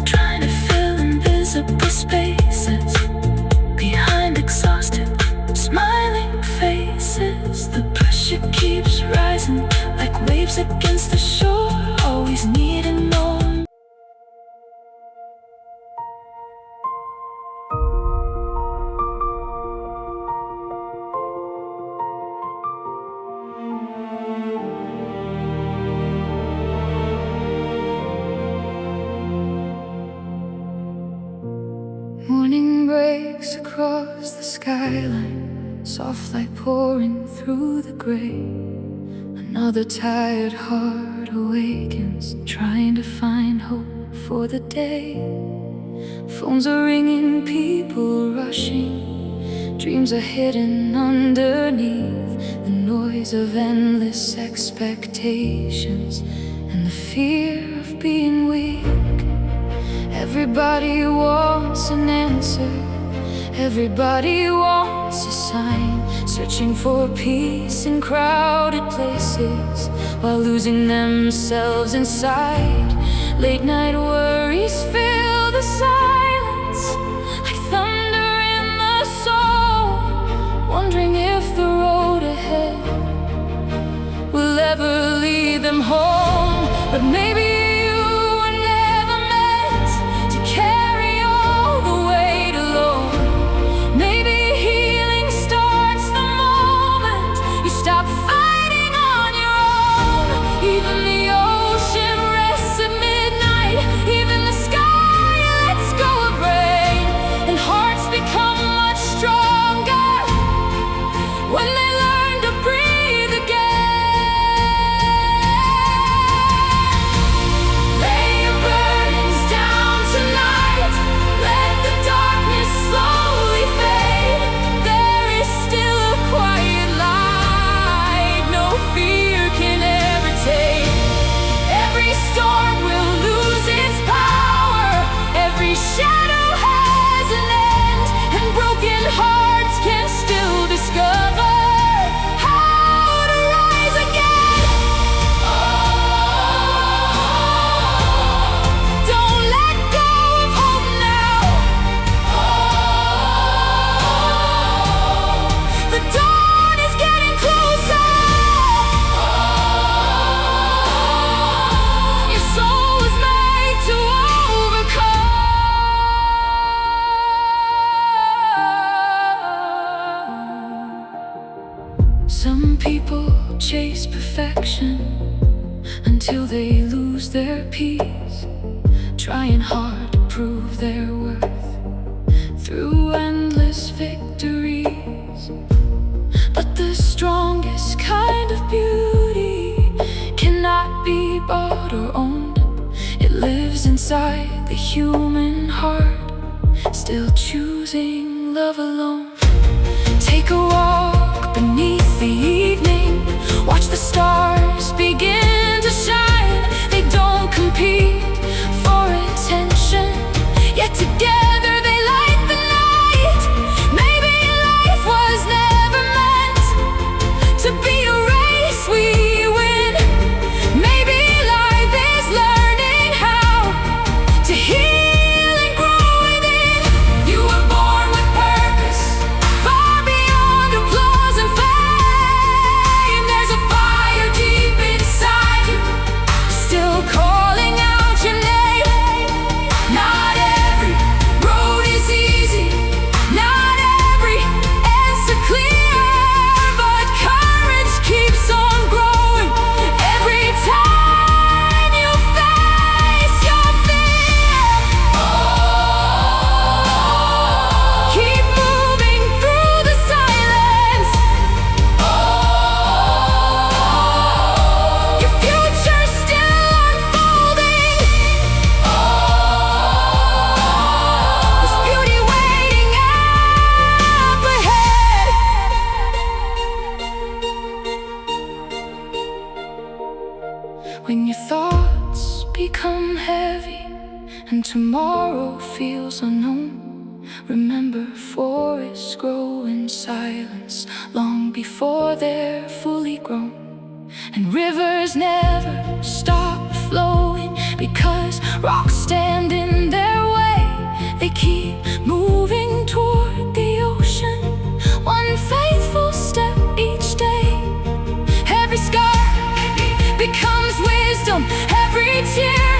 trying to fill invisible spaces behind exhausted, smiling faces. The pressure keeps rising like waves against the shore, always needing more. breaks across the skyline, soft light pouring through the gray. Another tired heart awakens, trying to find hope for the day. Phones are ringing, people rushing, dreams are hidden underneath the noise of endless expectations and the fear of being weak. Everybody wants an answer, everybody wants a sign, searching for peace in crowded places while losing themselves inside. Late night worries fill the silence like thunder in the soul, wondering if the road ahead will ever lead them home. But maybe you were never meant to carry all the weight alone. Maybe healing starts the moment you stop fighting on your own. Even the ocean rests at midnight, even the sky lets go of rain, and hearts become much stronger when they learn to breathe again. Lay your burdens down tonight, let the darkness slowly fade. There is still a quiet light no fear can ever take. Every storm will lose its power, every shadow has an end, and broken hearts can still discover how to rise again. Don't let go of hope now. The dawn is getting closer. Your soul was made to overcome. Some people chase perfection until they lose their peace, trying hard to prove their worth through endless victories. But the strongest kind of beauty cannot be bought or owned. It lives inside the human heart, still choosing love alone. Take a walk beneath the evening, watch the stars begin to shine. They don't compete for attention, yet together they light the night. Maybe life was never meant to be a race we win. Maybe life is learning how to heal and grow within. You were born with purpose, far beyond applause and fame. There's a fire deep inside you, still calling out your name. Not every road is easy, not every answer clear, but courage keeps on growing every time you face your fear. Keep moving through the silence. Your future's still unfolding. There's beauty waiting up ahead. When your thoughts become heavy and tomorrow feels unknown, remember forests grow in silence long before they're fully grown. And rivers never stop flowing because rocks stand in their way. They keep moving toward the ocean, one faithful step each day. Every scar becomes wisdom, every tear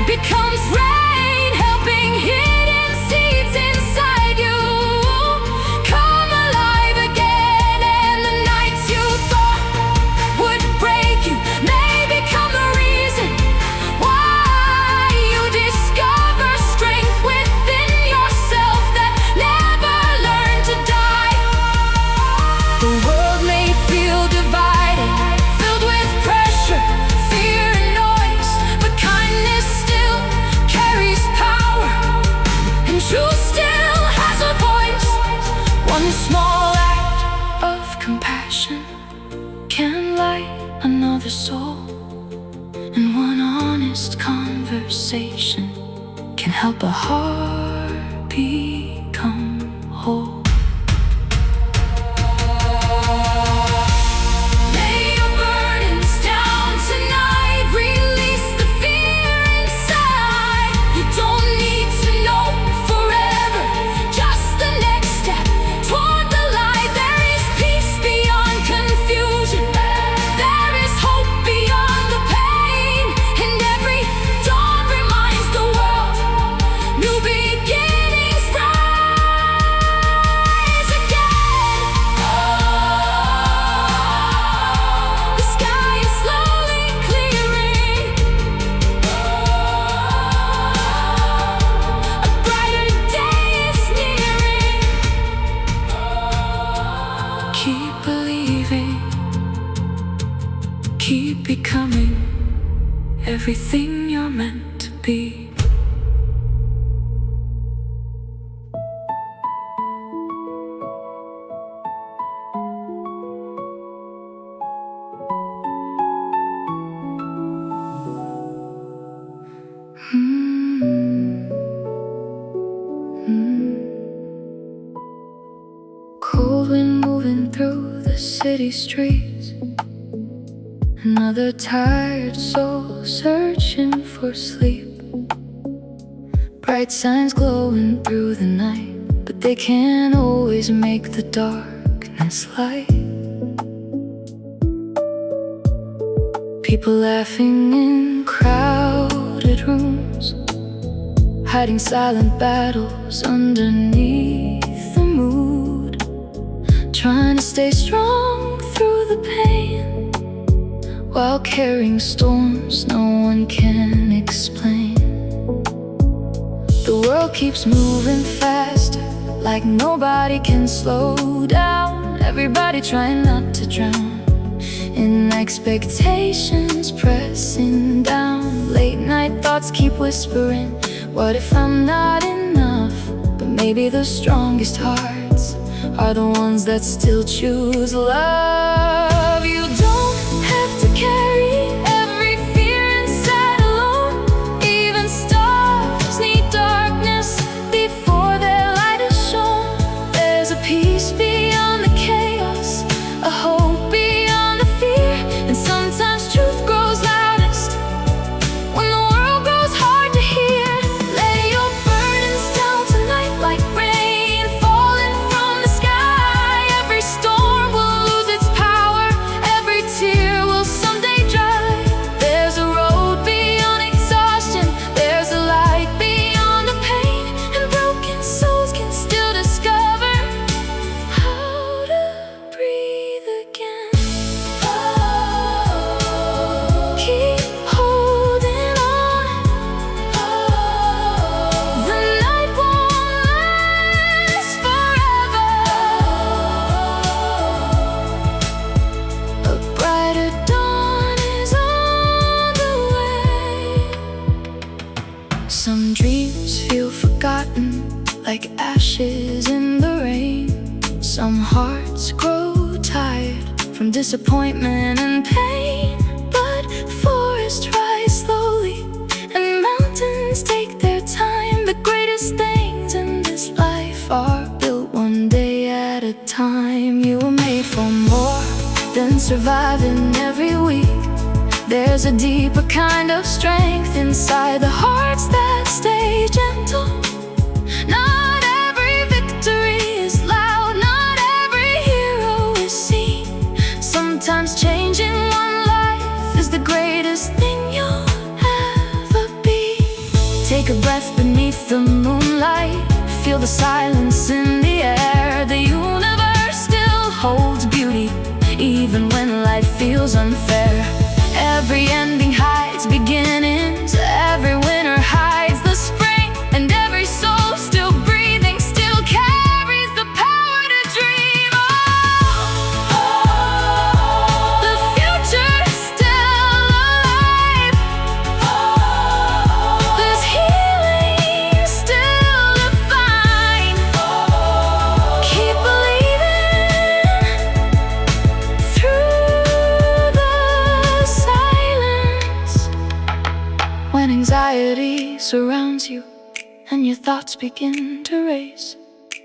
becomes rain, helping hidden seeds inside you come alive again. And the nights you thought would break you may become the reason why you discover strength within yourself that never can light another soul, and one honest conversation can help a heart become whole. Keep believing, keep becoming everything you're meant to be. Cold wind moving through the city streets, another tired soul searching for sleep. Bright signs glowing through the night, but they can't always make the darkness light. People laughing in crowded rooms, hiding silent battles underneath the mood, trying to stay strong through the pain, while carrying storms no one can explain. The world keeps moving faster, like nobody can slow down. Everybody trying not to drown in expectations pressing down. Late night thoughts keep whispering, what if I'm not enough? But maybe the strongest hearts are the ones that still choose love. You don't have to carry every fear inside alone. Even stars need darkness before their light is shown. There's a peace beyond the chaos, a hope beyond the fear, and sometimes truth grows loudest when the world grows hard to hear. Lay your burdens down tonight like rain falling from the sky. Every storm will lose its power, every tear will someday dry. There's a road beyond exhaustion, there's a light beyond the pain, and broken souls can still discover how to breathe again. Keep holding on, the night won't last forever. A brighter dawn is on the way. Some dreams feel forgotten, like ashes in the rain. Some hearts grow tired from disappointment and pain. But forests rise slowly and mountains take their time. The greatest things in this life are built one day at a time. You were made for more than surviving every week. There's a deeper kind of strength inside the hearts that stay gentle. Not every victory is loud, not every hero is seen. Sometimes changing one life is the greatest thing you'll ever be. Take a breath beneath the moonlight, feel the silence in the air. The universe still holds beauty, even when life feels unfair. Every ending hides beginnings, every winter hides the spring, and every soul still breathing still carries the power to dream. The future's still alive. There's healing still to find. Keep believing through your thoughts begin to race,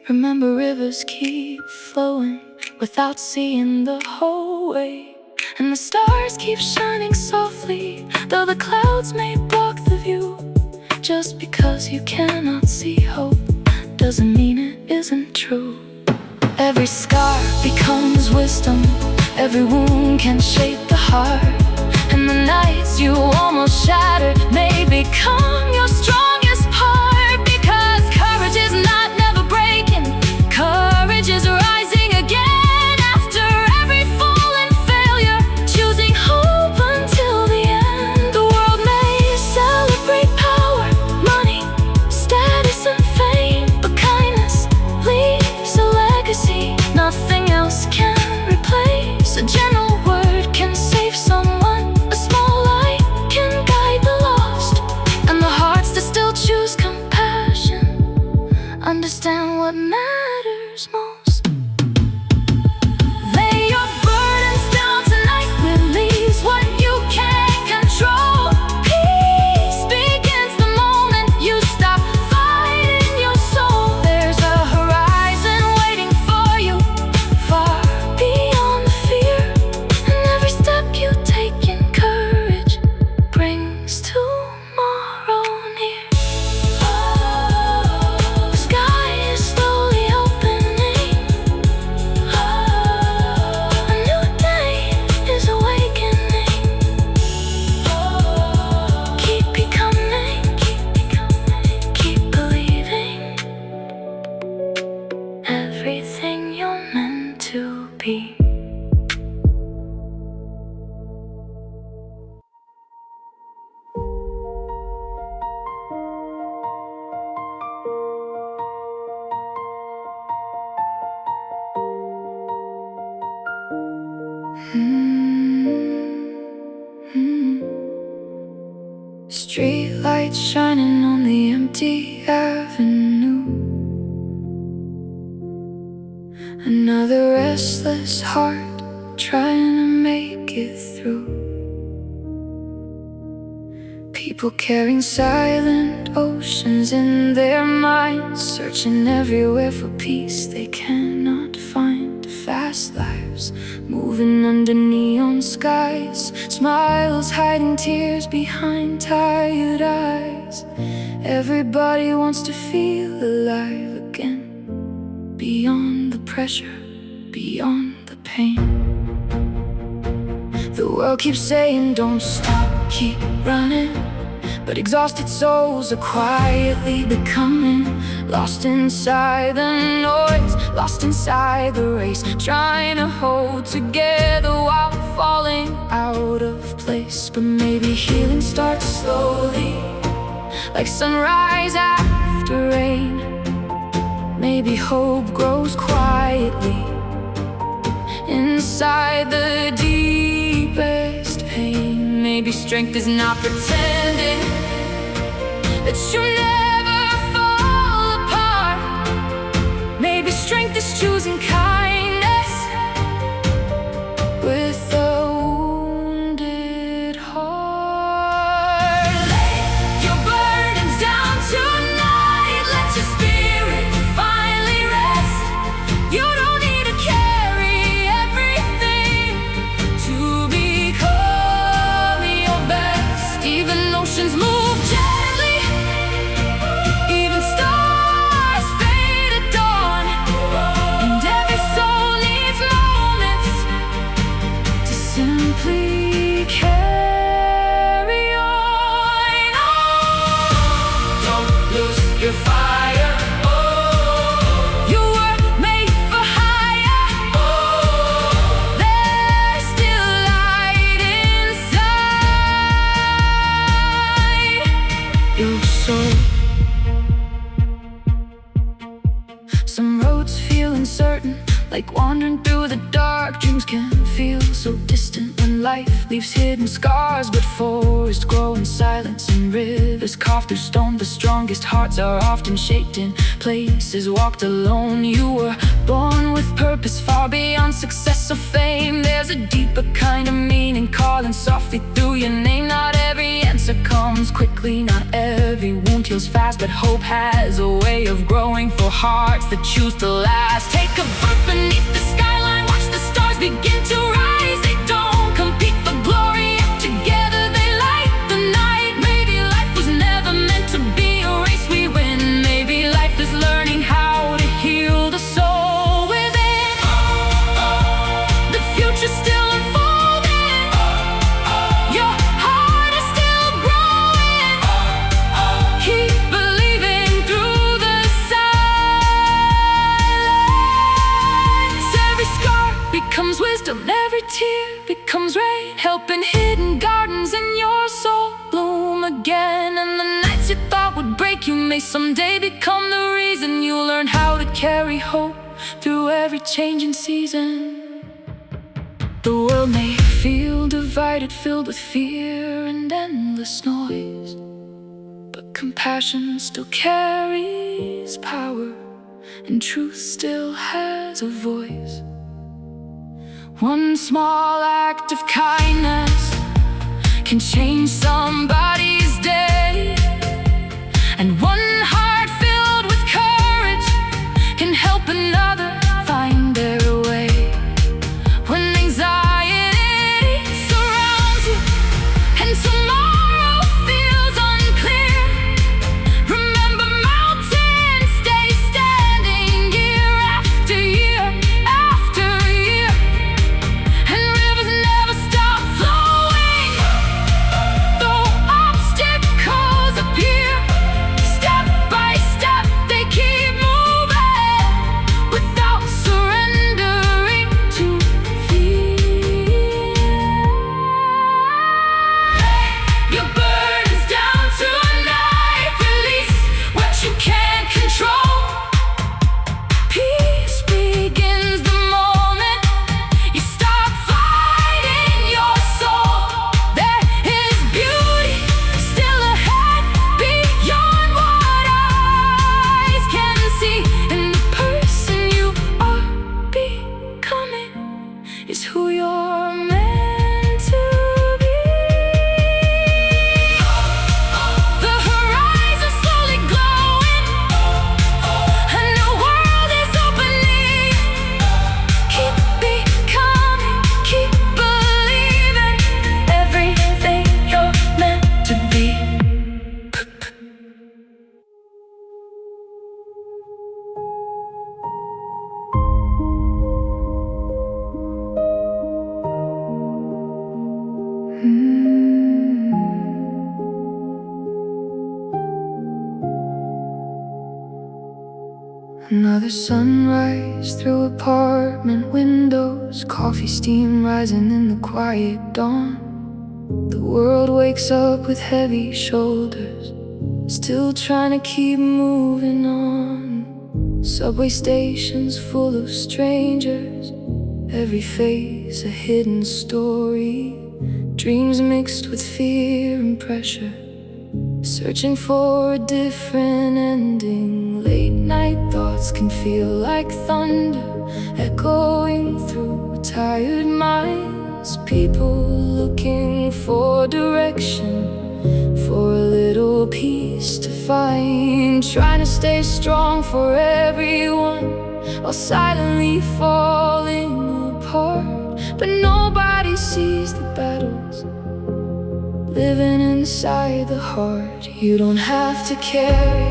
remember rivers keep flowing without seeing the whole way. And the stars keep shining softly, though the clouds may block the view. Just because you cannot see hope doesn't mean it isn't true. Every scar becomes wisdom, every wound can shape the heart. And the nights you almost shattered may become your strongest part. Because courage is not never breaking, courage is rising again. After every fall and failure, choosing hope until the end. The world may celebrate power, money, status and fame, but kindness leaves a legacy nothing else can replace. A gentle word can save someone, a small light can guide the lost. And the hearts that still choose compassion understand what matters most. Lay your burdens down tonight, release what you can't control. Peace begins the moment you stop fighting your soul. There's a horizon waiting for you, far beyond the fear. And every step you take in courage brings tomorrow near. The sky is slowly opening, a new day is awakening. Keep becoming, keep believing everything you're meant to be. Street lights shining on the empty avenue. Another restless heart trying to make it through. People carrying silent oceans in their minds, searching everywhere for peace they cannot find. Fast lives moving under neon skies, smiles hiding tears behind tired eyes. Everybody wants to feel alive again, beyond the pressure, beyond the pain. The world keeps saying don't stop, keep running, but exhausted souls are quietly becoming lost inside the noise, lost inside the race, trying to hold together while falling out of place. But maybe healing starts slowly, like sunrise after rain. Maybe hope grows quietly inside the deepest pain. Maybe strength is not pretending that you never fall apart. Maybe strength is choosing kindness with a wounded heart. Lay your burdens down tonight, let your spirit finally rest. You don't need to carry everything to become your best. Even oceans move gently, even stars fade at dawn. And every soul needs moments to simply carry on. Oh, don't lose your fire. Oh, you were made for higher. Oh, there's still light inside your soul. Some roads feel uncertain, like wandering through the dark. Dreams can feel so distant when life leaves hidden scars. But forests grow in silence and rivers carve through stone. The strongest hearts are often shaped in places walked alone. You were born with purpose far beyond success or fame. There's a deeper kind of meaning calling softly through your name. Not every answer succumbs quickly. Not every wound heals fast, but hope has a way of growing for hearts that choose to last. Take a birth beneath the skyline, watch the stars begin to rise. They don't compete for glory, yet together they light the night. Maybe life was never meant to be a race we win. Maybe life is learning how to heal the soul within. The future's still unfolding. Your heart is still growing. Keep believing through the silence. Every scar becomes wisdom, every tear becomes rain, helping hidden gardens in your soul bloom again. And the nights you thought would break you may someday become the reason you learn how to carry hope through every changing season. The world may feel divided, filled with fear and endless noise, but compassion still carries power, and truth still has a voice. One small act of kindness can change somebody's day, and one heart filled with courage can help another find their way. When anxiety surrounds you and tomorrow feels unclear, remember mountains stay standing year after year after year, and rivers never stop flowing. Though obstacles appear, step by step they keep moving without surrendering to fear. Lay your burdens down tonight, release what you can't control. Peace begins the moment you stop fighting your soul. There is beauty still ahead, beyond what eyes can see. And the person you are becoming is who you're meant to be. The horizon's slowly glowing, a new world is opening. Keep becoming, keep believing, everything you're meant to be. Another sunrise through apartment windows, coffee steam rising in the quiet dawn. The world wakes up with heavy shoulders, still trying to keep moving on. Subway stations full of strangers, every face a hidden story. Dreams mixed with fear and pressure, searching for a different ending. Late night thoughts can feel like thunder, echoing through tired minds. People looking for direction, for a little peace to find. Trying to stay strong for everyone, while silently falling apart. But nobody sees the battles living inside the heart. You don't have to carry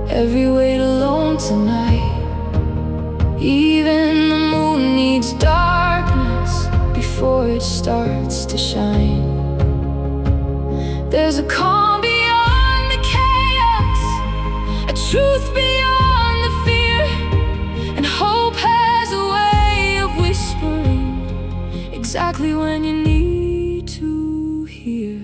every weight alone tonight. Even the moon needs darkness before it starts to shine. There's a calm beyond the chaos, a truth beyond the fear, and hope has a way of whispering exactly when you need to hear.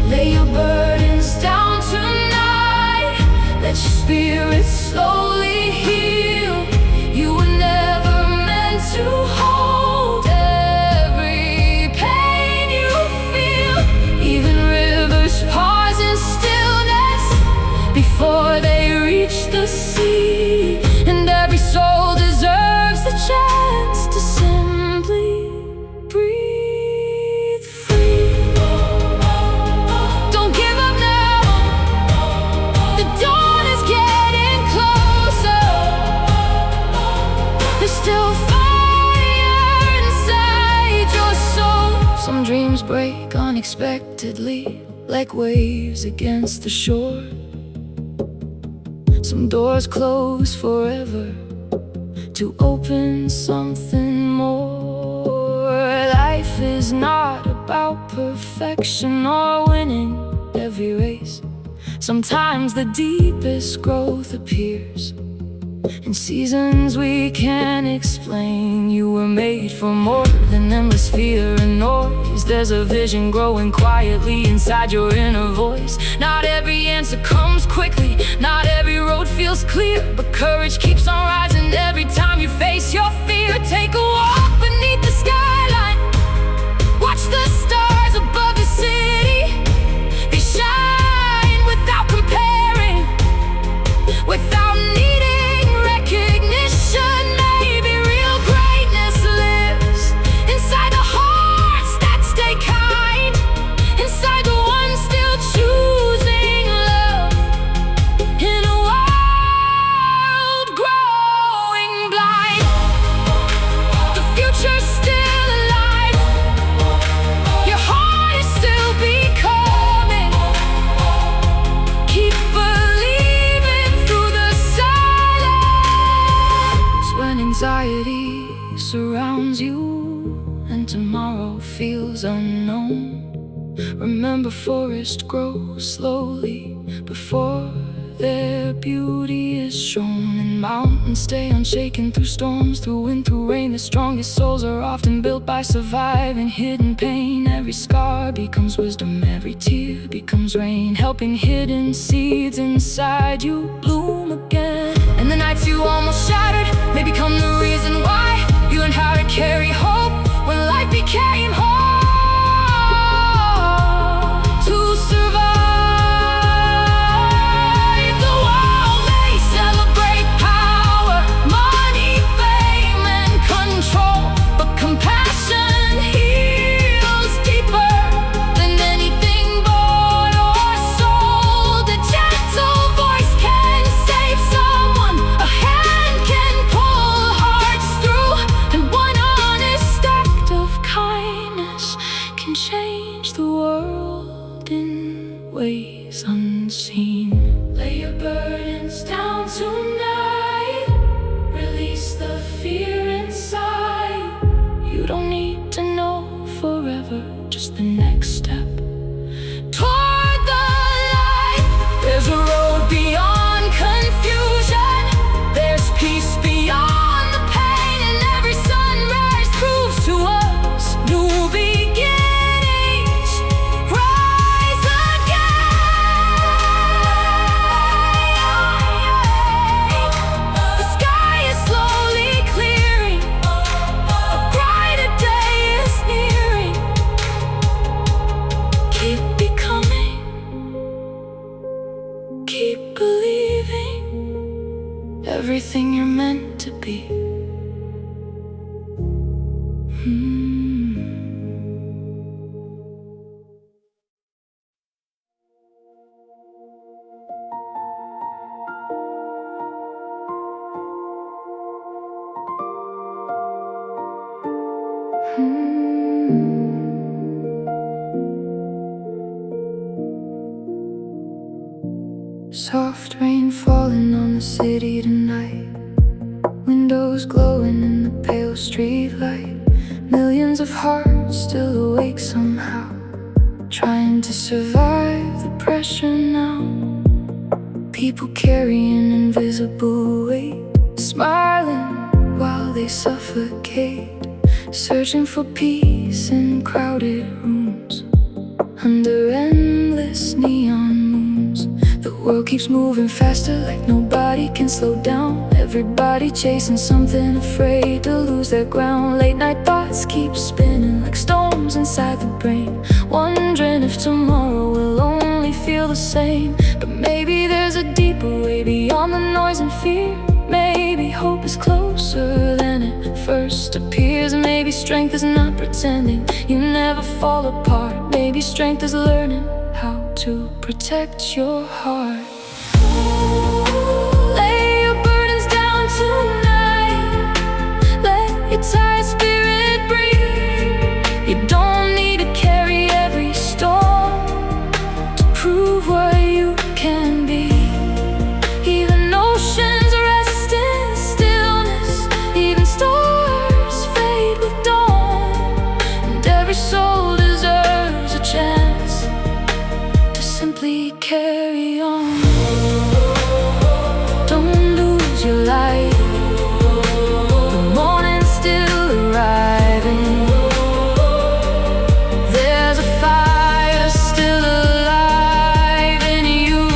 Lay your burdens down tonight, let your spirit slowly heal. You were never meant to hold every pain you feel. Even rivers pause in stillness before they reach the sea. And every soul deserves the chance to simply Some dreams break unexpectedly, like waves against the shore. Some doors close forever to open something more. Life is not about perfection or winning every race. Sometimes the deepest growth appears in seasons we can't explain. You were made for more than endless fear and noise. There's a vision growing quietly inside your inner voice. Not every answer comes quickly, not every road feels clear, but courage keeps on rising every time you face your fear. Take a walk beneath the skyline, watch the stars above the city. They shine without comparing, without needing recognition. Maybe real greatness lives inside the hearts that stay kind, inside the ones still choosing love, in a world growing blind. The future's still alive, your heart is still becoming. Keep believing through the silence. When anxiety surrounds you and tomorrow feels unknown, remember forests grow slowly before their beauty is shown. And mountains stay unshaken through storms, through wind, through rain. The strongest souls are often built by surviving hidden pain. Every scar becomes wisdom, every tear becomes rain, helping hidden seeds inside you bloom again. And the nights you almost shattered may become the reason why you learned how to carry hope when life became hard. To survive, the world may celebrate power, money, fame, and control, but compassion heals deeper than anything bought or sold. A gentle voice can save someone, a hand can pull hearts through, and one honest act of kindness can change the world in ways unseen. Lay your burdens down tonight, release the fear inside. You don't need to know forever, just the next step toward the light. There's a road beyond confusion, there's peace beyond the pain, and every sunrise proves to us new beginnings rise again. The sky is slowly clearing, a brighter day is nearing. Keep becoming, keep believing everything you're meant to be. Soft rain falling on the city tonight, windows glowing in the pale street light. Millions of hearts still awake somehow, trying to survive the pressure now. People carrying invisible weight, smiling while they suffocate, searching for peace in crowded rooms, under endless neon moons. The world keeps moving faster, like nobody can slow down. Everybody chasing something, afraid to lose their ground. Late night thoughts keep spinning like storms inside the brain, wondering if tomorrow will only feel the same. But maybe there's a deeper way beyond the noise and fear. Maybe hope is closer than it first appears. Maybe strength is not pretending you never fall apart. Maybe strength is learning how to protect your heart. Lay your burdens down tonight, let your tired spirit breathe. You don't need a every soul deserves a chance to simply carry on. Don't lose your light, the morning's still arriving. There's a fire still alive in you.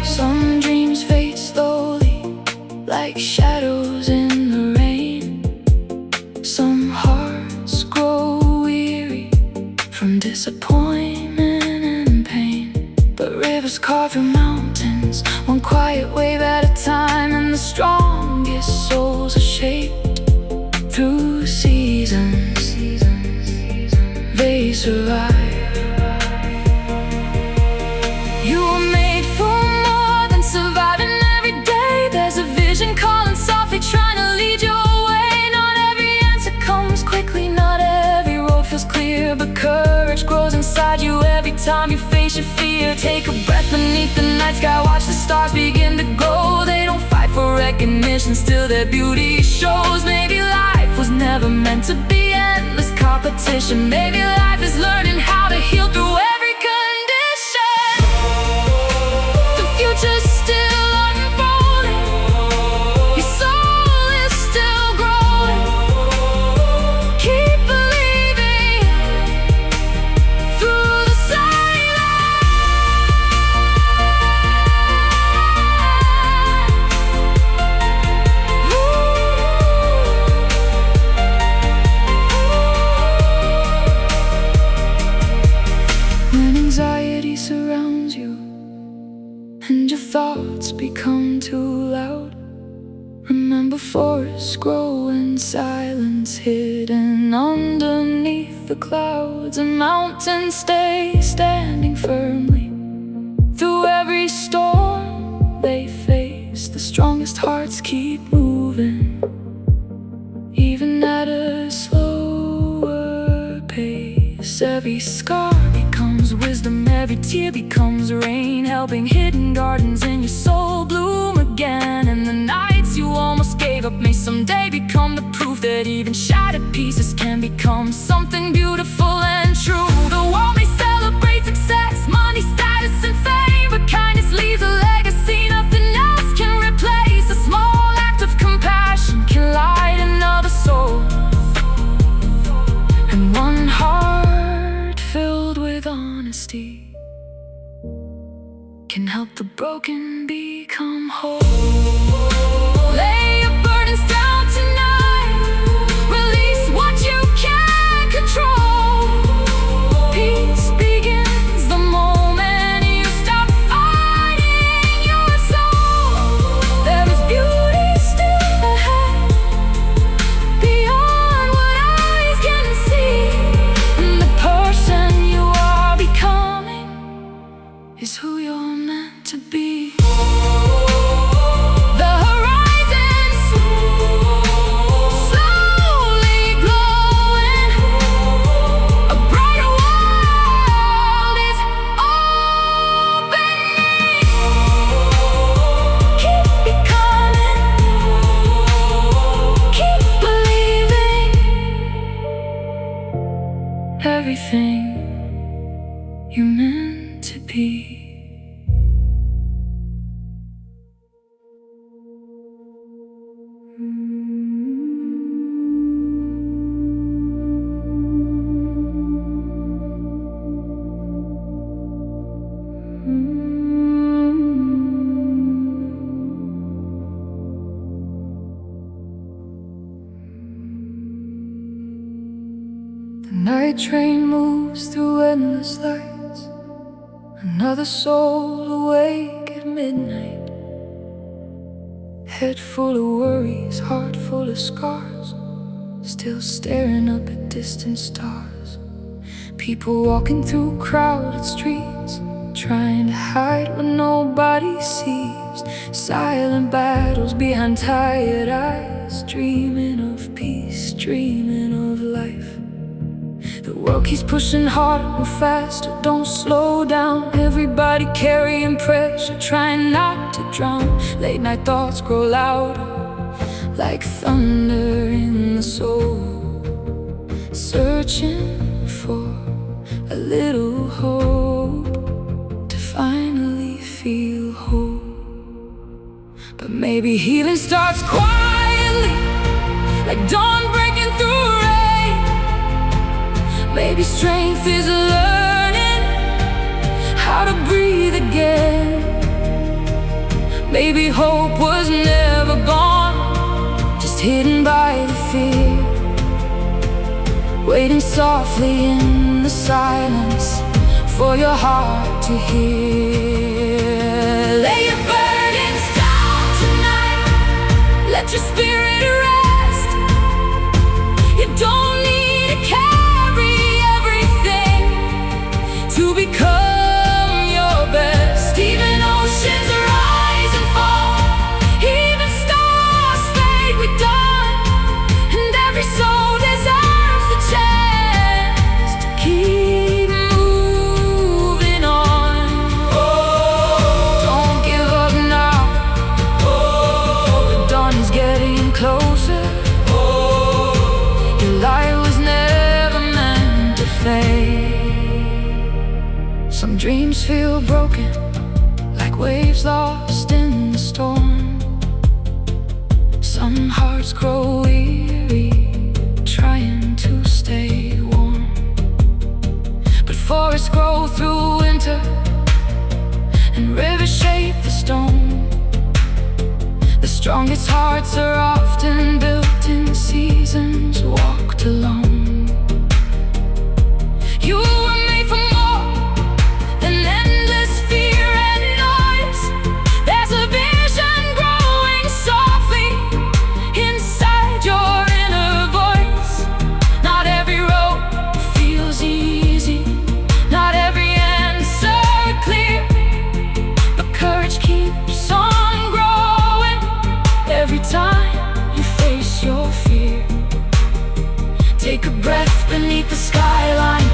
Some dreams fade slowly, like shadows in the rain. Some hearts grow weary from disappointment and pain. But rivers carve your mountains, one quiet wave at a time. And the strongest souls are shaped through seasons. They survive. You were made for more than surviving every day. There's a vision calling softly, trying to lead your way. Not every answer comes quickly, not every road feels clear, but courage grows inside you every time you face your fear. Take a breath beneath the night sky, watch the stars begin to glow. They don't fight for recognition, still their beauty shows. Maybe life was never meant to be endless competition. Maybe life is learning how to heal through every condition. The future's still unfolding, your soul is still growing. Keep believing through the When anxiety surrounds you and your thoughts become too loud, remember forests grow in silence, hidden underneath the clouds. And mountains stay standing firmly through every storm they face. The strongest hearts keep moving, even at a slower pace. Every scar becomes wisdom, every tear becomes rain, helping hidden gardens in your soul bloom again. And the nights you almost gave up may someday become the proof that even shattered pieces can become something beautiful and true. The world may celebrate success, money, status, and fame, but kindness leaves a legacy nothing else can replace. A small act of compassion can light another soul, and one heart filled with honesty can help the broken become whole. Lay your burdens down tonight, release what you can't control. Peace begins the moment you stop fighting your soul. There is beauty still ahead, beyond what eyes can see. And the person you are becoming is who you're meant to be. The horizon's slowly glowing, a brighter world is opening. Keep becoming, keep believing. Everything you're meant to be. The night train moves through endless lights, another soul awake at midnight. Head full of worries, heart full of scars, still staring up at distant stars. People walking through crowded streets, trying to hide what nobody sees. Silent battles behind tired eyes, dreaming of peace, dreaming of life. The world keeps pushing harder, move faster, don't slow down. Everybody carrying pressure, trying not to drown. Late night thoughts grow louder, like thunder in the soul, searching for little hope to finally feel whole. But maybe healing starts quietly, like dawn breaking through rain. Maybe strength is learning how to breathe again. Maybe hope was never gone, just hidden by the fear, waiting softly in the silence for your heart to hear. Lay your burdens down tonight, let your spirit rest. You don't need to carry everything to become your best. Even oceans rise and fall, even stars fade with dawn, and every soul deserves the chance to keep moving on. Don't give up now, the dawn is getting closer. Your light was never meant to fade. Some dreams feel broken, like waves lost in the storm. Some hearts grow weary, trying to stay warm. But forests grow through winter, and rivers shape the stone. The strongest hearts are often built in seasons walked alone. You were made for more than endless fear and noise. There's a vision growing softly inside your inner voice. Not every road feels easy, not every answer clear, but courage keeps on growing every time you face your fear. Take a breath beneath the skyline,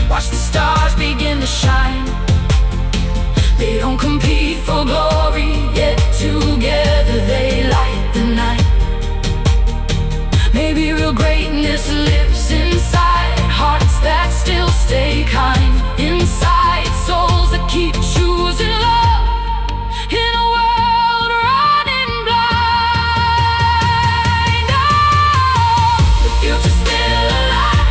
watch the stars begin to shine. They don't compete for glory, yet together they light the night. Maybe real greatness lives inside hearts that still stay kind, inside souls that keep choosing love in a world running blind. The future's still alive,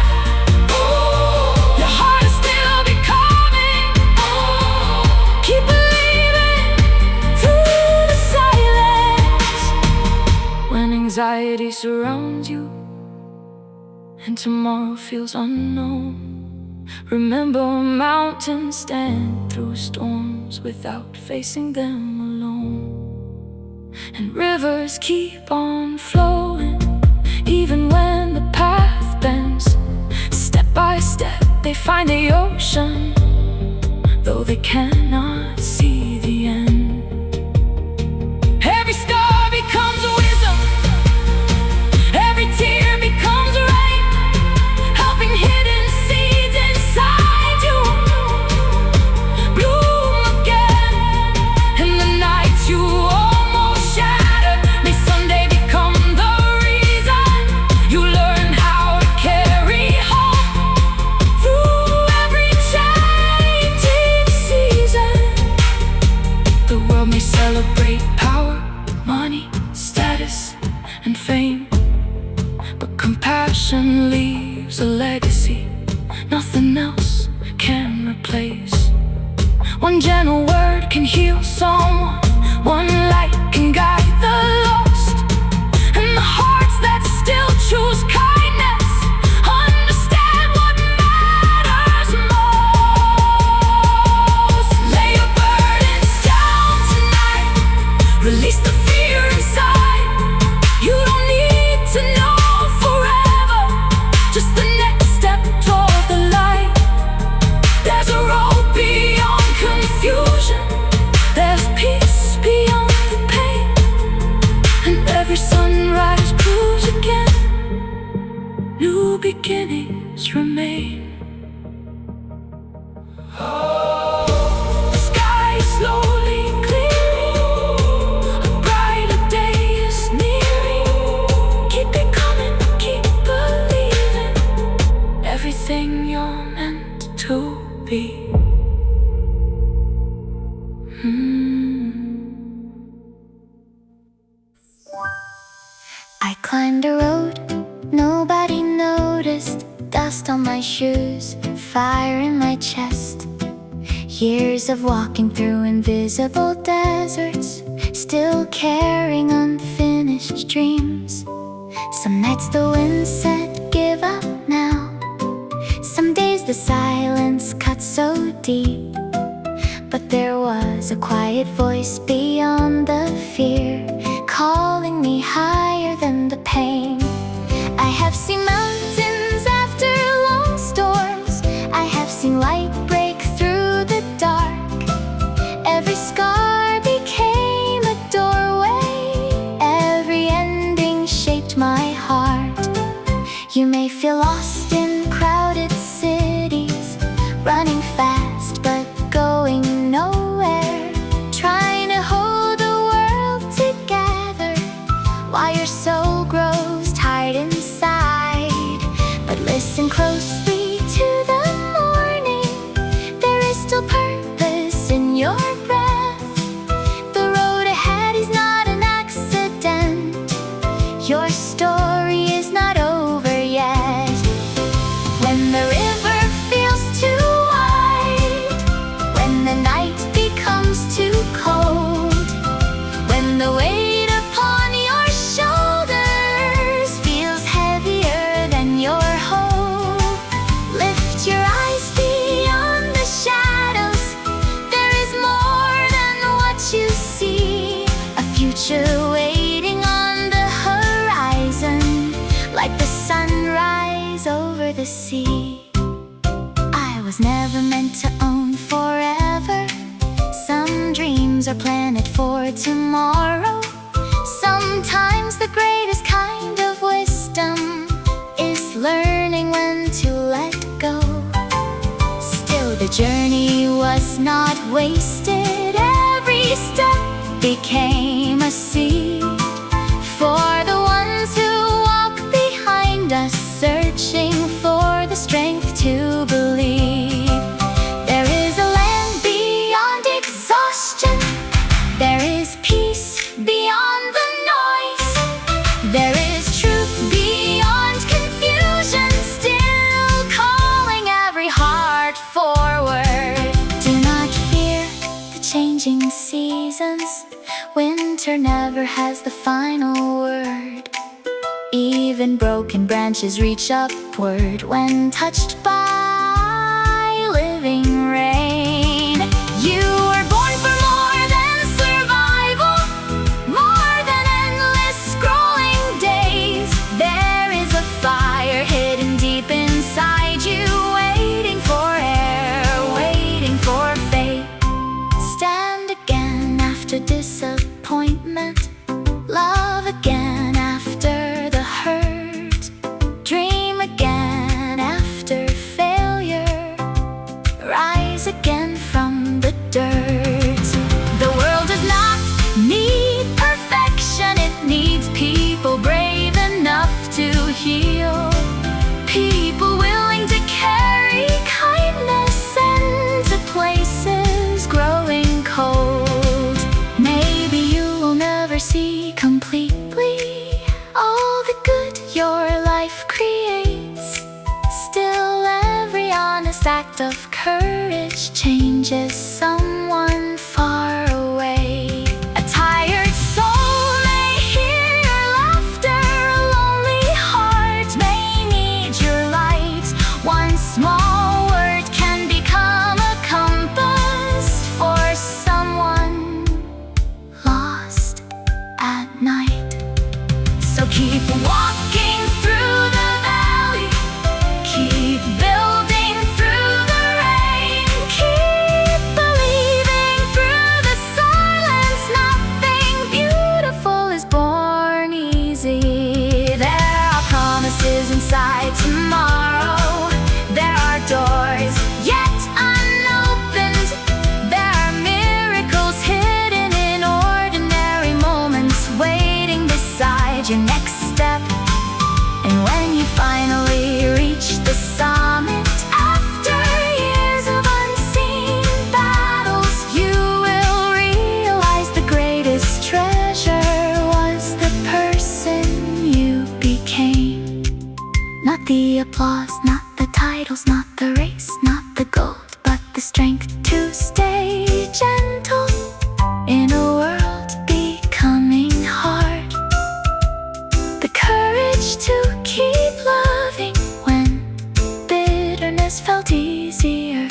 your heart is still becoming. Keep believing through the silence. When anxiety surrounds you and tomorrow feels unknown, remember mountains stand through storms without facing them alone. And rivers keep on flowing even when the path bends. Step by step they find the ocean, though they cannot see the end. Every star becomes wisdom, every tear becomes rain, helping hidden seeds inside you bloom again. And the nights you almost shattered may someday become the reason you learn how to carry hope through every changing season. The world may celebrate power, money, status, and fame, but compassion leaves a legacy nothing else can replace. One gentle word can heal someone, one light can guide the lost, and the hearts that still choose kindness understand what matters most. Lay your burdens down tonight, release the fear inside. You don't need to know forever, just the next step toward the light. There's a road beyond confusion, there's peace beyond the pain, and every sunrise proves again new beginnings remain. The sky is slowly clearing, a brighter day is nearing. Keep it coming, keep believing, everything you're meant to be. I climbed a road, nobody noticed. Dust on my shoes, fire in my chest. Years of walking through invisible deserts, still carrying unfinished dreams. Some nights the wind said, give up now. Some days the silence cut so deep. But there was a quiet voice beyond the fear, calling me higher than the pain. I have seen mountains after long storms. I have seen light break through the dark. Every scar became a doorway. Every ending shaped my heart. You may feel lost in crowded cities, running fast but going nowhere, trying to hold the world together while your soul grows tired inside. But listen closely to the morning. There is still purpose in your breath. The road ahead is not an accident. Your story is not over yet. When the river feels too wide, when the night becomes too cold, when the weight upon your shoulders feels heavier than your hope, lift your eyes beyond the shadows. There is more than what you see. A future waiting on the horizon, like the sunrise over the sea. I was never meant to own forever. Some dreams are planted for tomorrow. Sometimes the greatest kind of wisdom is learning when to let go. Still, the journey was not wasted. Every step became a seed for the ones who walk behind us, searching for the strength to believe. There is a land beyond exhaustion. There is peace beyond the noise. There is truth beyond confusion, still calling every heart forward. Do not fear the changing seasons. Winter never has the final word. Even broken branches reach upward when touched by living rain. You were born for more than survival, more than endless scrolling days. There is a fire hidden deep inside you, waiting for air, waiting for faith. Stand again after disappointment, love again after the hurt, dream again after failure, rise again from the dirt. The world does not need perfection, it needs people brave enough to heal, people willing to carry kindness into places growing cold. Maybe you will never see completely all the good your life creates. Still, every honest act of courage changes someone far away. A tired soul may hear your laughter, a lonely heart may need your light. One small word can become a compass for someone lost at night. So keep walking through the valley, keep building through the rain, keep believing price, not the gold, but the strength to stay gentle in a world becoming hard. The courage to keep loving when bitterness felt easier.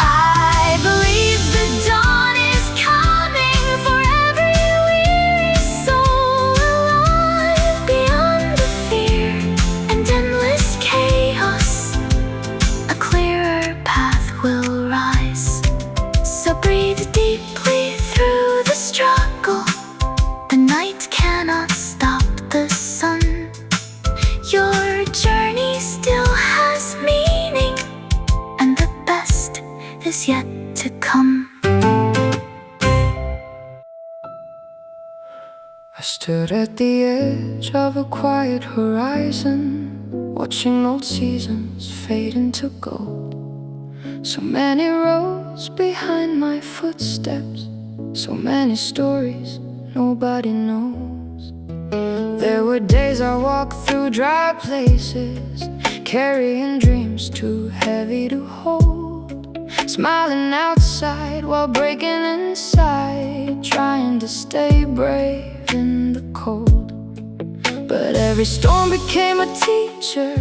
I believe the dawn is coming for every weary soul alive. Beyond the fear and endless chaos, a clearer path will rise. So breathe deeply through the struggle. The night cannot stop the sun. Your journey still has meaning, and the best is yet to come. I stood at the edge of a quiet horizon, watching old seasons fade into gold. So many roads behind my footsteps, so many stories nobody knows. There were days I walked through dry places, carrying dreams too heavy to hold, smiling outside while breaking inside, trying to stay brave in the cold. But every storm became a teacher,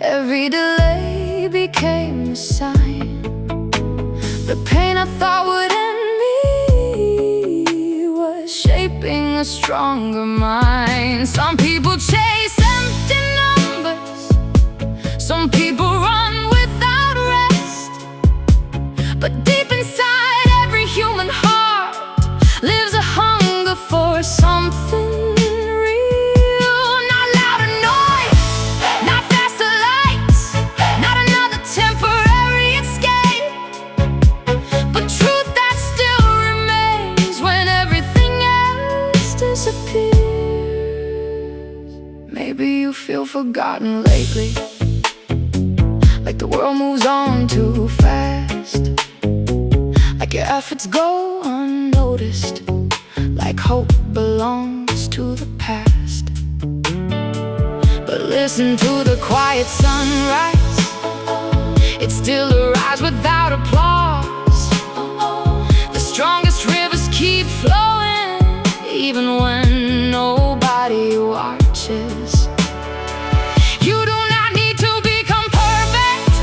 every delay became a sign. The pain I thought would end me was shaping a stronger mind. Some people chase empty numbers, some people run without rest, but deep inside every human heart lives a hunger for something real. Not louder noise, not faster lights, not another temporary escape, but truth that still remains when everything else disappears. Maybe you feel forgotten lately, like the world moves on too fast, like your efforts go unnoticed, like hope belongs to the past. But listen to the quiet sunrise, it still arrives without applause. The strongest rivers keep flowing, even when nobody watches. You do not need to become perfect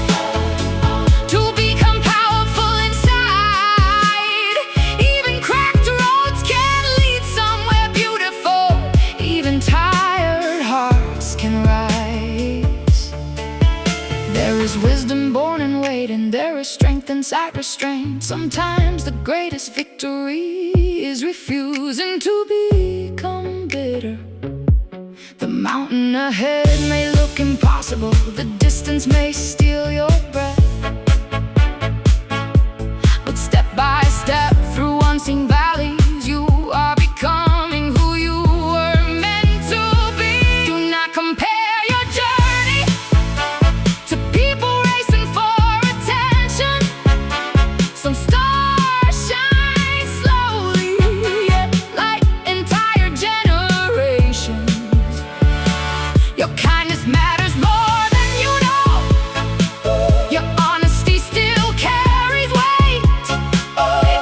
to become powerful inside. Even cracked roads can lead somewhere beautiful. Even tired hearts can rise. There is wisdom born in waiting, there is strength inside restraint. Sometimes the greatest victory is refusing to become bitter. The mountain ahead may look impossible, the distance may steal your breath, but step by step through unseen valleys, you are becoming who you were meant to be. Do not compare your journey to people racing for attention. Some stars shine slowly, yet light entire generations. Your kindness matters more than you know. Your honesty still carries weight.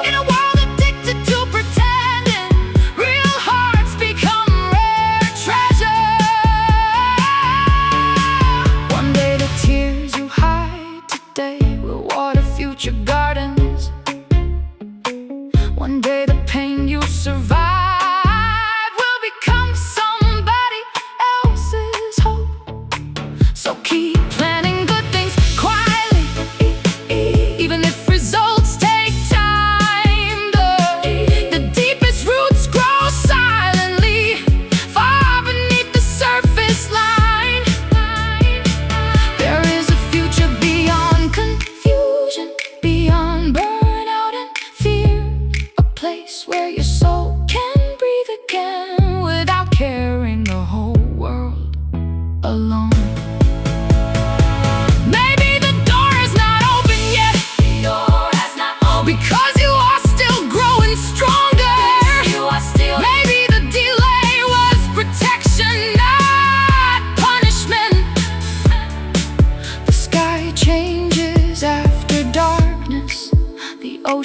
In a world addicted to pretending, real hearts become rare treasure. One day the tears you hide today will water future gardens. One day the pain you survive will become somebody else's hope. So keep planting good things quietly, even if results take time. The deepest roots grow silently, far beneath the surface line. There is a future beyond confusion, beyond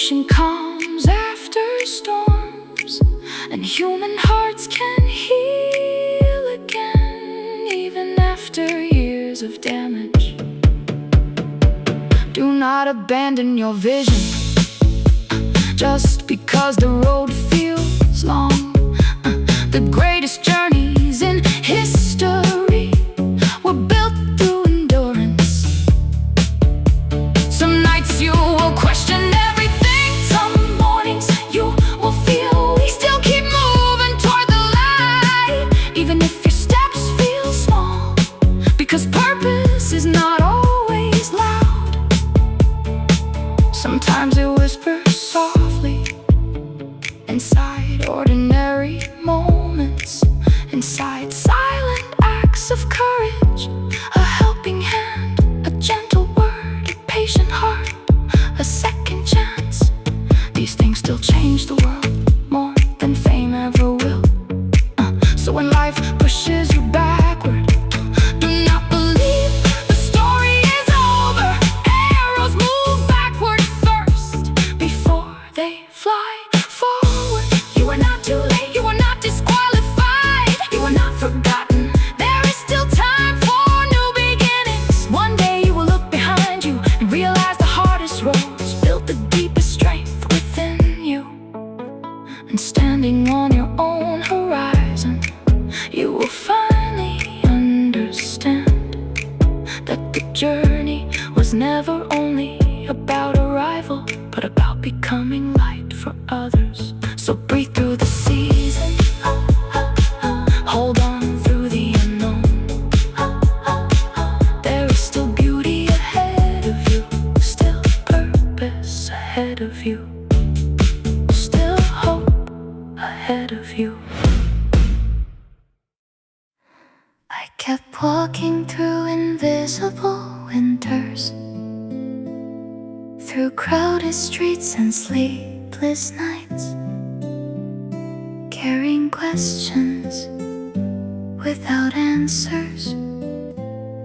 Emotion comes after storms, and human hearts can heal again, even after years of damage. Do not abandon your vision just because the road feels long. The greatest journeys in history were built through endurance. Some nights you will question everything, some mornings you will feel we still keep moving toward the light, even if your steps feel small, because purpose is not always loud. Sometimes it whispers softly inside ordinary moments, inside silent acts of courage, a helping hand, a gentle word, a patient heart, a second chance. These things still change the world more than fame ever will. So when life pushes you backward, do not believe the story is over. Arrows move backward first before they fly forward. You are not too late, you are not disqualified, you are not forgotten. There is still time for new beginnings. One day you will look behind you and realize the hardest roads built the deepest strength within you. And standing on your own horizon, you will finally understand that the journey was never only about arrival, but about becoming light for others. So breathe through the season, hold on through the unknown. There is still beauty ahead of you, still purpose ahead of you, still hope ahead of you. I kept walking through invisible winters, through crowded streets and sleepless nights, carrying questions without answers,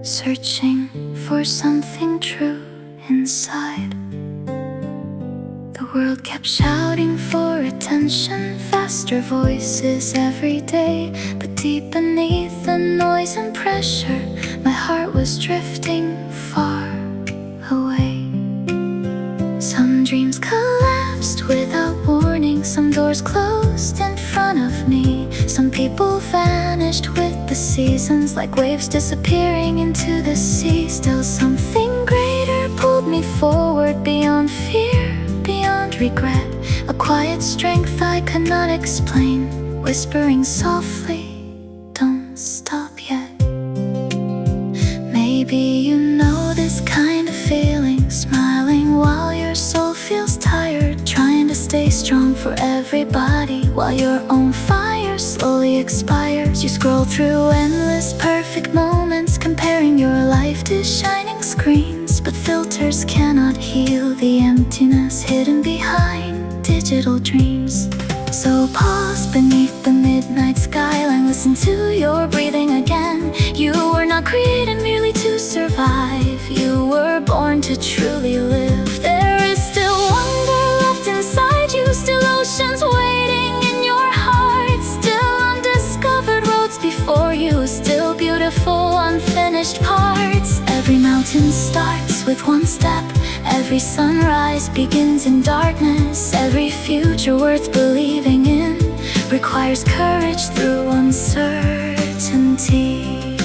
searching for something true inside. The world kept shouting for attention, faster voices every day, but deep beneath the noise and pressure, my heart was drifting far away. Some dreams collapsed without warning, some doors closed in front of me, some people vanished with the seasons, like waves disappearing into the sea. Still something greater pulled me forward, beyond fear, beyond regret, a quiet strength I could not explain, whispering softly, don't stop yet. Maybe you know this kind of feeling, smiling while your soul feels tired, trying to stay strong for everybody while your own fire slowly expires. You scroll through endless perfect moments, comparing your life to shining screens, but filters cannot heal the emptiness hidden behind digital dreams. So pause beneath the midnight skyline, listen to your breathing again. You were not created merely to survive, you were born to truly live. There is still wonder left inside you, still oceans waiting in your heart, still undiscovered roads before you, still beautiful unfinished parts. Every mountain starts with one step, every sunrise begins in darkness, every future worth believing in requires courage through uncertainty.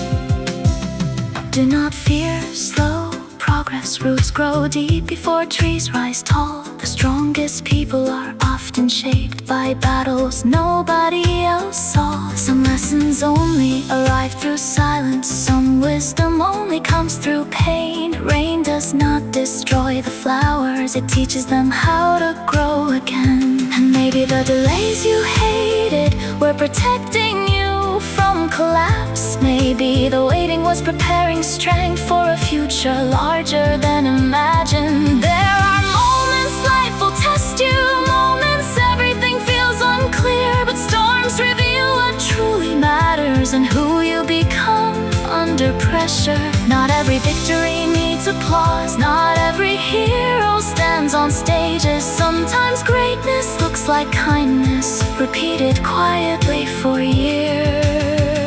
Do not fear slow progress, roots grow deep before trees rise tall. The strongest people are often shaped by battles nobody else saw. Some lessons only arrive through silence, some wisdom only comes through pain. Rain does not destroy the flowers, it teaches them how to grow again. And maybe the delays you hated were protecting you from collapse. Maybe the waiting was preparing strength for a future larger than imagined. There are moments life will test you, moments everything feels unclear, but storms reveal what truly matters and who you become under pressure. Not every victory needs applause, not every hero stands stands on stages. Sometimes greatness looks like kindness, repeated quietly for years.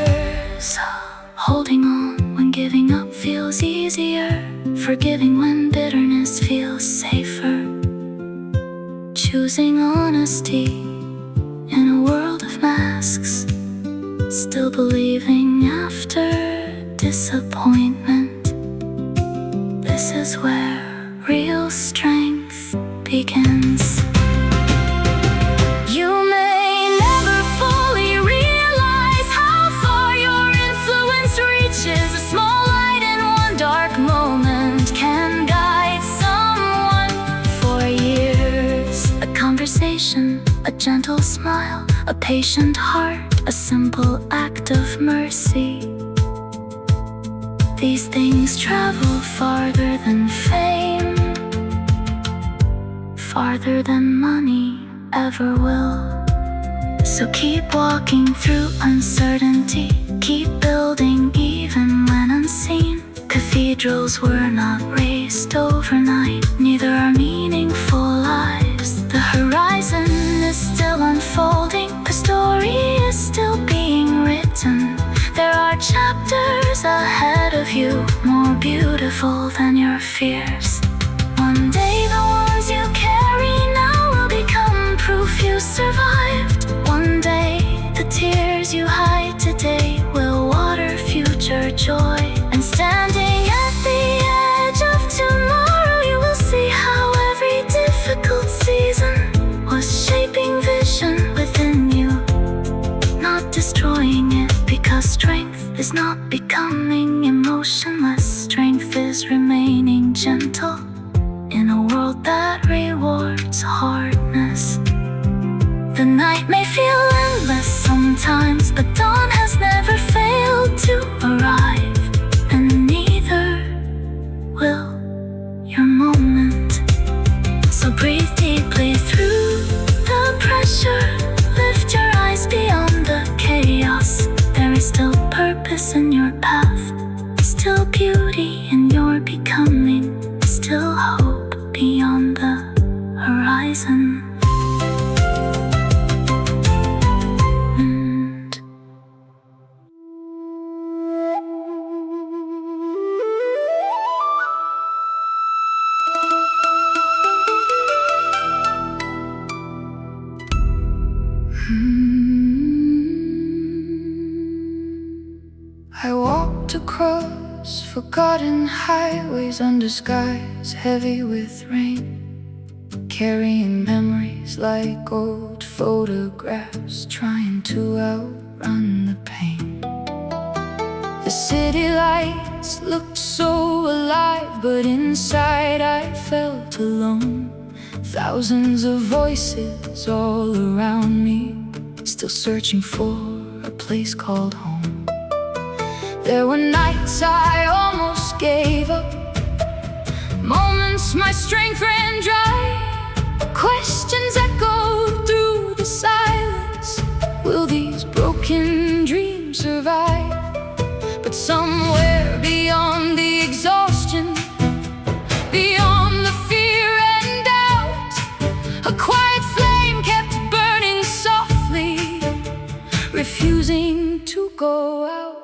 Holding on when giving up feels easier, forgiving when bitterness feels safer. Choosing honesty in a world of masks, still believing after disappointment. This is where real strength begins. You may never fully realize how far your influence reaches. A small light in one dark moment can guide someone for years. A conversation, a gentle smile, a patient heart, a simple act of mercy. These things travel farther than fame, farther than money ever will. So keep walking through uncertainty, keep building even when unseen. Cathedrals were not raised overnight, neither are meaningful lives. The horizon is still unfolding, the story is still being written. There are chapters ahead of you, more beautiful than your fears. One day the ones you carry now will become proof you survived. One day the tears you hide today will water future joy. And standing at the edge of tomorrow, you will see how every difficult season was shaping vision within you, not destroying it. Because strength is not becoming emotionless. Strength is remaining gentle in a world that rewards hardness. The night may feel endless sometimes, but dawn has never failed to arrive. And neither will your moment. So breathe deeply through the pressure, lift your eyes beyond the chaos. There is still purpose in your path, still beauty in your becoming, still hope beyond the horizon. I walked across forgotten highways under skies heavy with rain, carrying memories like old photographs, trying to outrun the pain. The city lights looked so alive, but inside I felt alone. Thousands of voices all around me, still searching for a place called home. There were nights I almost gave up, moments my strength ran dry. Questions echoed through the silence, will these broken dreams survive? But somewhere beyond the exhaustion, beyond the fear and doubt, a quiet flame kept burning softly, refusing to go out.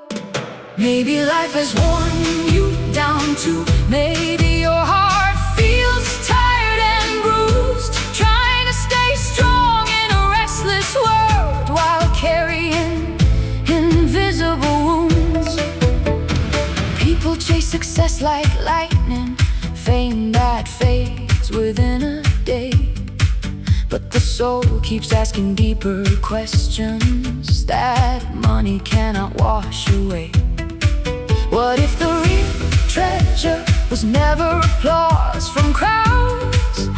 Maybe life has worn you down too. Maybe your heart feels tired and bruised, trying to stay strong in a restless world while carrying invisible wounds. People chase success like lightning, fame that fades within a day. But the soul keeps asking deeper questions that money cannot wash away. What if the real treasure was never applause from crowds?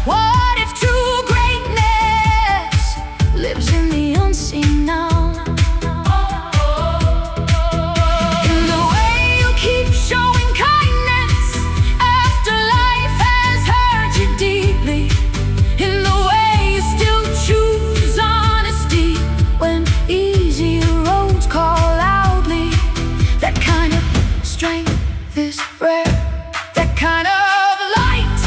What if true greatness lives in the unseen now? In the way you keep showing kindness after life has hurt you deeply, in the way you still choose honesty when easier roads call loudly. That kind of strength is rare. That kind of light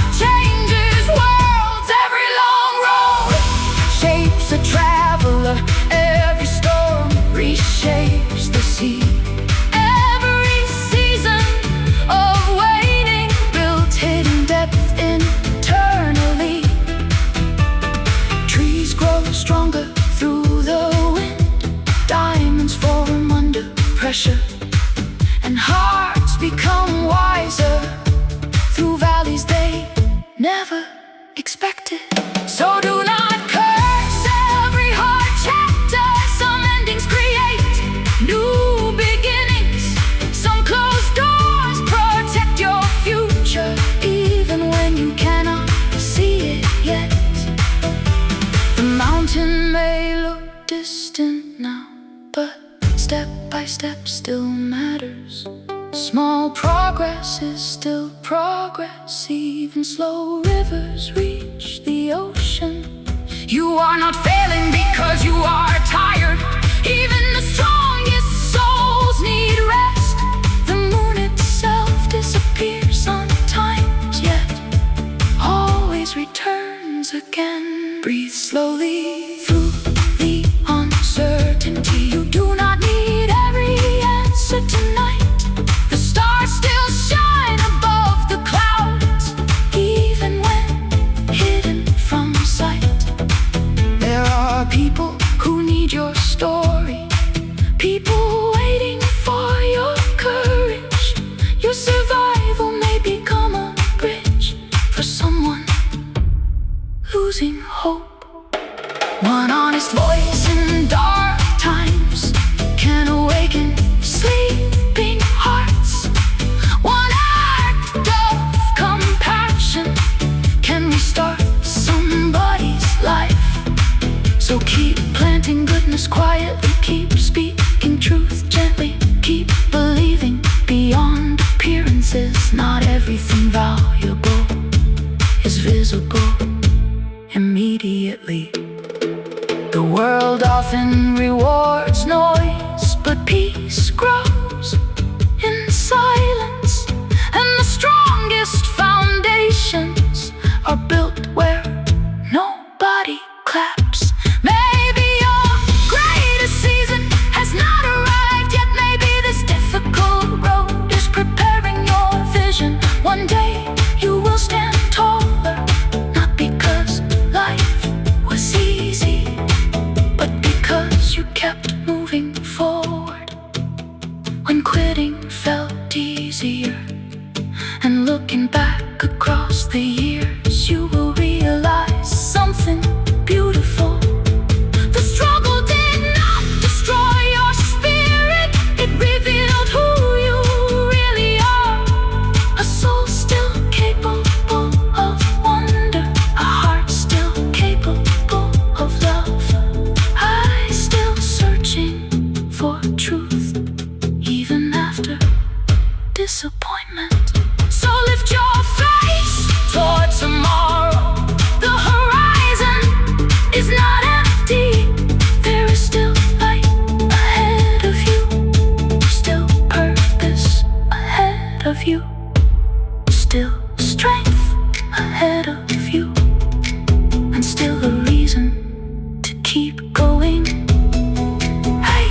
still progress. Even slow rivers reach the ocean. You are not failing because you are tired. Even the strongest souls need rest. The moon itself disappears sometimes, yet always returns again. Breathe slowly Through the uncertainty, you do not need every answer tonight. The stars still shine above the clouds, even when hidden from sight. there are people Who need your story, people waiting for your courage. Your survival may become a bridge for someone losing hope. one honest voice in dark times Can awaken sleeping hearts. One act of compassion can restart somebody's life. So keep planting goodness quietly, keep speaking truth gently, keep believing beyond appearances. Not everything valuable Is visible immediately. The world often rewards noise, but peace grows In silence, and the strongest foundations are built where nobody claps. Maybe your greatest season has not arrived yet. Maybe this difficult road Is preparing your vision. One day you will stand taller, not because life was easy, but because you kept moving forward when quitting felt easier. And looking back across the years, you will realize something beautiful. The struggle did not destroy your spirit. It revealed who you really are. A soul still capable of wonder, a heart still capable of love. I still searching for truth, even after disappointment. So lift your face toward tomorrow. The horizon is not empty. There is still light ahead of you, still purpose ahead of you, still strength ahead of you, and still a reason to keep going. Hey!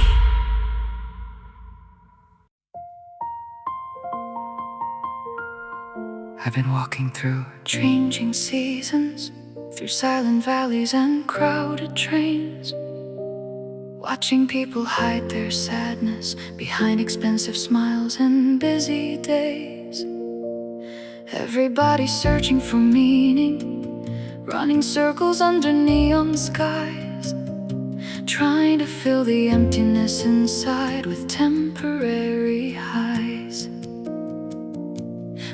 I've been walking through Changing seasons, through silent valleys and crowded trains, watching people hide their sadness behind expensive smiles and busy days. Everybody searching for meaning, running circles under neon skies, trying to fill the emptiness inside with temporary highs.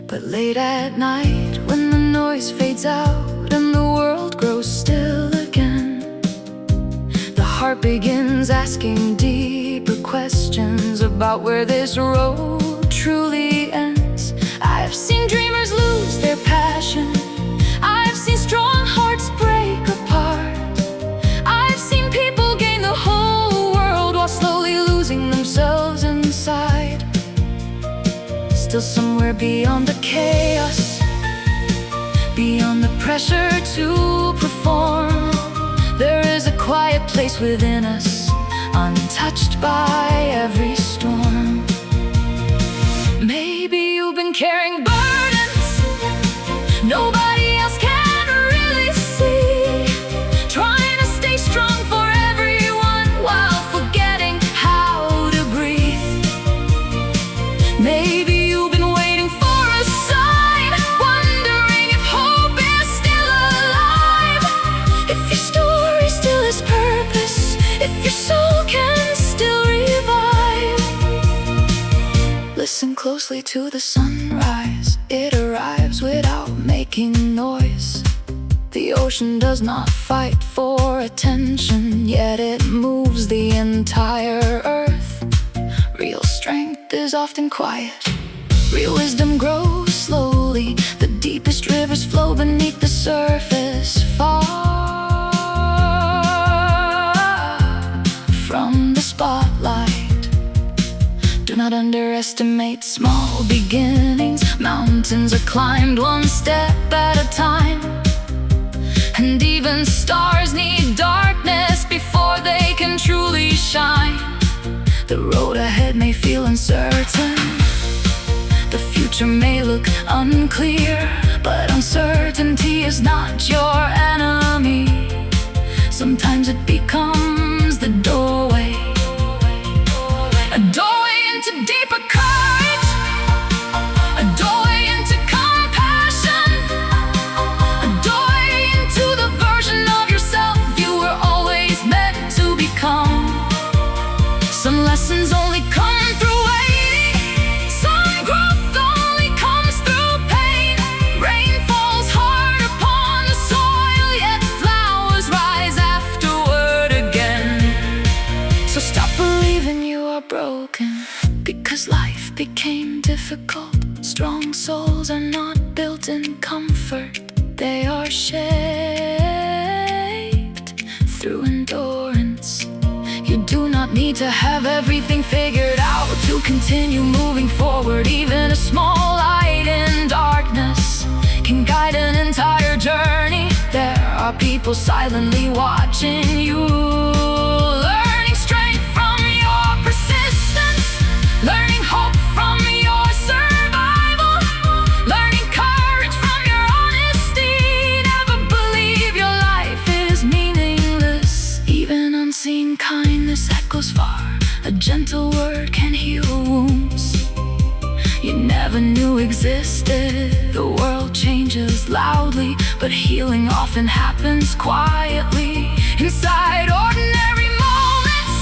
But late at night, when the noise fades out and the world grows still again, the heart begins asking deeper questions about where this road truly ends. I've seen dreamers lose their passion, I've seen strong hearts break apart, I've seen people gain the whole world while slowly losing themselves inside. Still somewhere beyond the chaos, beyond the pressure to perform, there is a quiet place within us, untouched by every storm. Maybe you've been carrying burdens nobody else can really see, trying to stay strong for everyone while forgetting how to breathe. Maybe you've been waiting for a sign, wondering if hope is still alive, if your story still has purpose, if your soul can still revive. Listen closely to the sunrise, it arrives without making noise. The ocean does not fight for attention, yet it moves the entire earth. Real strength is often quiet, real wisdom grows slowly. surface, far from the spotlight. Do not underestimate small beginnings. Mountains are climbed one step at a time, and even stars need darkness before they can truly shine. The road ahead may feel uncertain, the future may look unclear, but uncertainty is not your enemy. Sometimes it becomes the doorway, a doorway into deeper courage, a doorway into compassion, a doorway into the version of yourself you were always meant to become. Some lessons only come through waiting, some growth only comes through pain. Rain falls hard upon the soil, yet flowers rise afterward again. So stop believing you are broken because life became difficult. Strong souls are not built in comfort, they are shaped through endurance. You do not need to have everything figured out to continue moving forward. Even a small light in darkness can guide an entire journey. There are people silently watching you, learning strength from your persistence, learning hope from your survival, learning courage from your honesty. Never believe your life is meaningless. Even unseen kindness echoes far. A gentle word can heal wounds you never knew existed. The world changes loudly, but healing often happens quietly. Inside ordinary moments,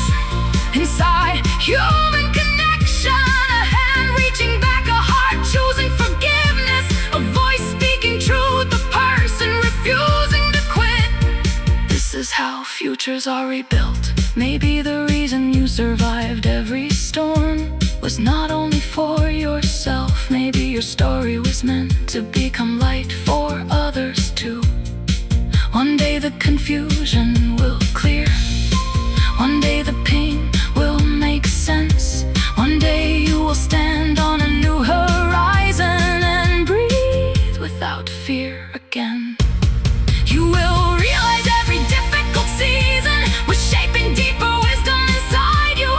inside human connection, a hand reaching back, a heart choosing forgiveness, a voice speaking truth, a person refusing to quit. This is how futures are rebuilt. Maybe the reason you survived every storm was not only for yourself. Maybe your story was meant to become light for others too. One day the confusion will clear, one day the pain will make sense. One day you will stand on a new horizon and breathe without fear again. You will realize every difficult season was shaping deeper wisdom inside you,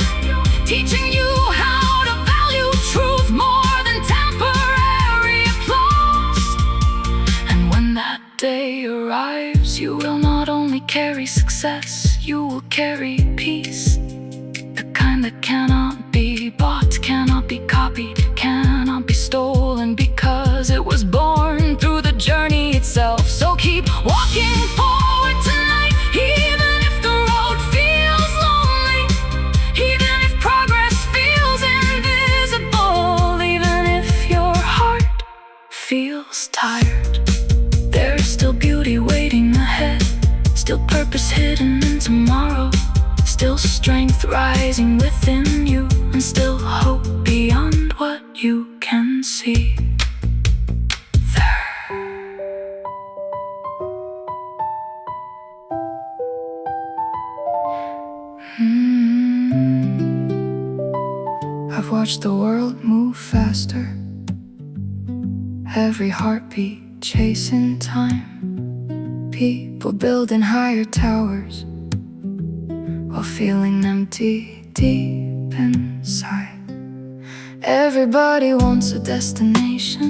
teaching you how to value truth more than temporary applause. And when that day arrives, you will not only carry success, you will carry peace. The kind that cannot be bought, cannot be copied, cannot be stolen, because it was born through the journey itself. So keep walking forward tonight, even if the road feels lonely, even if progress feels invisible, even if your heart feels tired. There's still beauty waiting ahead, still purpose hidden in tomorrow, still strength rising within you, and still hope beyond what you can see. I've watched the world move faster, every heartbeat chasing time. People building higher towers while feeling empty deep inside. Everybody wants a destination,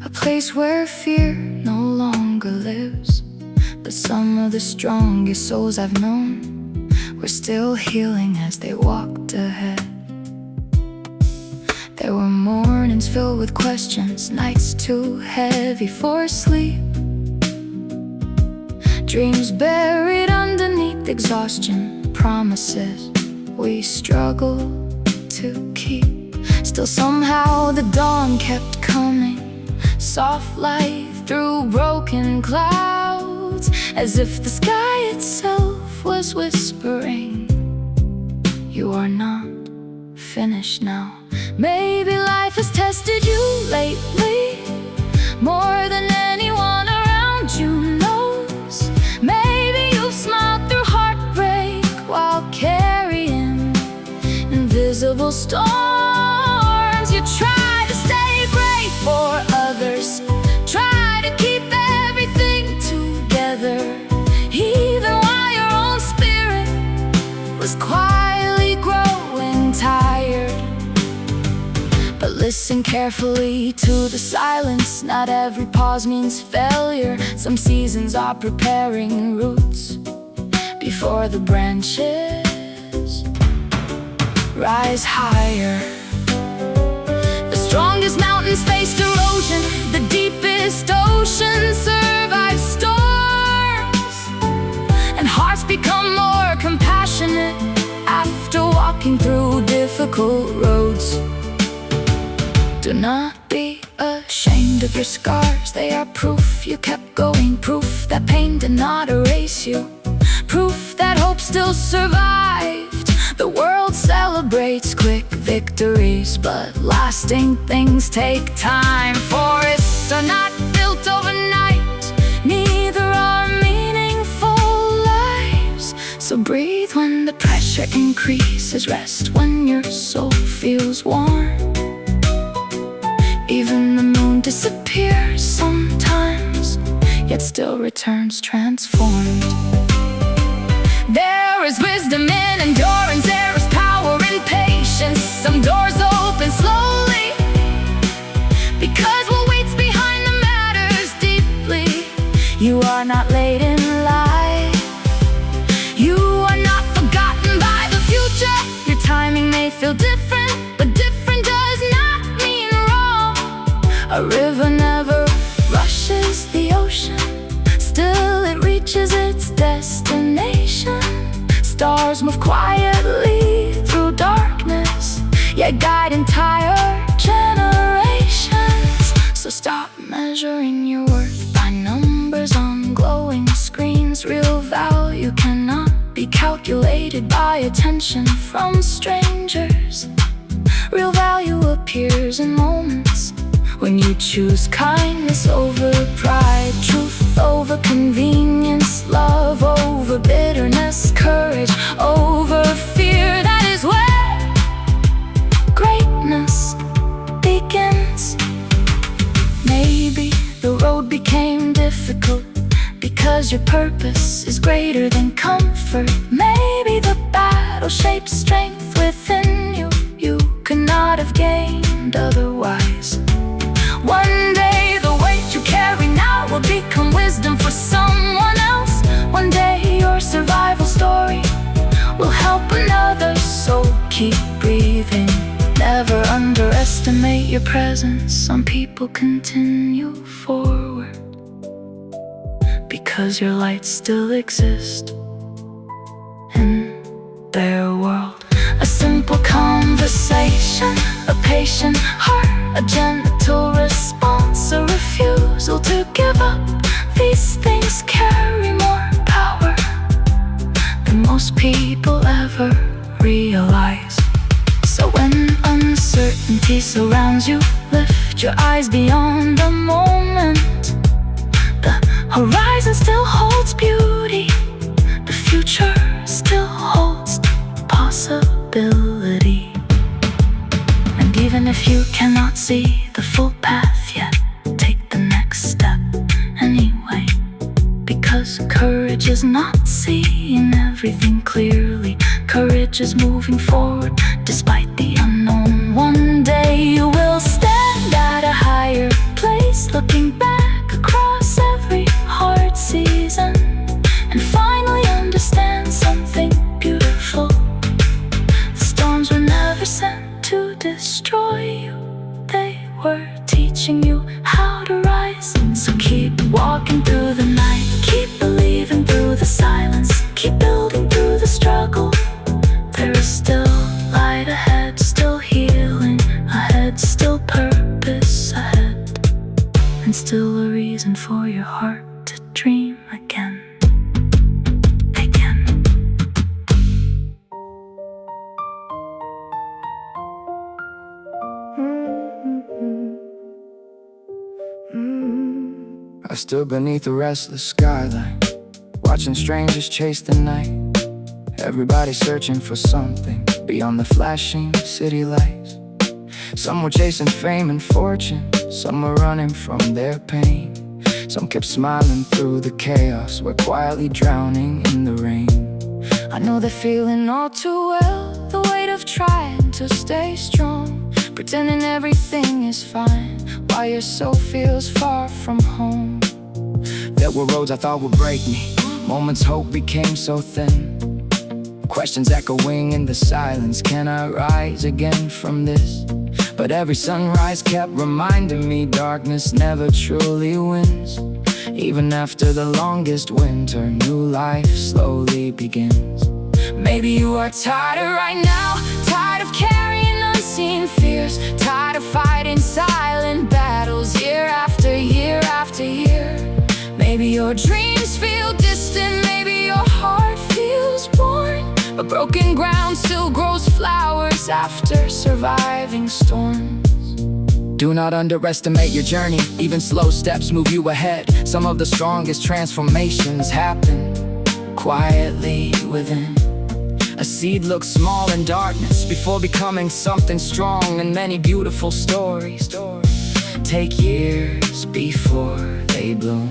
a place where fear no longer lives. But some of the strongest souls I've known were still healing as they walked ahead. There were mornings filled with questions, nights too heavy for sleep, dreams buried underneath exhaustion, promises we struggle to keep. Still somehow the dawn kept coming, soft light through broken clouds, as if the sky itself was whispering, you are not finished now. Maybe life has tested you lately, more than anyone around those storms. You try to stay brave for others, try to keep everything together, even while your own spirit was quietly growing tired. But listen carefully to the silence. Not every pause means failure. Some seasons are preparing roots before the branches rise higher. The strongest mountains faced erosion, the deepest oceans survive storms, and hearts become more compassionate after walking through difficult roads. Do not be ashamed of your scars. They are proof you kept going, proof that pain did not erase you, proof that hope still survived. The world celebrates quick victories, but lasting things take time. Forests are not built overnight, neither are meaningful lives. So breathe when the pressure increases, rest when your soul feels warm. Even the moon disappears sometimes, yet still returns transformed. There is wisdom in endurance, there is power in patience. Some doors open slowly, because what waits behind them matters deeply. You are not late in life, you are not forgotten by the future. Your timing may feel different, but different does not mean wrong. A river never rushes the ocean, still it reaches its destination. Stars move quietly through darkness, yet guide entire generations. So stop measuring your worth by numbers on glowing screens. Real value cannot be calculated by attention from strangers. Real value appears in moments when you choose kindness over pride, truth over convenience, love over bitterness, courage over fear. That is where greatness begins. Maybe the road became difficult because your purpose is greater than comfort. Maybe the battle shaped strength within you could not have gained otherwise. One day the weight you carry now will become wisdom for someone else. One day your survival story will help another. So keep breathing, never underestimate your presence. Some people continue forward because your light still exists in their world. A simple conversation, a patient heart, a gentle response, a refusal to give up. These things carry more power than most people ever realize. So when uncertainty surrounds you, lift your eyes beyond the moment. The horizon still holds beauty, the future still holds possibility. And even if you cannot see the full path yet, take the next step anyway. Because courage is not seeing everything clearly. Courage is moving forward despite the unknown. One day you will stand at a higher place, looking back across every hard season, and finally understand something beautiful. The storms were never sent to destroy you, they were teaching you how to rise. So keep walking through the night, keep believing through the silence, keep building through the struggle. There is still light ahead, still healing ahead, still purpose ahead, and still a reason for your heart to dream again. I stood beneath a restless skyline, watching strangers chase the night. Everybody searching for something beyond the flashing city lights. Some were chasing fame and fortune, some were running from their pain. Some kept smiling through the chaos, were quietly drowning in the rain. I know the feeling all too well, the weight of trying to stay strong, pretending everything is fine while your soul feels far from home. There were roads I thought would break me, moments hope became so thin. Questions echoing in the silence, can I rise again from this? But every sunrise kept reminding me darkness never truly wins. Even after the longest winter, new life slowly begins. Maybe you are tired right now, tired of carrying unseen fears, tired of fighting silent battles year after year after year. Maybe your dreams feel distant, maybe your heart feels worn, but broken ground still grows flowers after surviving storms. Do not underestimate your journey, even slow steps move you ahead. Some of the strongest transformations happen quietly within. A seed looks small in darkness before becoming something strong, and many beautiful stories take years before they bloom.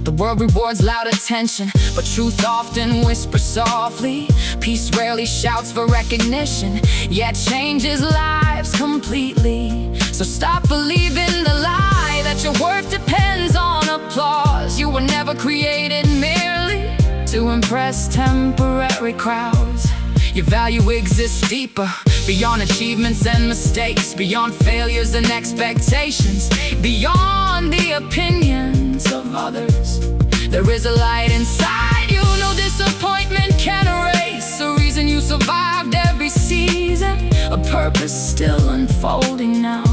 The world rewards loud attention, but truth often whispers softly. Peace rarely shouts for recognition, yet changes lives completely. So stop believing the lie that your worth depends on applause. You were never created merely to impress temporary crowds. Your value exists deeper, beyond achievements and mistakes, beyond failures and expectations, beyond the opinions of others. There is a light inside you, no disappointment can erase. A reason you survived every season, a purpose still unfolding now.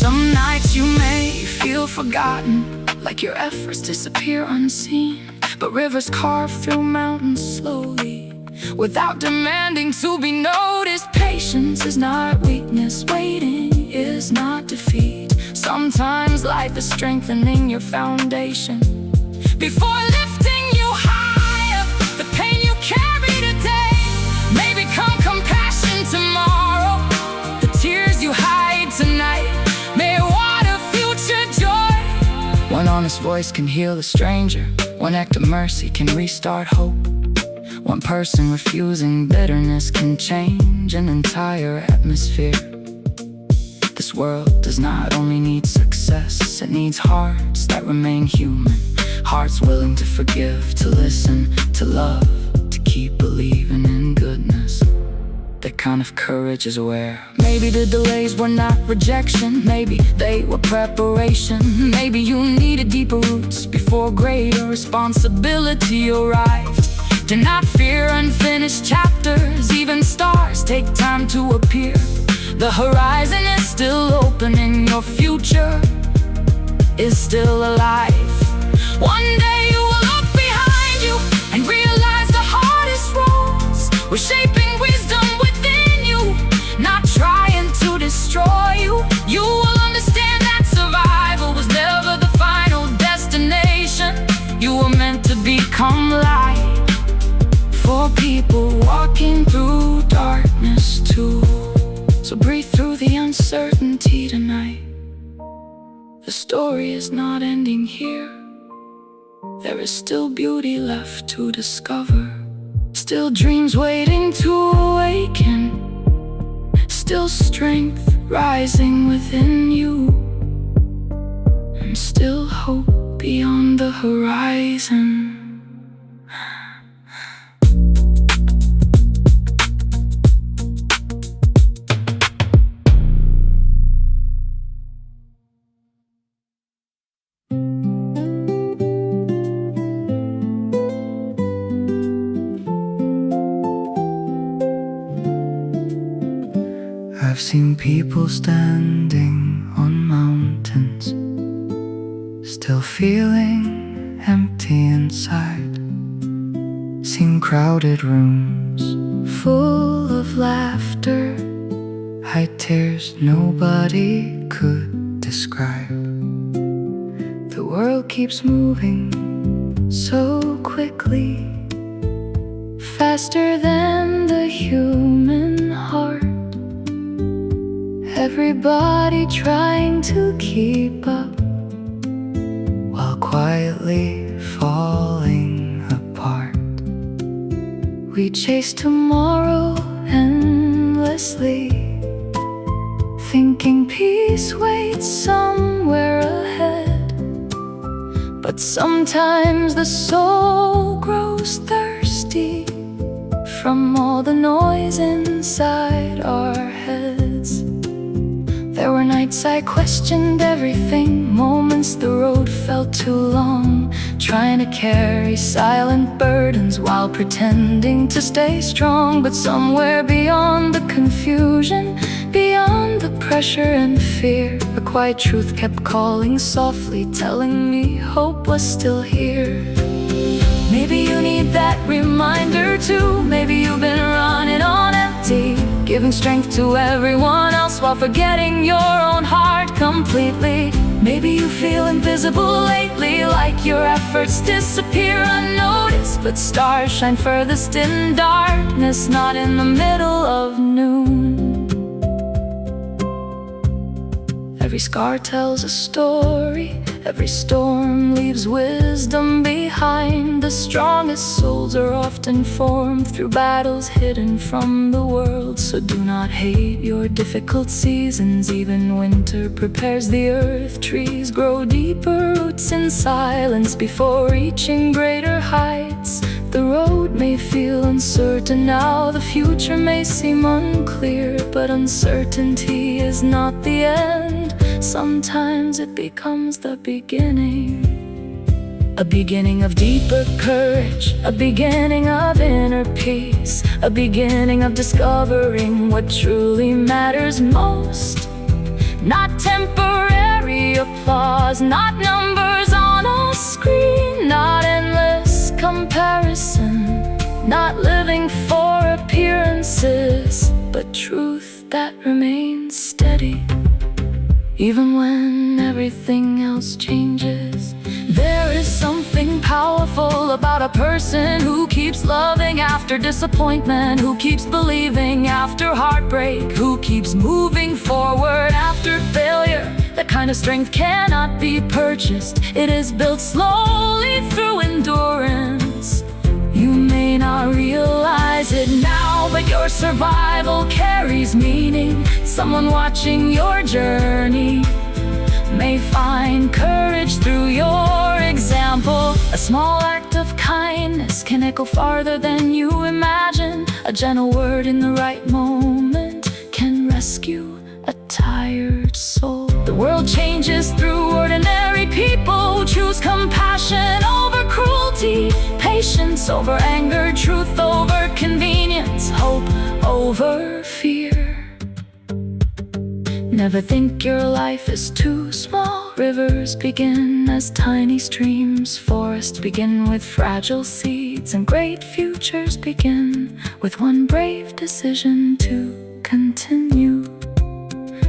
Some nights you may feel forgotten, like your efforts disappear unseen. But rivers carve through mountains slowly, without demanding to be noticed. Patience is not weakness, waiting is not defeat. Sometimes life is strengthening your foundation before lifting you higher. The pain you carry today may become compassion tomorrow. The tears you hide tonight may water future joy. One honest voice can heal a stranger, one act of mercy can restart hope. One person refusing bitterness can change an entire atmosphere. This world does not only need success, it needs hearts that remain human. Hearts willing to forgive, to listen, to love, to keep believing in goodness. That kind of courage is rare. Maybe the delays were not rejection, maybe they were preparation. Maybe you needed deeper roots before greater responsibility arrived. Do not fear unfinished chapters, even stars take time to appear. The horizon is still open and your future is still alive. One day you will look behind you and realize the hardest roads were shaping wisdom within you, not trying to destroy you. You will understand that survival was never the final destination. You were meant to become light for people walking through darkness too. So breathe through the uncertainty tonight. The story is not ending here. There is still beauty left to discover, still dreams waiting to awaken, still strength rising within you, and still hope beyond the horizon. I've seen people standing on mountains, still feeling empty inside. Seen crowded rooms full of laughter, hide tears nobody could describe. The world keeps moving so quickly, faster than the human heart. Everybody trying to keep up while quietly falling apart. We chase tomorrow endlessly, thinking peace waits somewhere ahead. But sometimes the soul grows thirsty from all the noise inside our heads. There were nights I questioned everything, moments the road felt too long, trying to carry silent burdens while pretending to stay strong. But somewhere beyond the confusion, beyond the pressure and fear, a quiet truth kept calling softly, telling me hope was still here. Maybe you need that reminder too. Maybe you've been running on empty, giving strength to everyone else while forgetting your own heart completely. Maybe you feel invisible lately, like your efforts disappear unnoticed. But stars shine furthest in darkness, not in the middle of noon. Every scar tells a story, every storm leaves wisdom behind. The strongest souls are often formed through battles hidden from the world. So do not hate your difficult seasons, even winter prepares the earth. Trees grow deeper roots in silence before reaching greater heights. The road may feel uncertain now, the future may seem unclear, but uncertainty is not the end. Sometimes it becomes the beginning. A beginning of deeper courage, a beginning of inner peace, a beginning of discovering what truly matters most. Not temporary applause, not numbers on a screen, not endless comparison, not living for appearances, but truth that remains steady. Even when everything else changes, there is something powerful about a person who keeps loving after disappointment, who keeps believing after heartbreak, who keeps moving forward after failure. That kind of strength cannot be purchased. It is built slowly through endurance. You may not realize it now, but your survival carries meaning. Someone watching your journey may find courage through your example. A small act of kindness can echo farther than you imagine. A gentle word in the right moment can rescue a tired soul. The world changes through ordinary people who choose compassion over cruelty, patience over anger, truth over convenience, hope over fear. Never think your life is too small. Rivers begin as tiny streams, forests begin with fragile seeds, and great futures begin with one brave decision to continue.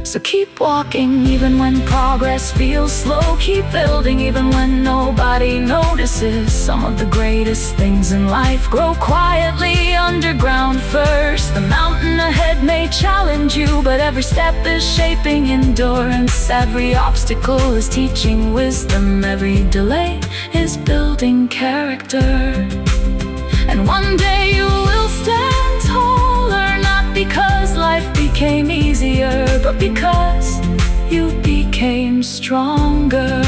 So keep walking even when progress feels slow. Keep building even when nobody notices. Some of the greatest things in life grow quietly underground first. The mountain ahead may challenge you, but every step is shaping endurance. Every obstacle is teaching wisdom. Every delay is building character. And one day you will stand taller, not because life became easier, but because you became stronger.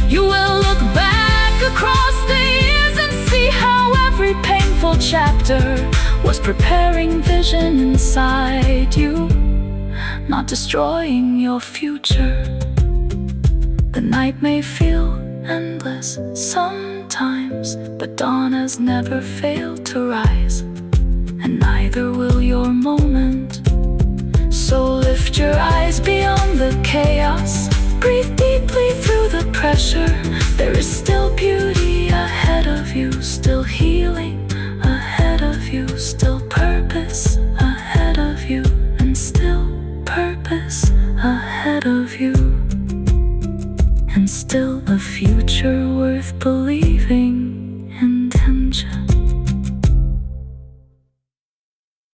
You will look back across the years and see how every painful chapter was preparing vision inside you, not destroying your future. The night may feel endless sometimes, but dawn has never failed to rise, and neither will your moment. So lift your eyes beyond the chaos, breathe deeply through the pressure. There is still beauty ahead of you, still healing ahead of you, still purpose ahead of you, and still purpose ahead of you, and still a future worth believing